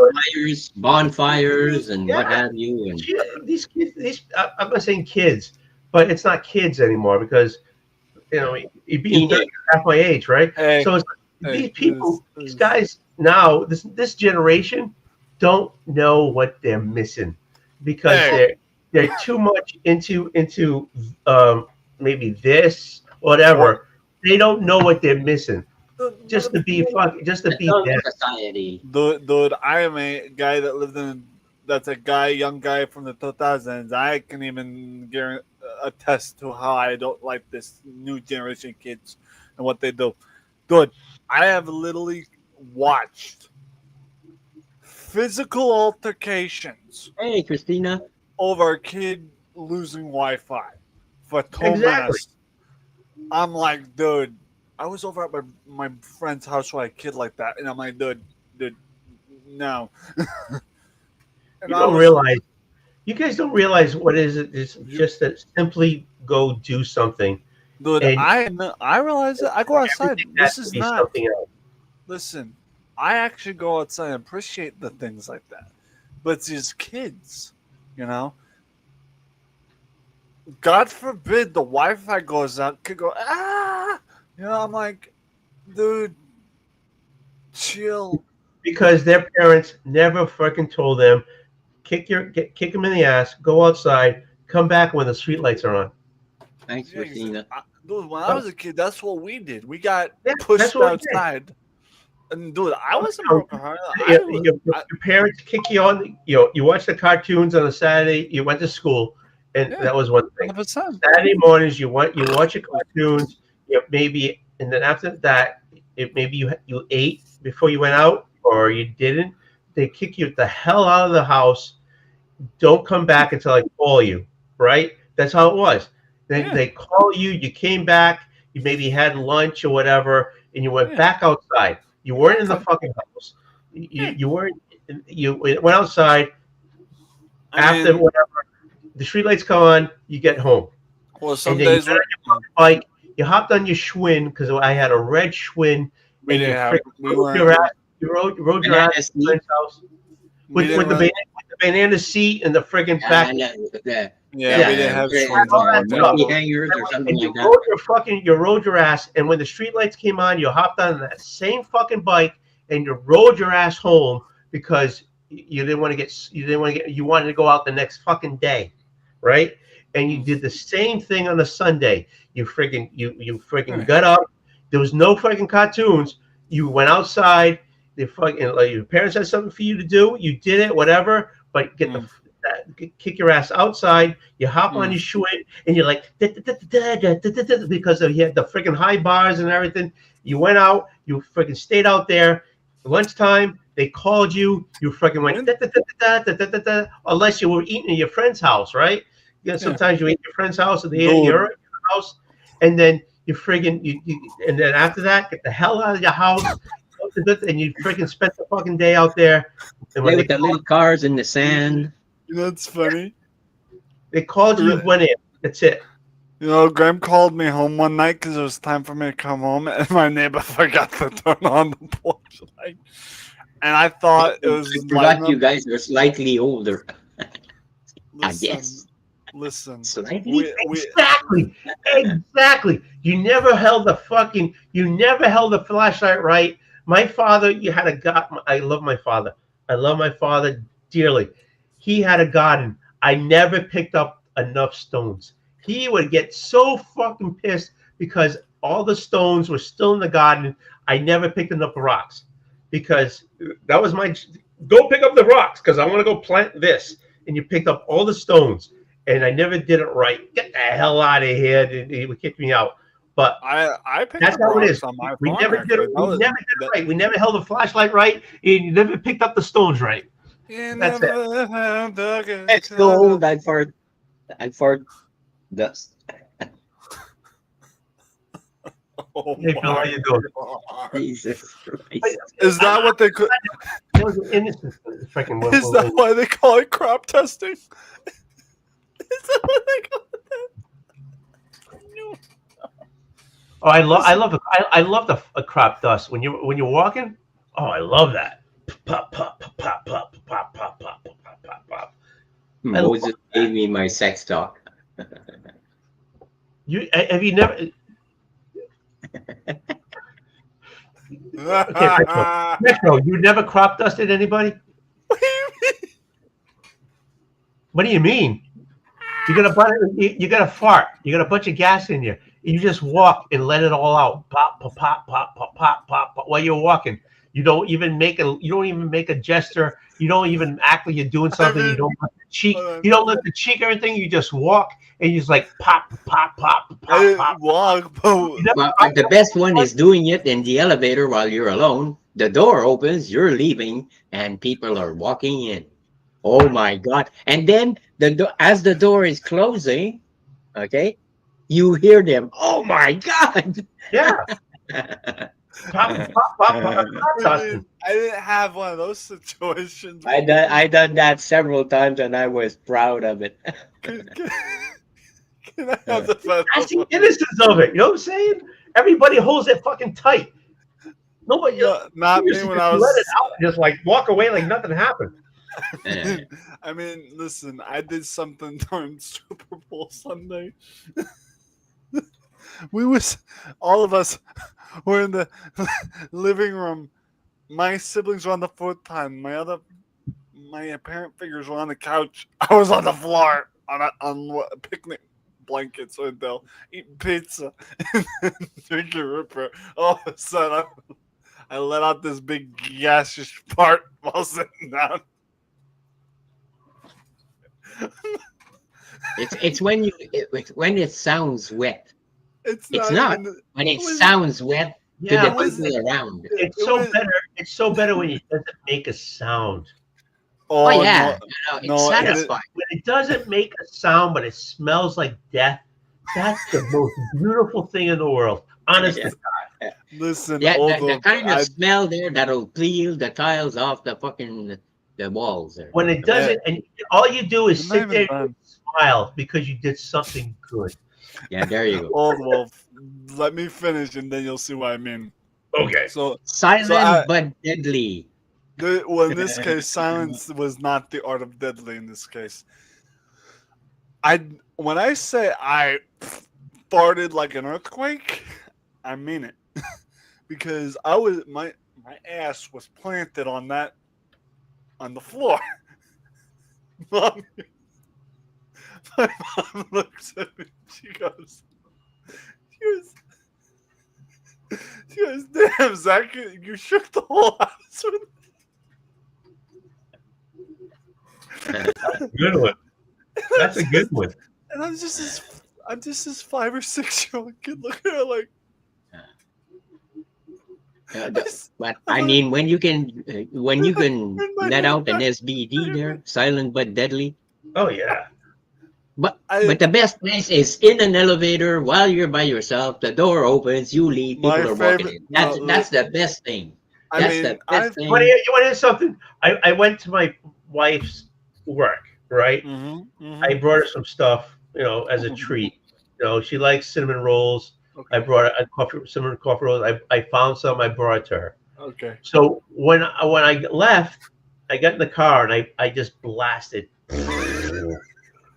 bonfires and what have you. And These kids, I'm not saying kids, but it's not kids anymore, because you know you're being 30, half my age, right? Hey, So it's these people, these guys now, this generation don't know what they're missing, because they're too much into maybe this whatever. They don't know what they're missing. Just to be fucking, just to be dead. society. Dude, I am a guy that lived in. That's a young guy from the 2000s. I can even attest to how I don't like this new generation kids and what they do. Dude, I have literally watched physical altercations Hey, Christina. over a kid losing Wi-Fi for Thomas. Exactly. I'm like, dude, I was over at my friend's house with a kid like that, and I'm like, dude, no. You guys don't realize what is it? It's just that simply go do something. Dude, And I realize it. I go outside. everything has This to is be not. something else. Listen, I actually go outside and appreciate the things like that. But it's these kids, you know. God forbid the Wi-Fi goes out. Could go You know, I'm like, dude, chill. Because their parents never fucking told them, kick them in the ass, go outside, come back when the streetlights are on. Thanks, Christina. Dude, when I was a kid, that's what we did. We got That's pushed what we did. outside. And dude, I wasn't So, broken hearted. Your parents kick you on. You watch the cartoons on a Saturday. You went to school, and that was one thing. 100%. Saturday mornings, you watch your cartoons. Maybe, and then after that, maybe you ate before you went out, or you didn't. They kick you the hell out of the house. Don't come back until I call you. Right? That's how it was. They call you. You came back. You maybe had lunch or whatever, and you went back outside. You weren't in the fucking house. You weren't. You went outside after whatever. The streetlights come on. You get home. Well, some and then days you got on your bike. You hopped on your Schwinn because I had a red Schwinn. we And you didn't have. We rode your weren't. ass. You rode your ass to your friend's house with the banana seat and the friggin' back. Yeah, we didn't have monkey hangers or something And like that. you rode your ass, and when the streetlights came on, you hopped on that same fucking bike and you rode your ass home because you wanted to go out the next fucking day, right? And you did the same thing on a Sunday. You friggin' got up. There was no fucking cartoons. You went outside. Your parents had something for you to do. You did it, whatever. But kick your ass outside. You hop on your Schwinn, and you're like because you had the freaking high bars and everything. You went out. You freaking stayed out there. Lunchtime, they called you. You freaking went unless you were eating at your friend's house, right? Yeah. Sometimes you eat at your friend's house, or they eat at your house, and then you friggin' and then after that, get the hell out of your house. And you freaking spent the fucking day out there. And Play with the little cars in the sand. That's funny. They called you, you went in. That's it. You know, Graham called me home one night because it was time for me to come home, and my neighbor forgot to turn on the porch light. And I thought it was. I forgot you guys are slightly older. I guess. Listen. Exactly. You never held the flashlight right. My father, I love my father. I love my father dearly. He had a garden. I never picked up enough stones. He would get so fucking pissed because all the stones were still in the garden. I never picked enough rocks because that was go pick up the rocks because I want to go plant this. And you picked up all the stones. And I never did it right. Get the hell out of here! He would kick me out. But I picked that's up how it is. on my We farm, never did it. We never did it right. We never held the flashlight right, and you never picked up the stones right. That's it. Let's go. I fart dust. Oh hey, Phil, how you doing? Jesus Christ. Is that what they could? Is that why they call it crop testing? Is that what they call it? Oh, I love the crop dust when you're walking. Oh, I love that. Pop, pop, pop, pop, pop, pop, pop, pop, pop, pop. Moses gave me my sex talk. Have you never? Okay, Metro, you never crop dusted anybody? What do you mean? You got a fart. You got a bunch of gas in you. You just walk and let it all out. Pop, pop, pop, pop, pop, pop, pop, pop. While you're walking, you don't even make a gesture. You don't even act like you're doing something. You don't lift the cheek. You don't lift the cheek or anything. You just walk and you just like pop, pop, pop, pop, pop. Walk, but the best one is doing it in the elevator while you're alone. The door opens, you're leaving, and people are walking in. Oh my God! And then as the door is closing, okay, you hear them. Oh my God! Yeah. Pop, pop, pop, pop, pop. I didn't have one of those situations. I done that several times, and I was proud of it. Can I have the photo? That's the innocence of it. You know what I'm saying? Everybody holds it fucking tight. Nobody. Not me when I was. Let it out. Just like walk away like nothing happened. I mean, listen, I did something during Super Bowl Sunday. All of us were in the living room. My siblings were on the fourth time. My apparent figures were on the couch. I was on the floor on a picnic blankets with they'll eat pizza and drink a ripper. All of a sudden, I let out this big gaseous fart while sitting down. It's when it sounds wet. It's not when it sounds wet to the people around. It's so better when it doesn't make a sound. Oh yeah, it's satisfying. When it doesn't make a sound, but it smells like death. That's the most beautiful thing in the world. Honest to God. Listen, Yeah, the Oldwolf, kind of I, smell there that'll peel the tiles off the fucking the walls there. When it doesn't, and all you do is I'm not sit even there done. and smile because you did something good. Yeah, there you go. Oldwolf, let me finish and then you'll see what I mean. Okay. So, Silent but deadly. well, in this case, silence was not the art of deadly. In this case, when I say I farted like an earthquake, I mean it, because I was my ass was planted on the floor. Mom, my mom looks at me. She goes, "Damn, Zach, you shook the whole house with." Good one. That's a good one. And I'm just this 5 or 6 year old kid looking at her like. But I mean, when you can let out an SBD there, silent but deadly. Oh yeah. But the best place is in an elevator while you're by yourself. The door opens, you leave, people My are walking favorite- in. That's the best thing. That's the best thing. You want to hear something? I went to my wife's work, right? I brought her some stuff, as a treat. She likes cinnamon rolls. Okay. I brought her cinnamon coffee rolls. I found some. I brought it to her. Okay. So when I left, I got in the car and I just blasted,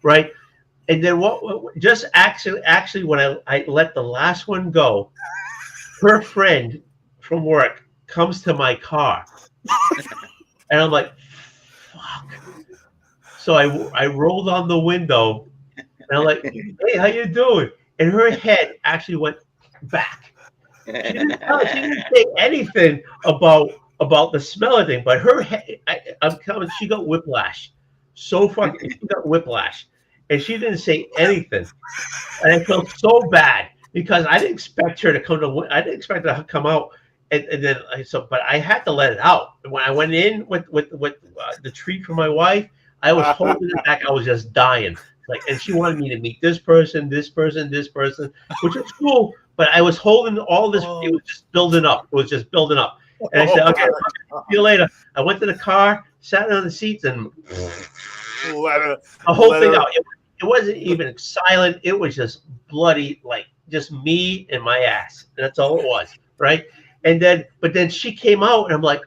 right? And then just actually when I let the last one go, her friend from work comes to my car, and I'm like, fuck. So I rolled on the window, and I'm like, hey, how you doing? And her head actually went back. She didn't say anything about the smell thing, but her head, I'm telling you, she got whiplash. She got whiplash. And she didn't say anything. And I felt so bad because I didn't expect her to come out. And then but I had to let it out. When I went in with the treat for my wife, I was holding it back. I was just dying. And she wanted me to meet this person, which is cool. But I was holding all this. It was just building up. And I said, okay, see you later. I went to the car, sat on the seats, and the whole thing out. It wasn't even silent. It was just bloody, just me and my ass. That's all it was, right? But then she came out, and I'm like,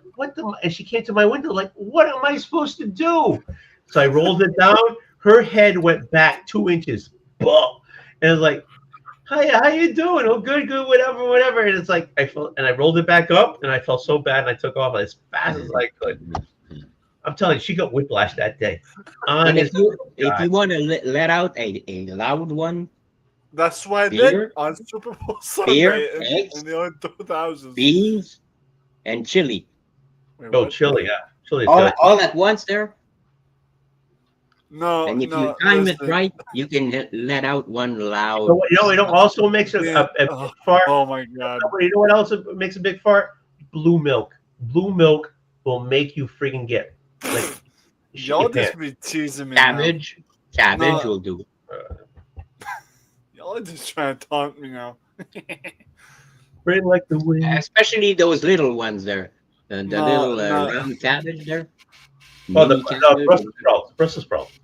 and she came to my window, like, what am I supposed to do? So I rolled it down. Her head went back 2 inches. Boom. And I was like, hi, how you doing? Oh, good, whatever. And it's like, I rolled it back up, and I felt so bad, and I took off as fast as I could. I'm telling you, she got whiplash that day. And if you want to let out a loud one, that's why I did on Super Bowl Sunday eggs, in the early 2000s. Beans and chili. Chili, yeah. Chili. All at once there. No, and if you time it right, you can let out one loud. It also makes a big fart. Oh my god! You know what else makes a big fart? Blue milk. Blue milk will make you freaking get y'all just be teasing me. Cabbage will do it. Y'all are just trying to taunt me now. Rain like the wind. Especially those little ones there. The little round cabbage there. The Brussels sprouts.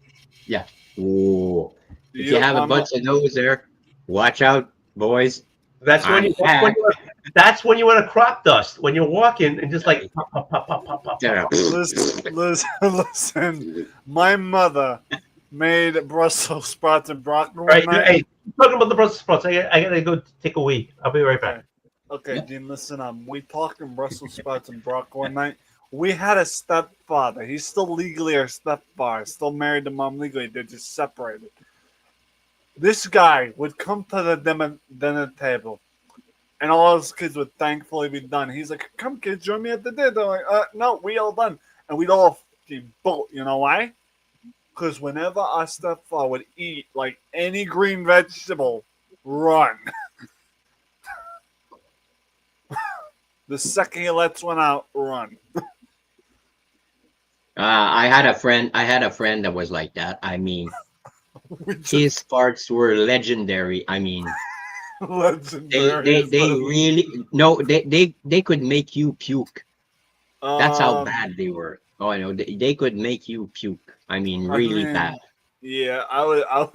Yeah. Ooh. If you have a bunch of those there, watch out, boys. That's when you want to crop dust when you're walking and just like pop. Listen. My mother made Brussels sprouts and broccoli. Right. Hey, talking about the Brussels sprouts, I gotta go take a wee. I'll be right back. Okay, Dean, listen. We talking Brussels sprouts and broccoli one night. We had a stepfather. He's still legally our stepfather. Still married to mom legally. They're just separated. This guy would come to the dinner table, and all his kids would thankfully be done. He's like, "Come, kids, join me at the dinner." They're like, "No, we all done." And we'd all bolt. You know why? Because whenever our stepfather would eat like any green vegetable, run. The second he lets one out, run. I had a friend that was like that. I mean, his farts were legendary. I mean, Legendary. they really no they could make you puke. That's how bad they were. Oh, I know they could make you puke. I mean, really bad. Yeah, I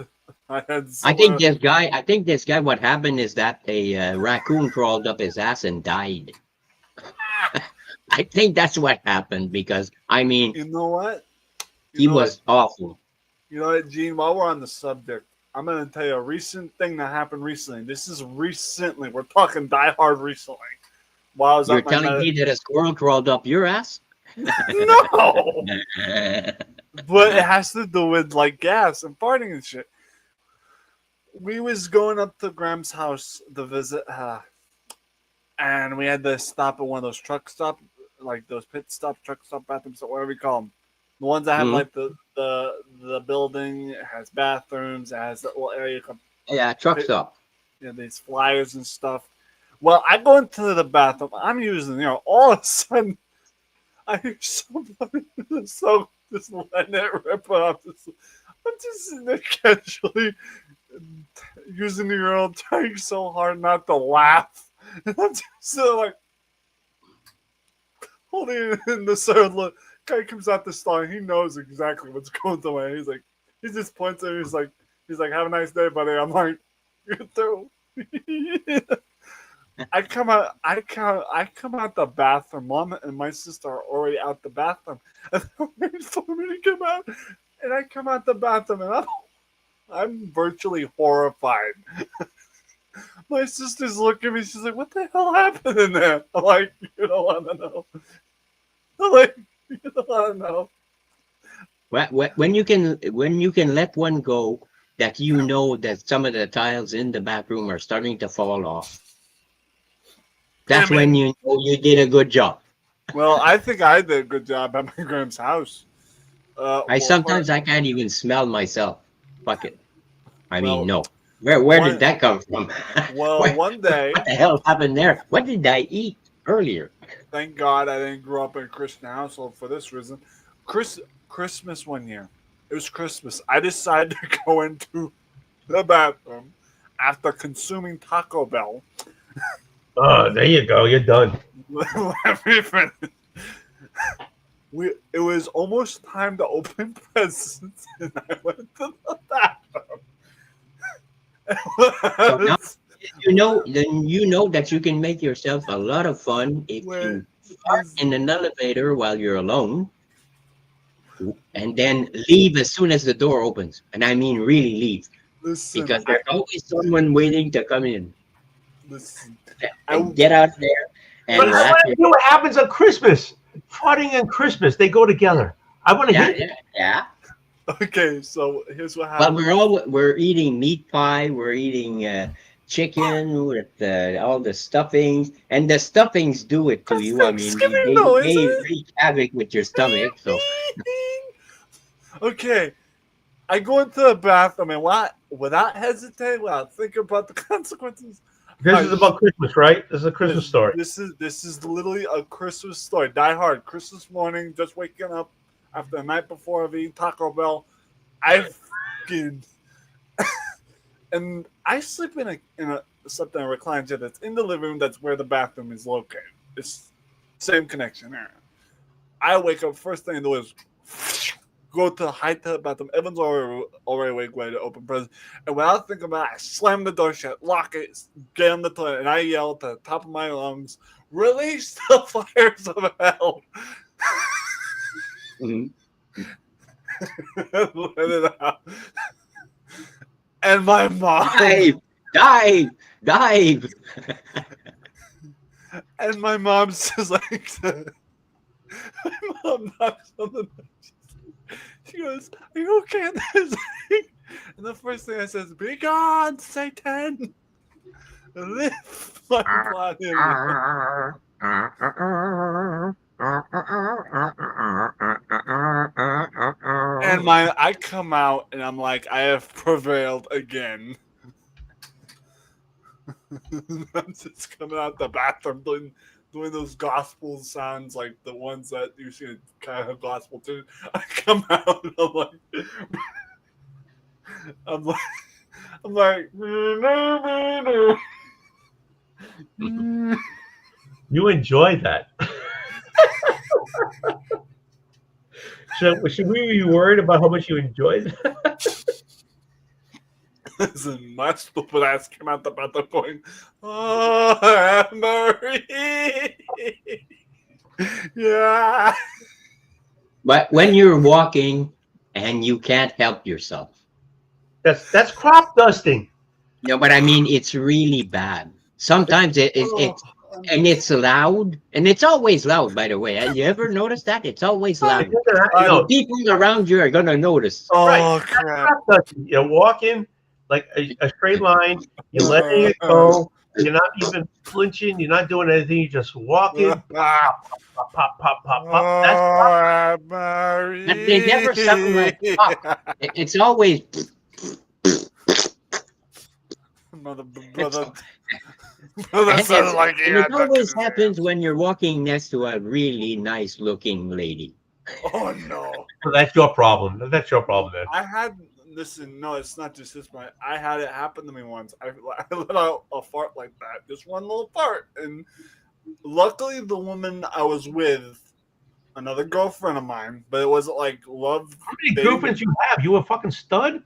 had I think this guy. I think this guy. What happened is that a raccoon crawled up his ass and died. I think that's what happened because I mean You know what? he was awful. You know what, Gene? While we're on the subject, I'm going to tell you a recent thing that happened recently. This is recently. We're talking Die Hard recently. While I was You're at my telling me that a squirrel crawled up your ass? No, but it has to do with like gas and farting and shit. We was going up to Graham's house to visit her, and we had to stop at one of those truck stop, like those pit stop, truck stop bathrooms, or whatever you call them. The ones that have like the building, it has bathrooms, it has the little area. Yeah, truck stop. You know, these flyers and stuff. Well, I go into the bathroom. I'm using, all of a sudden, I hear somebody just letting it rip off. I'm just sitting there casually using the urinal, trying so hard not to laugh. And I'm just like holding it in the third look. Guy comes out the stall and he knows exactly what's going through my head. He just points at me. He's like, have a nice day, buddy. I'm like, you're through. I come out the bathroom. Mom and my sister are already out the bathroom. And they're waiting for me to come out. And I come out the bathroom and I'm virtually horrified. My sister's looking at me. She's like, "What the hell happened in there?" I'm like, "You don't want to know." I'm like, "You don't want to know." When you can let one go, that you know that some of the tiles in the bathroom are starting to fall off. That's when you know you did a good job. Well, I think I did a good job at my Graham's house. I can't even smell myself. Fuck it. I mean, no. Where did that come from? Well, one day. What the hell happened there? What did I eat earlier? Thank God I didn't grow up in a Christian household for this reason. Christmas one year. It was Christmas. I decided to go into the bathroom after consuming Taco Bell. Oh, there you go. You're done. Let me finish. It was almost time to open presents, and I went to the bathroom. So now, you know that you can make yourself a lot of fun if you fart in an elevator while you're alone, and then leave as soon as the door opens. And I mean really leave. Listen, because there's always someone waiting to come in. Listen, and get out there and but you know what happens on Christmas? Farting and Christmas, they go together. I want to hear. Yeah. Okay, so here's what happened. Well, we're eating meat pie. We're eating chicken with all the stuffings, and the stuffings do it to you. I mean, they wreak havoc with your stomach. So. Okay, I go into the bathroom and without hesitating, without thinking about the consequences. This is about Christmas, right? This is a Christmas story. This is literally a Christmas story. Die Hard. Christmas morning, just waking up after the night before of eating Taco Bell. I fucking and I sleep in a something a recliner chair that's in the living room. That's where the bathroom is located. It's same connection there. I wake up first thing I do is go to the high tub bathroom. Evan's already awake, ready to open presents. And without thinking about it, I slam the door shut, lock it, get on the toilet, and I yell at the top of my lungs, "Release the fires of hell!" Mm-hmm. Let it out. And my mom dive. And my mom says like, my mom knocks on the door. She goes, "Are you okay?" And the first thing I says, "Be gone, Satan! Lift my body." And I come out and I'm like, I have prevailed again. I'm just coming out the bathroom doing those gospel sounds like the ones that you see in kind of gospel too. I come out and I'm like You enjoyed that. Should we be worried about how much you enjoyed that? Listen, my stupid ass came out about the point. Oh, Marie. Yeah. But when you're walking and you can't help yourself. That's crop dusting. No, but I mean, it's really bad. Sometimes it's loud, and it's always loud. By the way, you ever notice that it's always loud? The people around you are gonna notice. Oh Right. crap! Crop dusting. You're walking like a straight line. You're letting it go. You're not even flinching. You're not doing anything. You're just walking. Pop, pop, pop, pop, pop, pop. That's crop. Marie. But they never sound like pop. It's always. Brother, And sounded like it always happens when you're walking next to a really nice looking lady. Oh no! So that's your problem. That's your problem, then. I had listen. No, it's not just this. But I had it happen to me once. I let out a fart like that, just one little fart, and luckily the woman I was with, another girlfriend of mine, but it wasn't like love. How many girlfriends you have? You a fucking stud?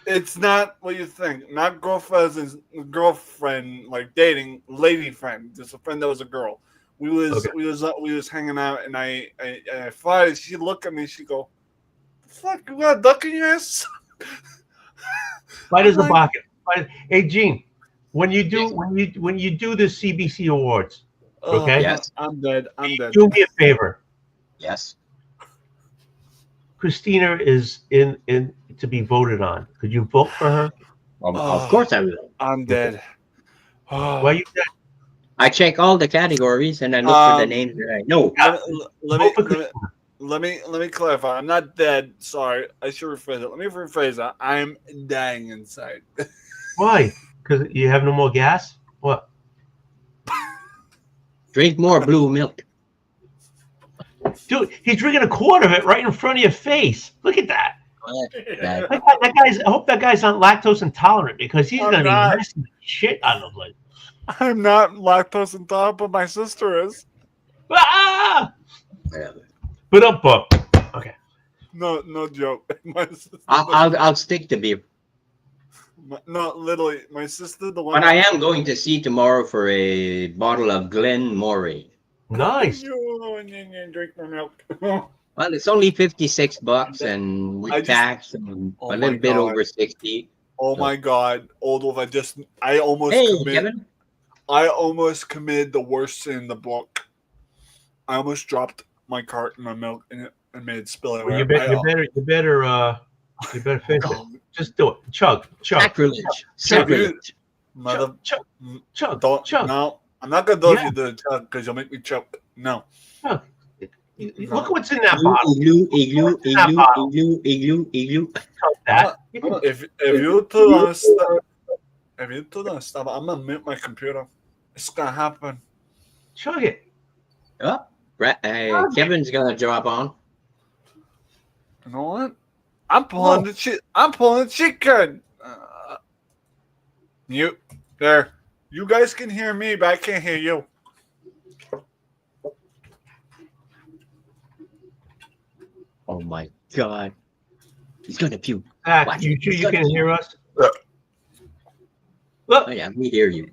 It's not what you think. Not girlfriend like dating, lady friend. Just a friend that was a girl. We was hanging out, and I farted. She looked at me. She go, "Fuck, you got a duck in your ass?" Fight as a bucket. Hey, Gene, when you do the CBC awards, okay? Yes. I'm dead. Do me a favor. Yes. Christina is in to be voted on. Could you vote for her? Of course I will. I'm dead. Why are you dead? I check all the categories and I look for the names that I know. Let me clarify. I'm not dead. Sorry, I should rephrase it. Let me rephrase that. I'm dying inside. Why? Because you have no more gas? What? Drink more blue milk. Dude, he's drinking a quart of it right in front of your face. Look at that. That guy's. I hope that guy's not lactose intolerant because he's gonna be messing the shit out of it. I'm not lactose intolerant, but my sister is. Ah! But up. Okay. No joke. My sister, I'll stick to beer. no, literally, my sister, the one. But I am going to see tomorrow for a bottle of Glen Moray. Nice. Drink my milk. Well, it's only $56 and with tax and a little bit over 60. Oh my God, Oldwolf! I almost Kevin? I almost committed the worst sin in the book. I almost dropped my carton of milk in it and made it spill everywhere. You better finish it. Just do it. Chug. Sacrilege. Mother. Chug. No, I'm not gonna do it if you do it because you'll make me choke. No. Chug. Look what's in that bottle. Igloo. That. If you two don't stop, I'm gonna mute my computer. It's gonna happen. Chug it. Oh, Kevin's gonna drop on. You know what? I'm pulling the shit. I'm pulling the shit card. Mute. There. You guys can hear me, but I can't hear you. Oh my God. He's gonna puke. You can hear us? Look. Oh yeah, we hear you.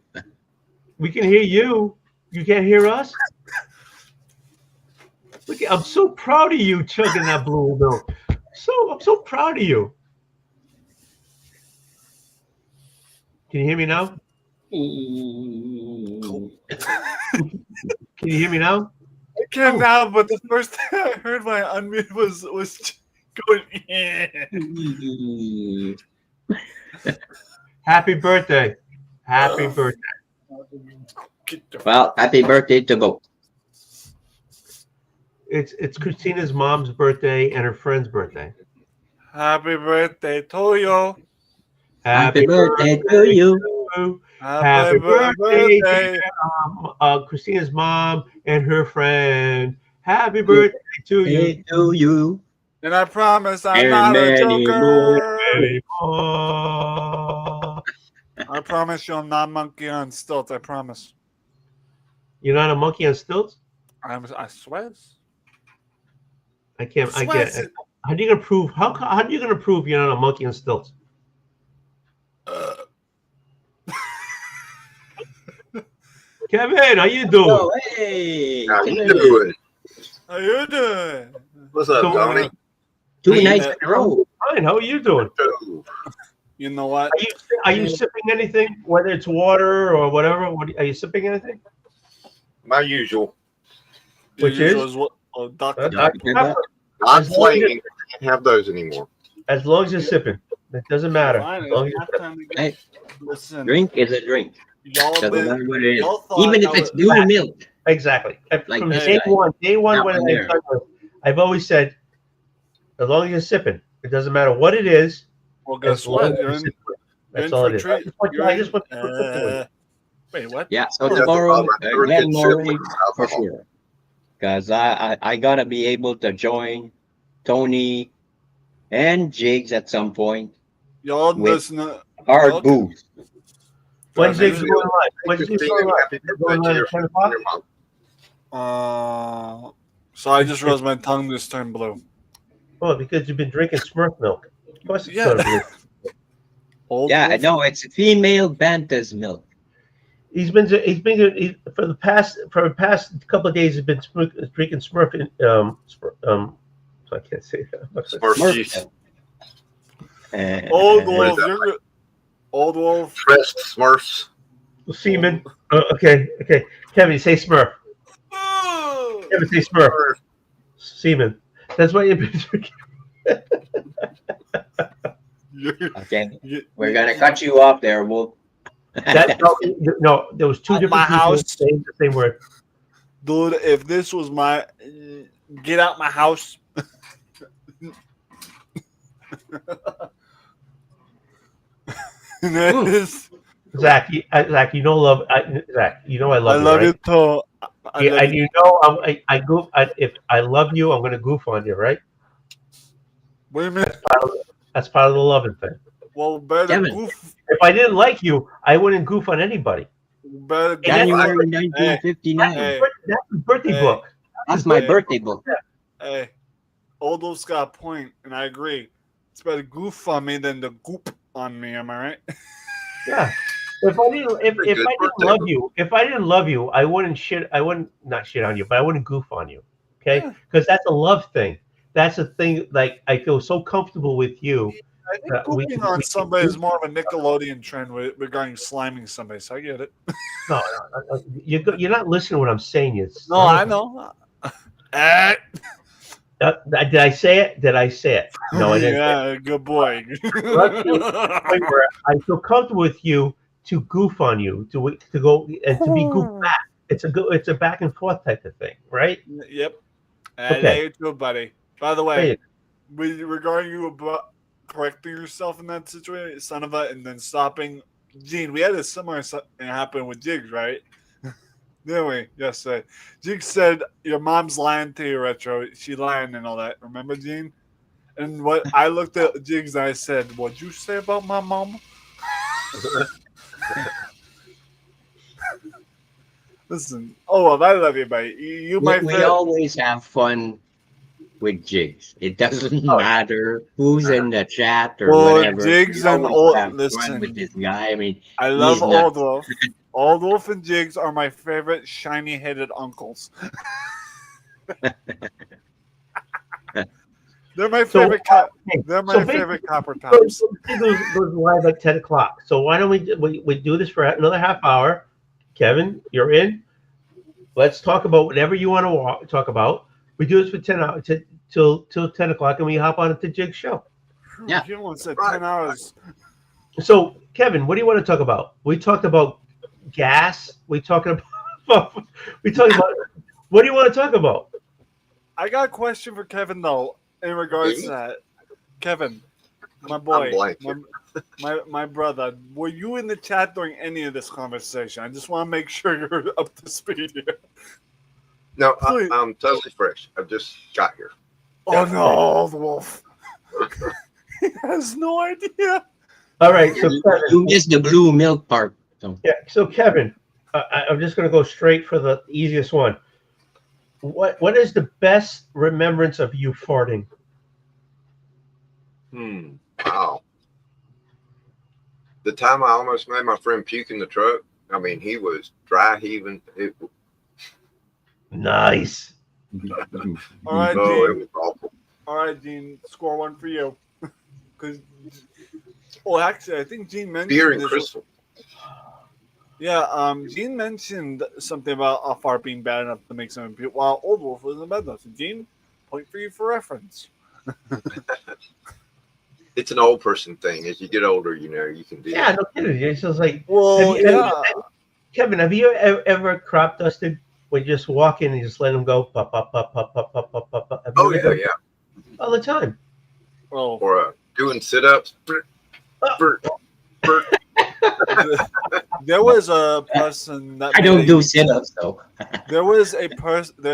We can hear you. You can't hear us? Look, I'm so proud of you chugging that blue milk. I'm so proud of you. Can you hear me now? Can you hear me now? I can now, but the first thing I heard my unmute was going. Happy birthday! Happy birthday! Well, happy birthday to both. It's Christina's mom's birthday and her friend's birthday. Happy birthday to you. Happy birthday to you. Happy birthday, Christina's mom and her friend. Happy birthday to you. And I promise I'm not a joker. I promise you'll not monkey on stilts. I promise. You're not a monkey on stilts? I swear. I can't. How are you gonna prove? How are you gonna prove you're not a monkey on stilts? Kevin, how you doing? Oh, hey. How you doing? How you doing? What's up, Tony? 2 nights in a row. Fine. How are you doing? You know what? Are you sipping anything? Whether it's water or whatever? Are you sipping anything? My usual. Which is? Dr. I'm flaming. I can't have those anymore. As long as you're sipping, it doesn't matter. As long as Hey, Listen, drink is a drink. y'all Doesn't been, matter what it is. y'all thought Even if that it's was- new milk. exactly. Like From this day guy. one That when one there. I've always said, as long as you're sipping, it doesn't matter what it is. Well, guess as long what? as You're you're in, sipping. you're That's in all for it a is. treat. I just want to put it Wait, what? Yeah, so That's tomorrow, all right. Everything again, simple Maury, with for alcohol. sure. Because I gotta be able to join Tony and Jigs at some point. Y'all With listen to hard Okay. booze. When's Thank Jigs you. going live? When's Jigs 15 going and live? happy It's going birthday live to at 10 your o'clock? mom. So I just realized my tongue just turned blue. Oh, because you've been drinking Smurf milk. Of course it's Yeah. going to be. Old Yeah, Wolf? no, it's female Banta's milk. He's been for the past couple of days. He's been drinking Smurf. I can't say that. Smurf Smurf juice. milk. Old What is Wolf. that, You're good. Old Wolf. Pressed Smurfs. Semen. Okay. Kevin, say Smurf. Kevin, say Smurf. Semen. That's why you've been drinking. Okay, we're gonna cut you off there, Wolf. No, there was two At different my people house. saying the same word. Dude, if this was my. Get out my house. That is- Zach, Zach, you know Zach, you know I I love you, love right? you too. I Yeah, love and you. you know I goof. If I love you, I'm gonna goof on you, right? Wait a minute. That's part of the loving thing. Well, better Kevin. goof. If I didn't like you, I wouldn't goof on anybody. Better goof. January Hey, 1959. hey, That's his birthday Hey. book. That's my Hey. birthday book. hey. Old Wolf's got a point, and I agree. It's better goof on me than to goop on me. Am I right? Yeah. If I didn't, if Pretty I good didn't birthday love book. you, if I didn't love you, I wouldn't shit. I wouldn't not shit on you, but I wouldn't goof on you. Okay, Yeah. because that's a love thing. That's a thing. Like I feel so comfortable with you. I think we goofing can- on we somebody can- is more of a Nickelodeon trend regarding sliming somebody, so I get it. No, you're not listening to what I'm saying. It's No, I know. Eh. Did I say it? Did I say it? No, I didn't. Yeah, good boy. Point where I feel comfortable with you to goof on you, to go and to be goofed back. It's a back and forth type of thing, right? Yep. Okay. There you go, buddy. By the way, Hey, regarding you about correcting yourself in that situation, son of a, and then stopping. Gene, we had a similar thing happen with Jigs, right? Anyway, yes, Jigs said your mom's lying to you, Retro. She lying and all that. Remember, Gene? And what I looked at Jigs and I said, "What'd you say about my mom?" Listen, well, I love you, buddy. You might. We always have fun with Jigs. It doesn't matter who's in the chat or Well, whatever. Jigs We and always have listen. fun with this guy. I mean, I love he's not- Old Wolf. Old Wolf and Jigs are my favorite shiny-headed uncles. They're my favorite. They're my favorite copper tops. Goes live at 10 o'clock. So why don't we do this for another half hour? Kevin, you're in. Let's talk about whatever you want to talk about. We do this for 10 hours till 10 o'clock, and we hop on to Jig's show. Yeah. You almost said 10 hours. So, Kevin, what do you want to talk about? We talked about gas. We talking about. What do you want to talk about? I got a question for Kevin though, in regards to that. Kevin, my boy, my brother, were you in the chat during any of this conversation? I just want to make sure you're up to speed here. No, I'm totally fresh. I've just got here. Oh no, Old Wolf. He has no idea. All right, so Kevin, you missed the blue milk part. So. yeah. So Kevin, I'm just going to go straight for the easiest one. What is the best remembrance of you farting? Wow. The time I almost made my friend puke in the truck. I mean, he was dry heaving. Nice. All right, Oh, it Gene. was awful. All right, Gene. Score one for you. Because, well, actually, I think Gene mentioned Beer and this. crystal. Yeah, Gene mentioned something about a fart being bad enough to make someone puke, while Oldwolf was in bed though. So, Gene, point for you for reference. It's an old person thing. As you get older, you know, you can do Yeah, that. no kidding. It's just like, Well, Kevin, have you ever crop dusted when you just walk in and you just let them go? Pop, pop, pop, pop, pop, pop, pop, pop, pop. Oh, yeah, yeah. All the time. Oh. Or doing sit-ups. There was a person that I don't do sit-ups though. There's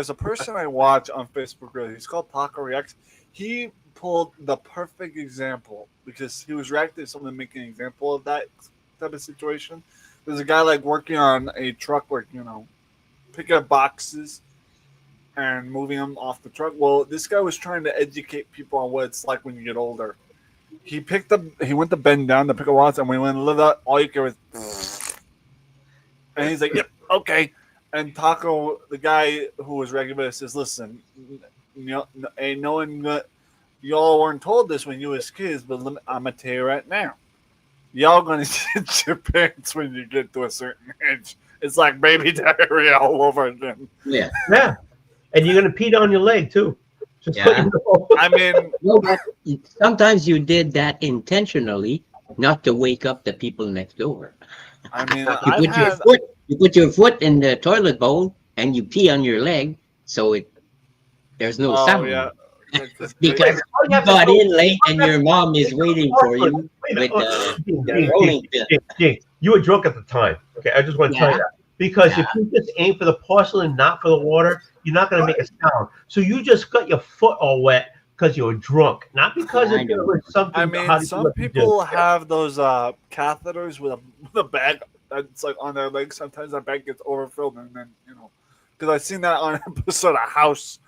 a person I watch on Facebook. Really, he's called Taco Reacts. He pulled the perfect example because he was reacting to someone making an example of that type of situation. There's a guy like working on a truck, where picking up boxes and moving them off the truck. Well, this guy was trying to educate people on what it's like when you get older. He went to bend down to pick up boxes, and when he went to lift up, all you hear was, and he's like, "Yep, okay." And Taco, the guy who was regular, says, "Listen, ain't knowing that y'all weren't told this when you was kids, but I'm gonna tell you right now, y'all gonna shit your pants when you get to a certain age. It's like baby diarrhea all over again." Yeah. Yeah. And you're gonna pee down your leg too. Just Yeah. so you know. I mean, No, but sometimes you did that intentionally, not to wake up the people next door. I mean, You put your foot in the toilet bowl and you pee on your leg, so there's no sound. Yeah. Because you got in late and your mom is waiting for you with the rolling pin. You were drunk at the time. Okay, I just want to tell you that. Because if you just aim for the porcelain, not for the water, you're not going to make a sound. So you just got your foot all wet because you were drunk, not because there was something. I mean, some people have those catheters with a bag that's like on their legs. Sometimes that bag gets overfilled, and then because I've seen that on an episode of House.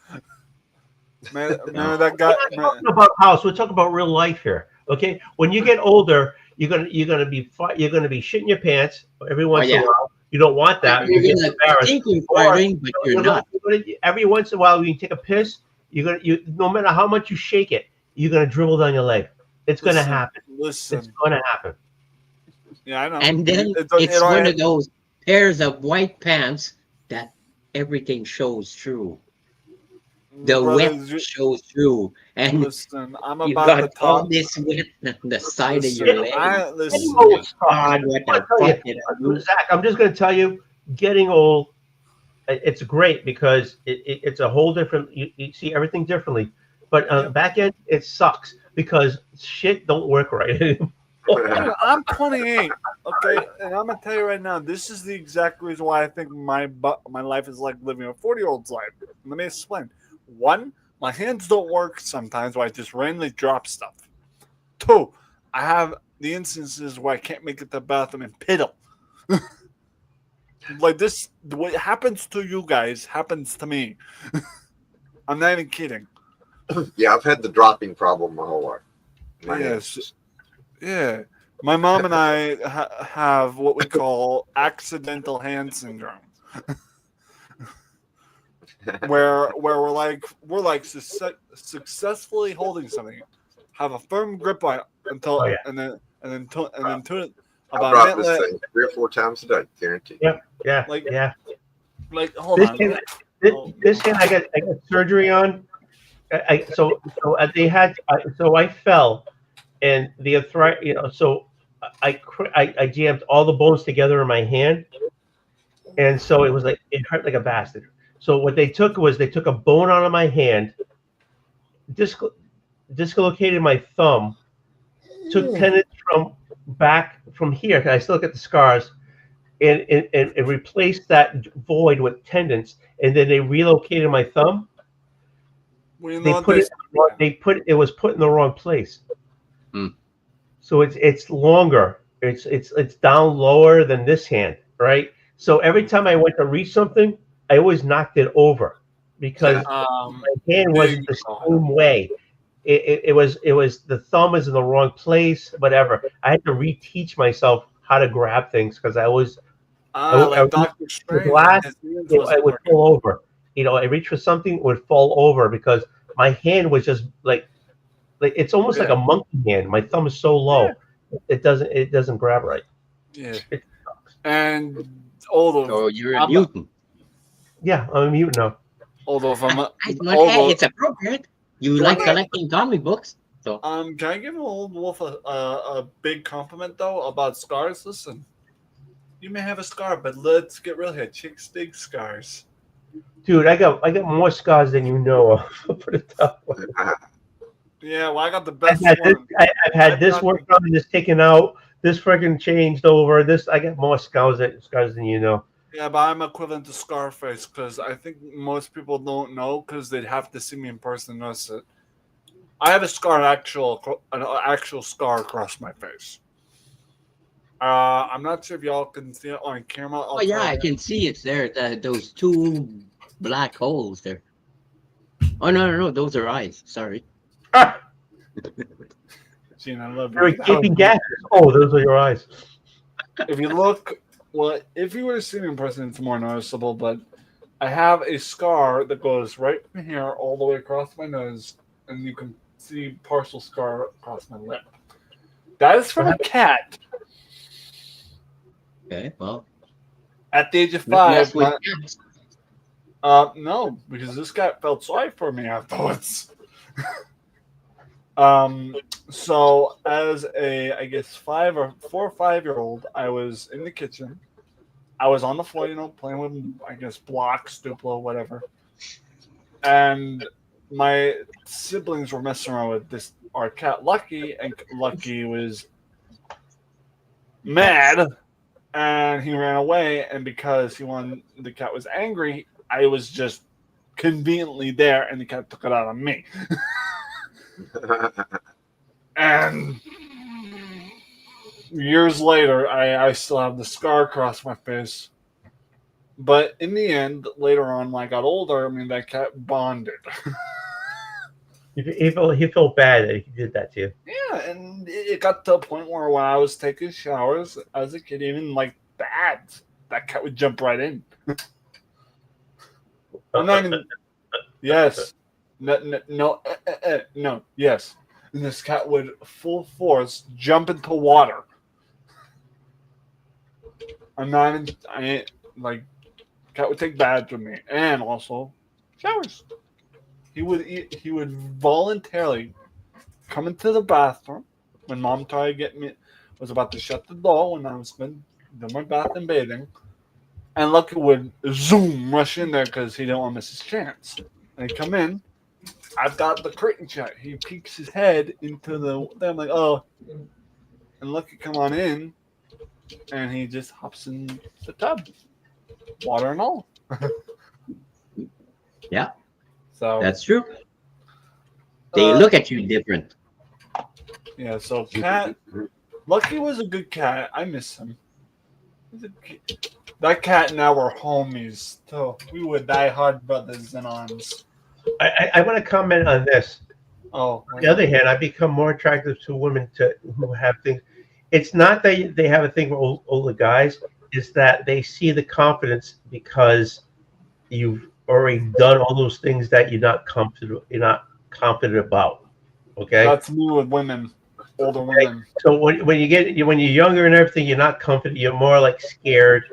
Man, that guy. We're not talking about House. We're talking about real life here. Okay, when you get older, you're gonna be shitting your pants every once in a while. You don't want that. You're think you're farting, but you're not. Every once in a while, when you take a piss, no matter how much you shake it, you're gonna dribble down your leg. It's gonna happen. It's gonna happen. Yeah, I know. And then it's one of those pairs of white pants that everything shows through. The wet shows through, and listen, I'm you about got to talk. all this wet on the side of your leg. Zach, I'm just going to tell you, getting old, it's great because it's a whole different. You see everything differently, but back end it sucks because shit don't work right. I'm 28, okay, and I'm gonna tell you right now, this is the exact reason why I think my life is like living a 40-year-old's life. Let me explain. 1, my hands don't work sometimes where I just randomly drop stuff. 2, I have the instances where I can't make it to the bathroom and piddle. Like this, what happens to you guys happens to me. I'm not even kidding. Yeah, I've had the dropping problem my whole life. Yes. Yeah. My mom and I have what we call accidental hand syndrome. where we're like successfully holding something, have a firm grip on it until and then to I about drop a this minute. thing 3 or 4 times a day, guaranteed. Yeah. Like hold this on. This hand I got surgery on. So they had so I fell, and the arthritis. So I jammed all the bones together in my hand, and so it was like it hurt like a bastard. So what they took was a bone out of my hand, dislocated my thumb, took tendons from here. Cause I still get the scars, and replaced that void with tendons, and then they relocated my thumb. It was put in the wrong place. So it's longer. It's down lower than this hand, right? So every time I went to reach something, I always knocked it over because my hand wasn't the same way. It was the thumb was in the wrong place, whatever. I had to reteach myself how to grab things because I was like Dr. the Strange. glass. His hands I wasn't would working. fall over. I reach for something, it would fall over because my hand was just like it's almost like a monkey hand. My thumb is so low, it doesn't grab right. Yeah. And Oldwolf. So you're a mutant. Yeah, I'm a mutant now. Oldwolf, Hey, it's appropriate. You like collecting comic books, so. Can I give Oldwolf a big compliment though about scars? Listen, you may have a scar, but let's get real here. Chicks dig scars. Dude, I got more scars than you know of. Put it that way. Yeah, well, I got the best I've one. I've had this worked on, this taken out, this freaking changed over. This I got more scars than you know. Yeah, but I'm equivalent to Scarface because I think most people don't know because they'd have to see me in person to notice it. I have an actual scar across my face. I'm not sure if y'all can see it on camera. Oh yeah, I can see it's there. Those two black holes there. Oh no, those are eyes. Sorry. Gene, I love You're you. keeping gases. Oh, those are your eyes. If you look, well, if you were to see me in person, it's more noticeable. But I have a scar that goes right from here all the way across my nose, and you can see partial scar across my lip. That is from a cat. Okay, well. At the age of 5. No, because this cat felt sorry for me afterwards. So as a, I guess 4 or 5-year-old, I was in the kitchen. I was on the floor, playing with, I guess, blocks, Duplo, whatever. And my siblings were messing around with our cat Lucky, and Lucky was mad, and he ran away. And because the cat was angry, I was just conveniently there, and the cat took it out on me. And years later, I still have the scar across my face. But in the end, later on, when I got older, that cat bonded. He felt bad that he did that to you. Yeah, and it got to a point where when I was taking showers as a kid, even like baths, that cat would jump right in. I'm not even. Yes. No, yes. And this cat would full force jump into water. Cat would take baths with me and also showers. He would voluntarily come into the bathroom when Mom was about to shut the door when I was doing my bath and bathing, and Lucky would rush in there because he didn't want to miss his chance. And he'd come in. I've got the curtain shut. He peeks his head into the. I'm like, oh, and Lucky come on in, and he just hops in the tub, water and all. Yeah. So that's true. They look at you different. Yeah, so cat. Lucky was a good cat. I miss him. That cat and I were homies. So we were diehard brothers in arms. I want to comment on this. Oh. On the other hand, I become more attractive to women who have things. It's not that they have a thing for older guys. It's that they see the confidence because you've already done all those things that you're not confident about. Okay, that's me with women, older women. So when you're younger and everything, you're not confident. You're more like scared.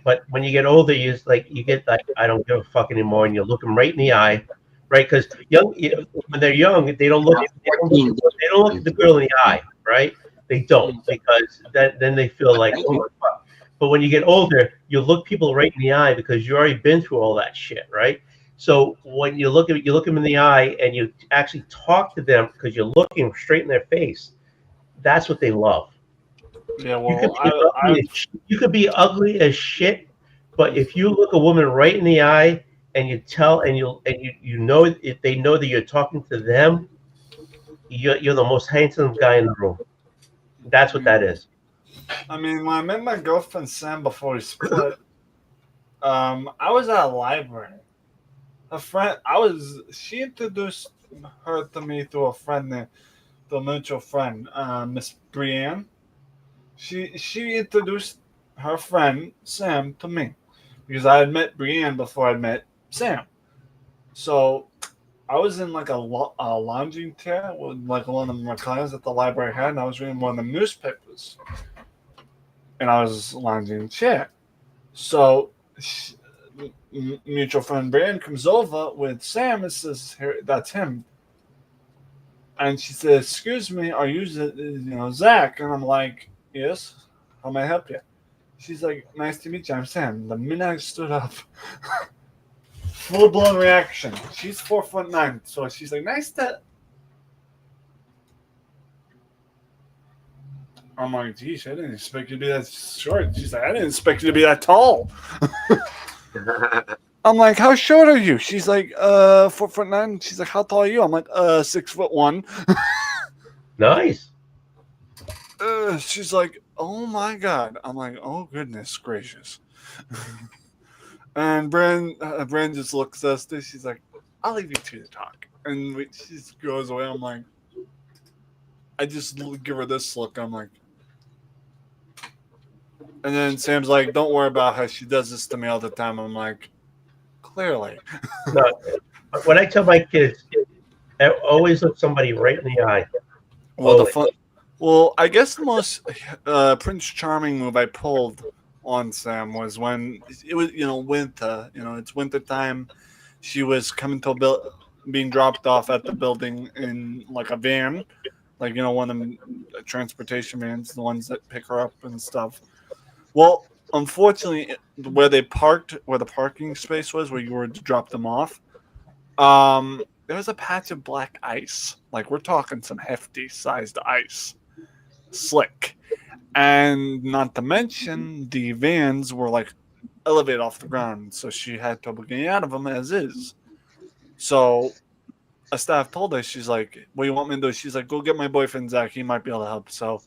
But when you get older, you get like I don't give a fuck anymore, and you look them right in the eye, right? Because when they're young, they don't look at the girl in the eye, right? They don't, because then they feel like, oh my fuck. But when you get older, you look people right in the eye because you already been through all that shit, right? So when you look them in the eye and you actually talk to them because you're looking straight in their face, that's what they love. Yeah, well, you could be ugly as shit, but if you look a woman right in the eye and you tell and you know if they know that you're talking to them, you're the most handsome guy in the room. That's what that is. I mean, when I met my girlfriend Sam before we split, I was at a library. She introduced her to me through a friend, the mutual friend, Miss Brienne. She introduced her friend Sam to me because I had met Brienne before I met Sam. So I was in like a lounging chair with like one of the recliners that the library had, and I was reading one of the newspapers, and I was lounging in the chair. So mutual friend Brienne comes over with Sam and says, "Here, that's him." And she says, "Excuse me, are you Zach?" And I'm like, "Yes. How may I help you?" She's like, "Nice to meet you. I'm Sam." The minute I stood up, full blown reaction. She's 4'9", so she's like, "Nice to." I'm like, "Geez, I didn't expect you to be that short." She's like, "I didn't expect you to be that tall." I'm like, "How short are you?" She's like, 4'9". She's like, "How tall are you?" I'm like, 6'1". Nice. She's like, "Oh my god." I'm like, "Oh goodness gracious." And Bren just looks at us. She's like, "I'll leave you two to talk." And she just goes away. I'm like, I just give her this look. I'm like, and then Sam's like, "Don't worry about her. She does this to me all the time." I'm like, clearly. No, when I tell my kids, I always look somebody right in the eye. Well, I guess the most Prince Charming move I pulled on Sam was when it was winter. It's winter time. She was coming to being dropped off at the building in like a van, like one of them transportation vans, the ones that pick her up and stuff. Well, unfortunately, where the parking space was, where you were to drop them off, there was a patch of black ice. Like we're talking some hefty sized ice, slick, and not to mention the vans were like elevated off the ground, so she had trouble getting out of them as is. So a staff told her, she's like, "What do you want me to do?" She's like, "Go get my boyfriend Zach. He might be able to help." So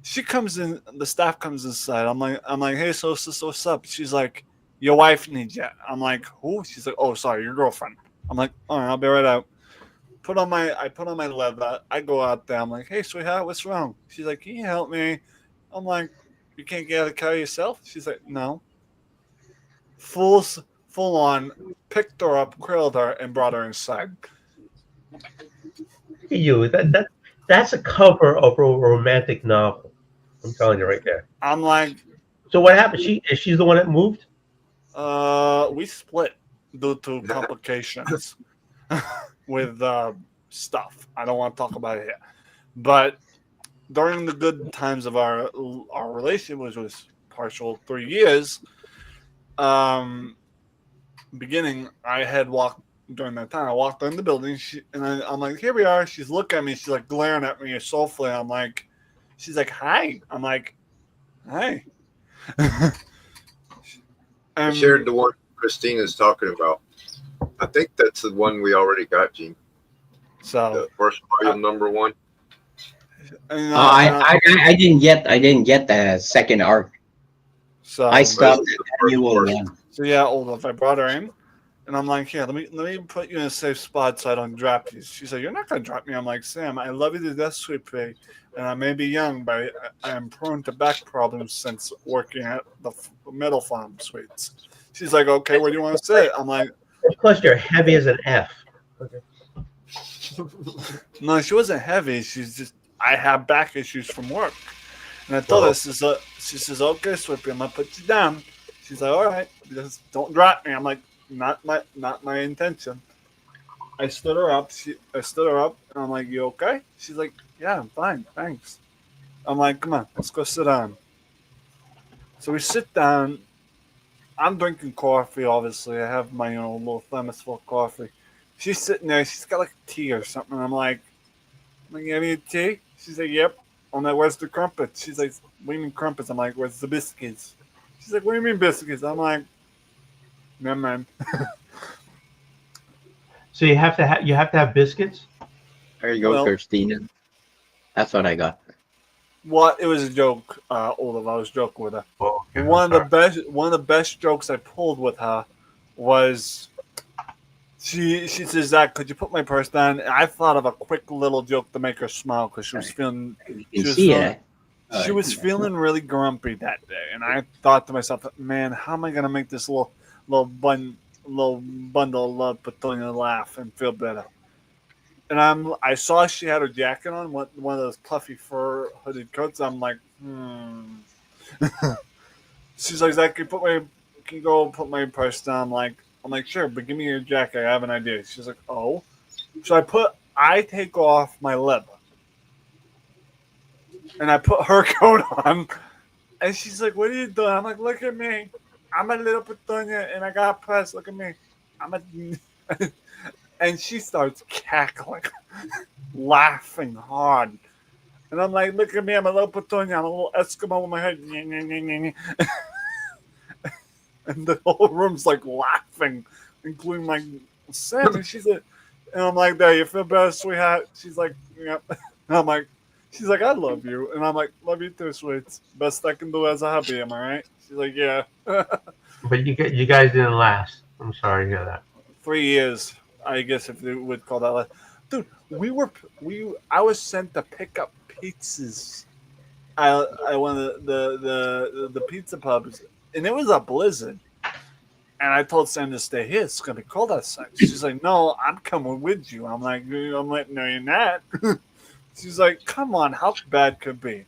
she comes in. The staff comes inside. I'm like, "Hey, so what's up?" She's like, "Your wife needs you." I'm like, "Who?" She's like, "Oh, sorry, your girlfriend." I'm like, "All right, I'll be right out." I put on my leather. I go out there. I'm like, "Hey, sweetheart, what's wrong?" She's like, "Can you help me?" I'm like, "You can't get out of the car yourself?" She's like, "No." Full on, picked her up, cradled her, and brought her inside. Look at you. That's a cover of a romantic novel. I'm telling you right there. I'm like, so what happened? She's the one that moved? We split due to complications with stuff. I don't want to talk about it here. But during the good times of our relationship, which was partial 3 years, beginning, I had walked during that time. I walked in the building, I'm like, "Here we are." She's looking at me. She's like glaring at me soulfully. I'm like, she's like, "Hi." I'm like, "Hi." I shared the one Christina's talking about. I think that's the one we already got, Gene. So the first volume, number one. I didn't get the second arc. So I stopped at annual one. So yeah, Oldwolf, I brought her in, and I'm like, "Here, let me put you in a safe spot so I don't drop you." She's like, "You're not gonna drop me." I'm like, "Sam, I love you to death, sweet pea, and I may be young, but I am prone to back problems since working at the metal farm suites." She's like, "Okay, where do you want to sit?" I'm like, "Plus, you're heavy as an F." Okay. No, she wasn't heavy. She's just, I have back issues from work. And I told her, she says, "Okay, Swippy, I'm gonna put you down." She's like, "All right, just don't drop me." I'm like, not my intention. I stood her up. I stood her up, and I'm like, "You okay?" She's like, "Yeah, I'm fine, thanks." I'm like, "Come on, let's go sit down." So we sit down. I'm drinking coffee, obviously. I have my little thermos full of coffee. She's sitting there. She's got like tea or something. I'm like, "You need tea?" She's like, "Yep." I'm like, "Where's the crumpets?" She's like, "What do you mean crumpets?" I'm like, "Where's the biscuits?" She's like, "What do you mean biscuits?" I'm like, "Never mind." So you have to have biscuits? There you go, Christina. That's what I got. Well, it was a joke, Olaf. I was joking with her. Oh, okay, One of I'm the best jokes I pulled with her was she says, Zach, could you put my purse down? And I thought of a quick little joke to make her smile because she was feeling You can see it. she was feeling really grumpy that day, and I thought to myself, man, how am I gonna make this little bundle of Petunia laugh and feel better? And I saw she had her jacket on, one of those puffy fur hooded coats. I'm like, She's like, Zach, can you go put my purse down? I'm like, sure, but give me your jacket. I have an idea. She's like, oh. So I take off my leather. And I put her coat on. And she's like, what are you doing? I'm like, look at me. I'm a little Petunia and I got pressed. Look at me. And she starts cackling, laughing hard. And I'm like, look at me. I'm a little Petunia. I'm a little Eskimo with my head. And the whole room's like laughing, including my Sam. And she's like, and I'm like, there, you feel better, sweetheart? She's like, yeah. And I'm like, she's like, I love you. And I'm like, love you too, sweets. Best I can do as a hubby, am I right? She's like, yeah. But you guys didn't last. I'm sorry to hear that. 3 years, I guess, if you would call that last. Dude, I was sent to pick up pizzas. I went to the pizza pubs, and it was a blizzard. And I told Sam to stay here. It's gonna be cold outside. She's like, "No, I'm coming with you." I'm like, "No, you're not." She's like, "Come on, how bad could it be?"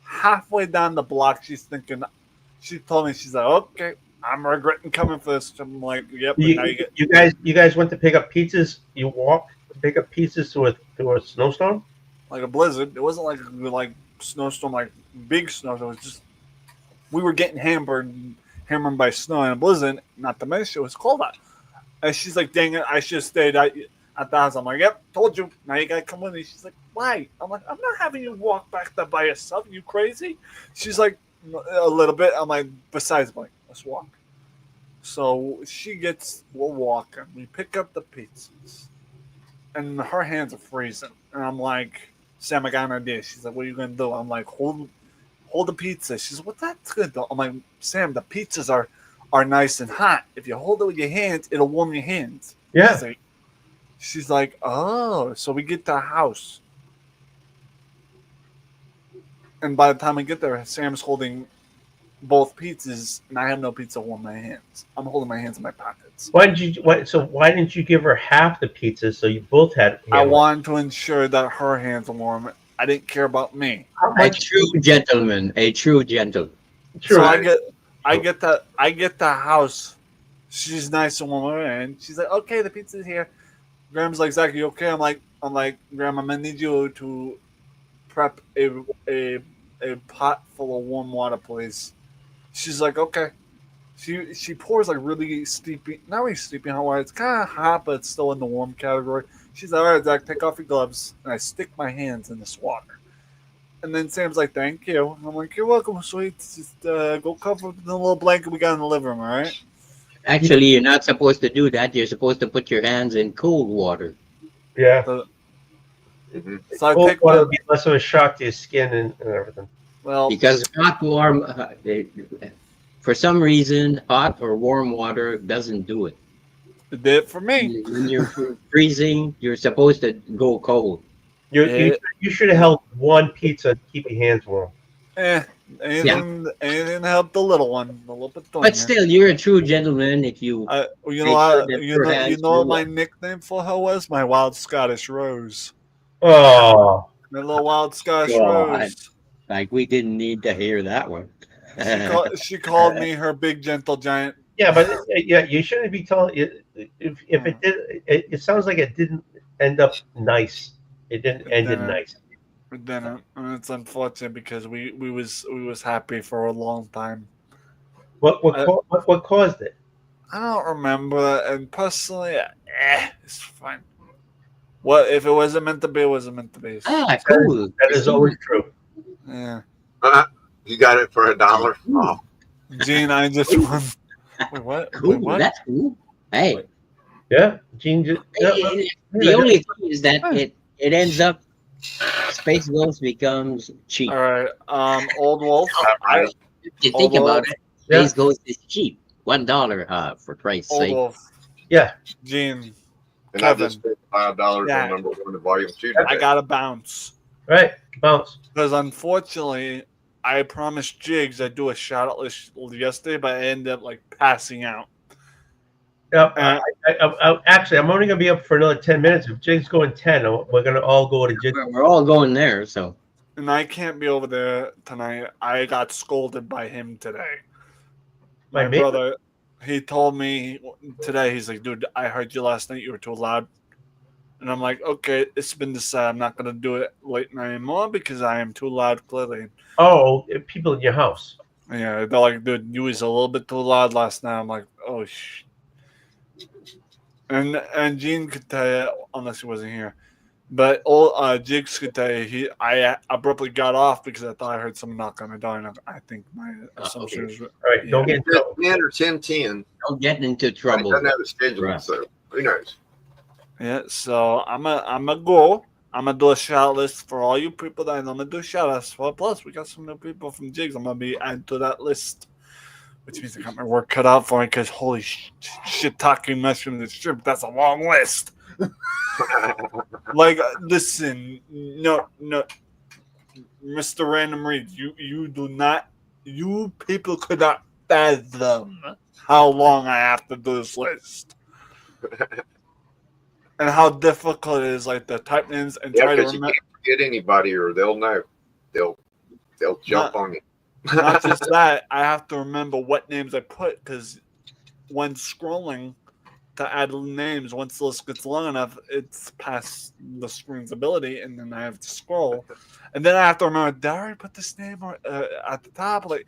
Halfway down the block, she's thinking. She told me, she's like, "Okay, I'm regretting coming for this." I'm like, "Yep." You guys went to pick up pizzas. You walked to pick up pizzas through a snowstorm. Like a blizzard. It wasn't like snowstorm, like big snowstorm. It was just we were getting hammered by snow and a blizzard. Not to mention it was cold out. And she's like, "Dang it, I should have stayed at the house." I'm like, "Yep, told you. Now you gotta come with me." She's like, "Why?" I'm like, "I'm not having you walk back there by yourself. You crazy?" She's like, "A little bit." I'm like, "Besides, like, let's walk." So we're walking. We pick up the pizzas, and her hands are freezing. And I'm like, "Sam, I got an idea." She's like, "What are you gonna do?" I'm like, "Hold the pizza." She's like, "What that's gonna do?" I'm like, "Sam, the pizzas are nice and hot. If you hold it with your hands, it'll warm your hands." Yeah. She's like, "Oh." So we get to the house, and by the time we get there, Sam's holding both pizzas, and I have no pizza to warm my hands. I'm holding my hands in my pockets. Why didn't you give her half the pizza so you both had? I wanted to ensure that her hands were warm. I didn't care about me. A true gentleman. True. So I get the house. She's nice and warm, and she's like, "Okay, the pizza's here." Graham's like, "Zach, you okay?" I'm like, "Graham, I'm gonna need you to prep a pot full of warm water, please." She's like, "Okay." She pours like really steepy, not really steepy hot water. It's kind of hot, but it's still in the warm category. She's like, "All right, Zach, take off your gloves," and I stick my hands in this water. And then Sam's like, "Thank you." I'm like, "You're welcome, sweet. Just go cover up in the little blanket we got in the living room, all right?" Actually, you're not supposed to do that. You're supposed to put your hands in cold water. Yeah. So I picked water would be less of a shock to your skin and everything. Well, because hot, warm, for some reason, hot or warm water doesn't do it. It did for me. When you're freezing, you're supposed to go cold. You should have held one pizza to keep your hands warm. Anything to help the little one, the little bit. But still, you're a true gentleman if you. You know what my nickname for her was? My wild Scottish Rose. Oh, my little wild Scottish Rose. Like we didn't need to hear that one. she called me her big gentle giant. Yeah, but you shouldn't be telling. If it did, it sounds like it didn't end up nice. It didn't end nice. It didn't, and it's unfortunate because we was happy for a long time. What caused it? I don't remember, and personally, it's fine. What if it wasn't meant to be? It wasn't meant to be. Cool. That is always true. Yeah. You got it for $1. Oh. Gene, I just won. Wait, what? Cool. Wait, what? That's cool. Hey. Yeah, Gene. The only thing is that it ends up Space Ghost becomes cheap. All right. Oldwolf. If you think about it, Yeah. Space Ghost is cheap. $1 for Christ's sake. Oldwolf. Yeah. Gene. And I Kevin. just spent $5 Yeah. on number 1 to volume 2 I today. gotta bounce. Right. Bounce. Because unfortunately, I promised Jigs I'd do a shout out list yesterday, but I ended up like passing out. Yeah. Actually, I'm only gonna be up for another 10 minutes. If Jig's going 10, we're gonna all go to Jig. We're all going there, so. And I can't be over there tonight. I got scolded by him today. By My me? brother, he told me today, he's like, dude, I heard you last night. You were too loud. And I'm like, okay, it's been decided. I'm not going to do it late night anymore because I am too loud, clearly. Oh, people in your house. Yeah, they're like, dude, you was a little bit too loud last night. I'm like, oh, shit. And Gene could tell you, unless he wasn't here. But Jigs could tell you, I abruptly got off because I thought I heard someone knock on the door. And I think my assumption is All right, don't get in trouble. 10 or 10:10. Don't get into He trouble. doesn't have a schedule, Right. so who knows? Yeah, so I'm a go. I'm gonna do a shout list for all you people that I'm gonna do shout outs for. Plus, we got some new people from Jigs. I'm gonna be added to that list, which means I got my work cut out for me. Because holy shit, talking mushrooms and shrimp, that's a long list. Like, listen, no, Mr. Random Reed, you do not, you people could not fathom how long I have to do this list. And how difficult it is, like the type names and Yeah, try to because you remember. can't forget anybody or they'll know. They'll jump on you. Not just that, I have to remember what names I put because when scrolling to add names, once the list gets long enough, it's past the screen's ability, and then I have to scroll, and then I have to remember, did I already put this name at the top? Like,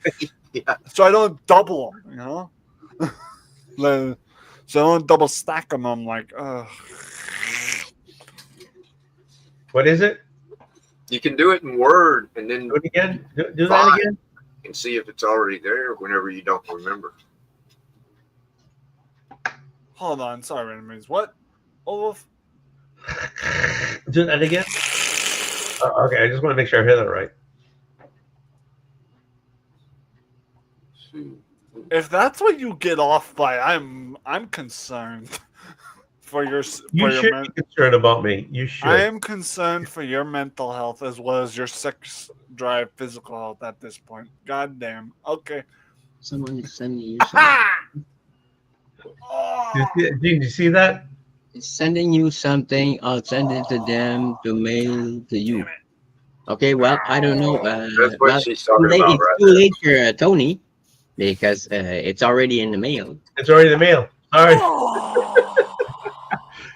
Yeah. so I don't double them, you know. So I don't double stack them. I'm like, ugh. What is it? You can do it in Word and then Do it again. Do that Fine. again. and see if it's already there whenever you don't remember. Hold on, sorry, Random Reads. What? Oldwolf? Do that again. Okay, I just want to make sure I hear that right. If that's what you get off by, I'm concerned for your You should be concerned about me. You should. I am concerned for your mental health as well as your sex drive, physical health at this point. God damn. Okay. Someone is sending you something. Did you see that? It's sending you something. I'll send it to them to mail to you. Okay, well, I don't know. That's what Well, she's talking it's about, right? too late for Tony because it's already in the mail. It's already in the mail. Sorry.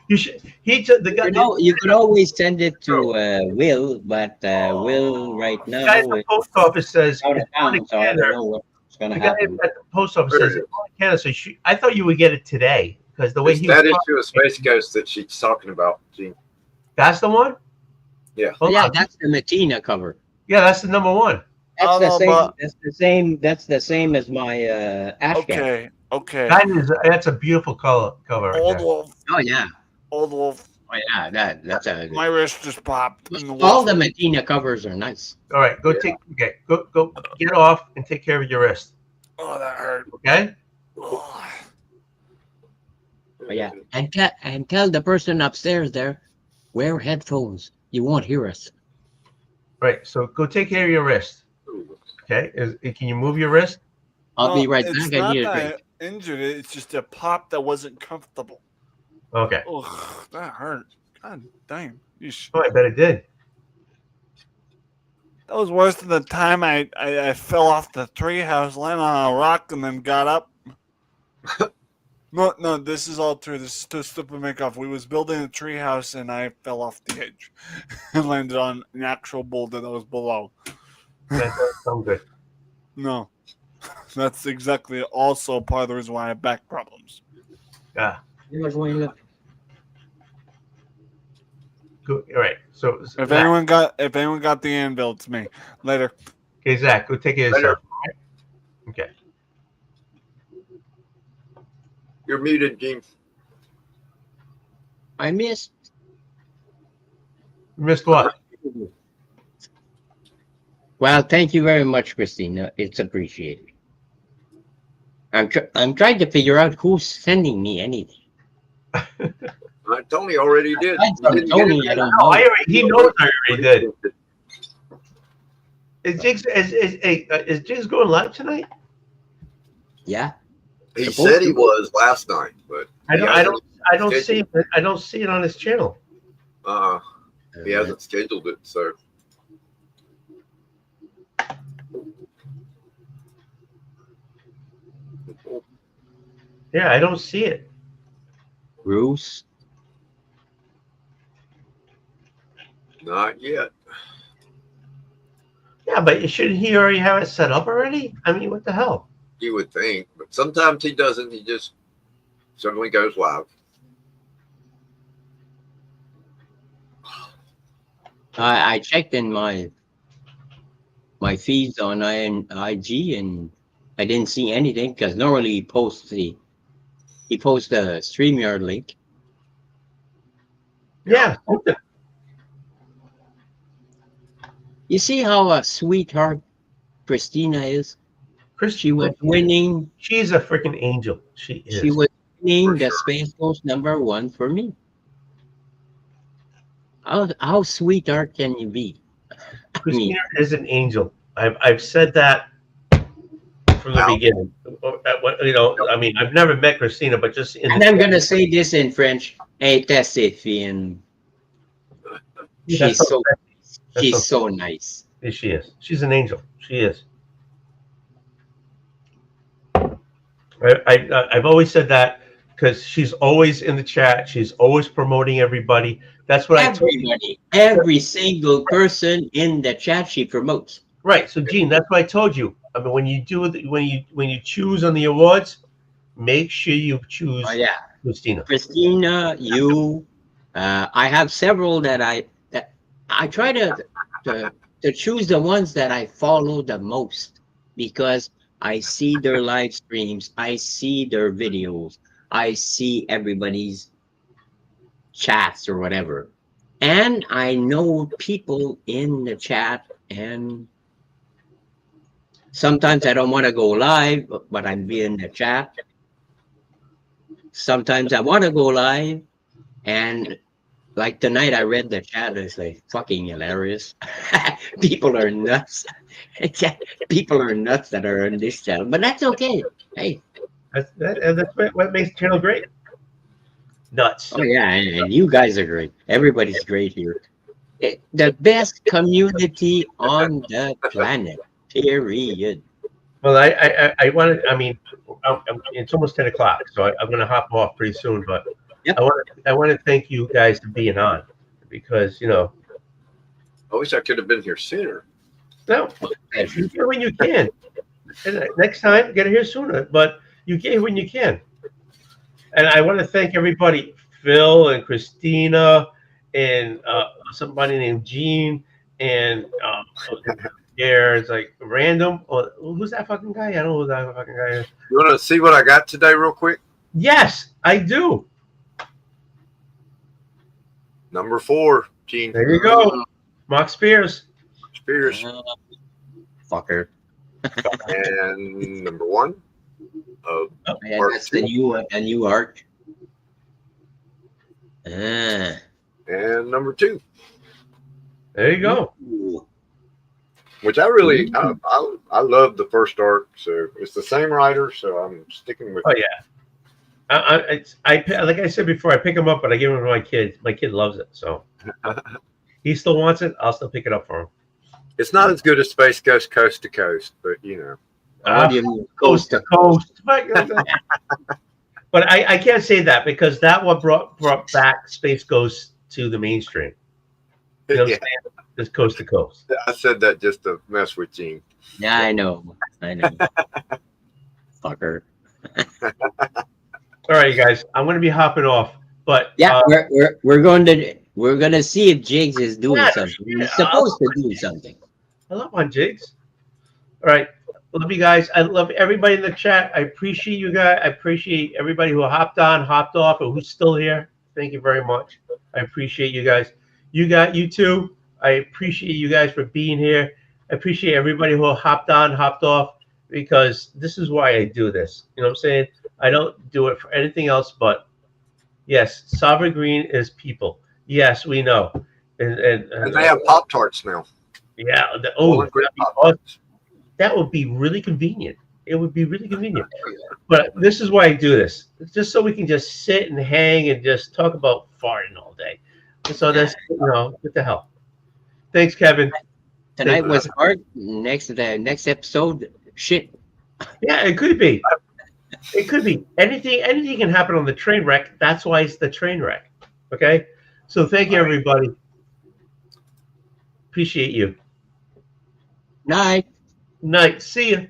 You should. The guy. You could always send it to Will, but Will right The now guy at the is post office says out of it's going town, to so I don't Canada. know what's going to The guy happen. at the post office says it's going to Canada. So I thought you would get it today because the way It's he that was issue of Space Ghost that she's talking about, Gene. That's the one. Yeah. Hold Yeah, on. that's the Matina cover. Yeah, that's the number one. That's the Oh, same. but- That's the same as my Ashcan. Okay. That's a beautiful cover. Right Old there. Wolf. Oh yeah. Old Wolf. Oh yeah. That's a. My wrist just popped. In the All wolf. the Matina covers are nice. All right, go go get off and take care of your wrist. Oh, that hurt. Okay. Oh. Oh, yeah, and tell the person upstairs there, wear headphones. You won't hear us. Right. So go take care of your wrist. Okay. Can you move your wrist? I'll be No, right it's back. I not need a that drink. I injured it. It's just a pop that wasn't comfortable. Okay. Ugh, that hurt. God damn. Oh, I bet it did. That was worse than the time I fell off the treehouse, landed on a rock, and then got up. No, this is all true. This is too stupid to make off. We was building a treehouse, and I fell off the edge and landed on an actual boulder that was below. That doesn't sound good. No, that's exactly also part of the reason why I have back problems. Yeah. You're going to- Go, all right. So If anyone got the anvil, it's me. Later. okay, Zach, go take care of yourself. Okay. You're muted, Gene. I missed. You missed what? Well, thank you very much, Christina. It's appreciated. I'm trying to figure out who's sending me anything. Tony already did. Aside from Tony, I don't No, know. he knows I already did. Is Jigs going live tonight? Yeah. He Supposed said he to. was last night, but I don't see it. I don't see it on his channel. He hasn't scheduled it, so. Yeah, I don't see it. Bruce. Not yet. Yeah, but shouldn't he already have it set up already? I mean, what the hell? You would think, but sometimes he doesn't. He just suddenly goes live. I checked in my feeds on IG and I didn't see anything because normally he posts the StreamYard link. Yeah. You see how a sweetheart Christina is? She was winning. She's a freaking angel. She is. She was winning the Space Ghost #1 for me. How sweetheart can you be? Christina is an angel. I've said that from the beginning. You know, I mean, I've never met Christina, but just in. And I'm gonna say this in French. Hey, Tessifine. She's so nice. Yes, she is. She's an angel. She is. I've always said that because she's always in the chat. She's always promoting everybody. That's what everybody, every single person in the chat she promotes. Right. So, Gene, that's what I told you. I mean, when you choose on the awards, make sure you choose. Oh, yeah, Christina. Christina, you. I have several that I try to choose the ones that I follow the most because I see their live streams, I see their videos, I see everybody's chats or whatever. And I know people in the chat, and sometimes I don't want to go live, but I'm in the chat. Sometimes I want to go live, and like tonight I read the chat, it's like fucking hilarious. People are nuts. People are nuts that are on this channel, but that's okay. Hey, that's what makes the channel great. Nuts. Oh yeah, and you guys are great. Everybody's great here. The best community on the planet. Period. Well, I want to. I mean, it's almost 10 o'clock, so I'm going to hop off pretty soon. But yep. I want to thank you guys for being on because I wish I could have been here sooner. No, you get when you can. And next time, get here sooner. But you get when you can. And I want to thank everybody, Phil and Christina, and somebody named Gene, and it's like random. Who's that fucking guy? I don't know who that fucking guy is. You want to see what I got today, real quick? Yes, I do. Number 4, Gene. There you go, Mark Spears. Fucker. And number 1. Yeah, that's the new art. And number 2. There you go. Which I really, I love the first art. So it's the same writer, so I'm sticking with. Oh yeah. Like I said before, I pick them up, but I give them to my kid. My kid loves it, so he still wants it. I'll still pick it up for him. It's not as good as Space Ghost Coast to Coast, but coast to coast. But I can't say that because that one brought back Space Ghost to the mainstream. You know what I'm saying? It's coast to coast. I said that just to mess with Gene. Yeah, I know. Fucker. All right, you guys. I'm going to be hopping off, but yeah, we're going to see if Jigs is doing something. He's supposed to do something. I love on Jigs. All right. Love you guys. I love everybody in the chat. I appreciate you guys. I appreciate everybody who hopped on, hopped off, or who's still here. Thank you very much. I appreciate you guys. You too. I appreciate you guys for being here. I appreciate everybody who hopped on, hopped off, because this is why I do this. You know what I'm saying? I don't do it for anything else but, yes, Sovereign Green is people. Yes, we know. And they have Pop Tarts now. Yeah. Bowling Green Pop-Tarts. That would be really convenient. It would be really convenient. But this is why I do this. It's just so we can just sit and hang and just talk about farting all day. So that's, what the hell. Thanks, Kevin. Tonight was hard. The next episode, shit. Yeah, it could be. It could be. Anything can happen on the train wreck. That's why it's the train wreck. Okay? So thank you, everybody. Appreciate you. Night. Night. See you.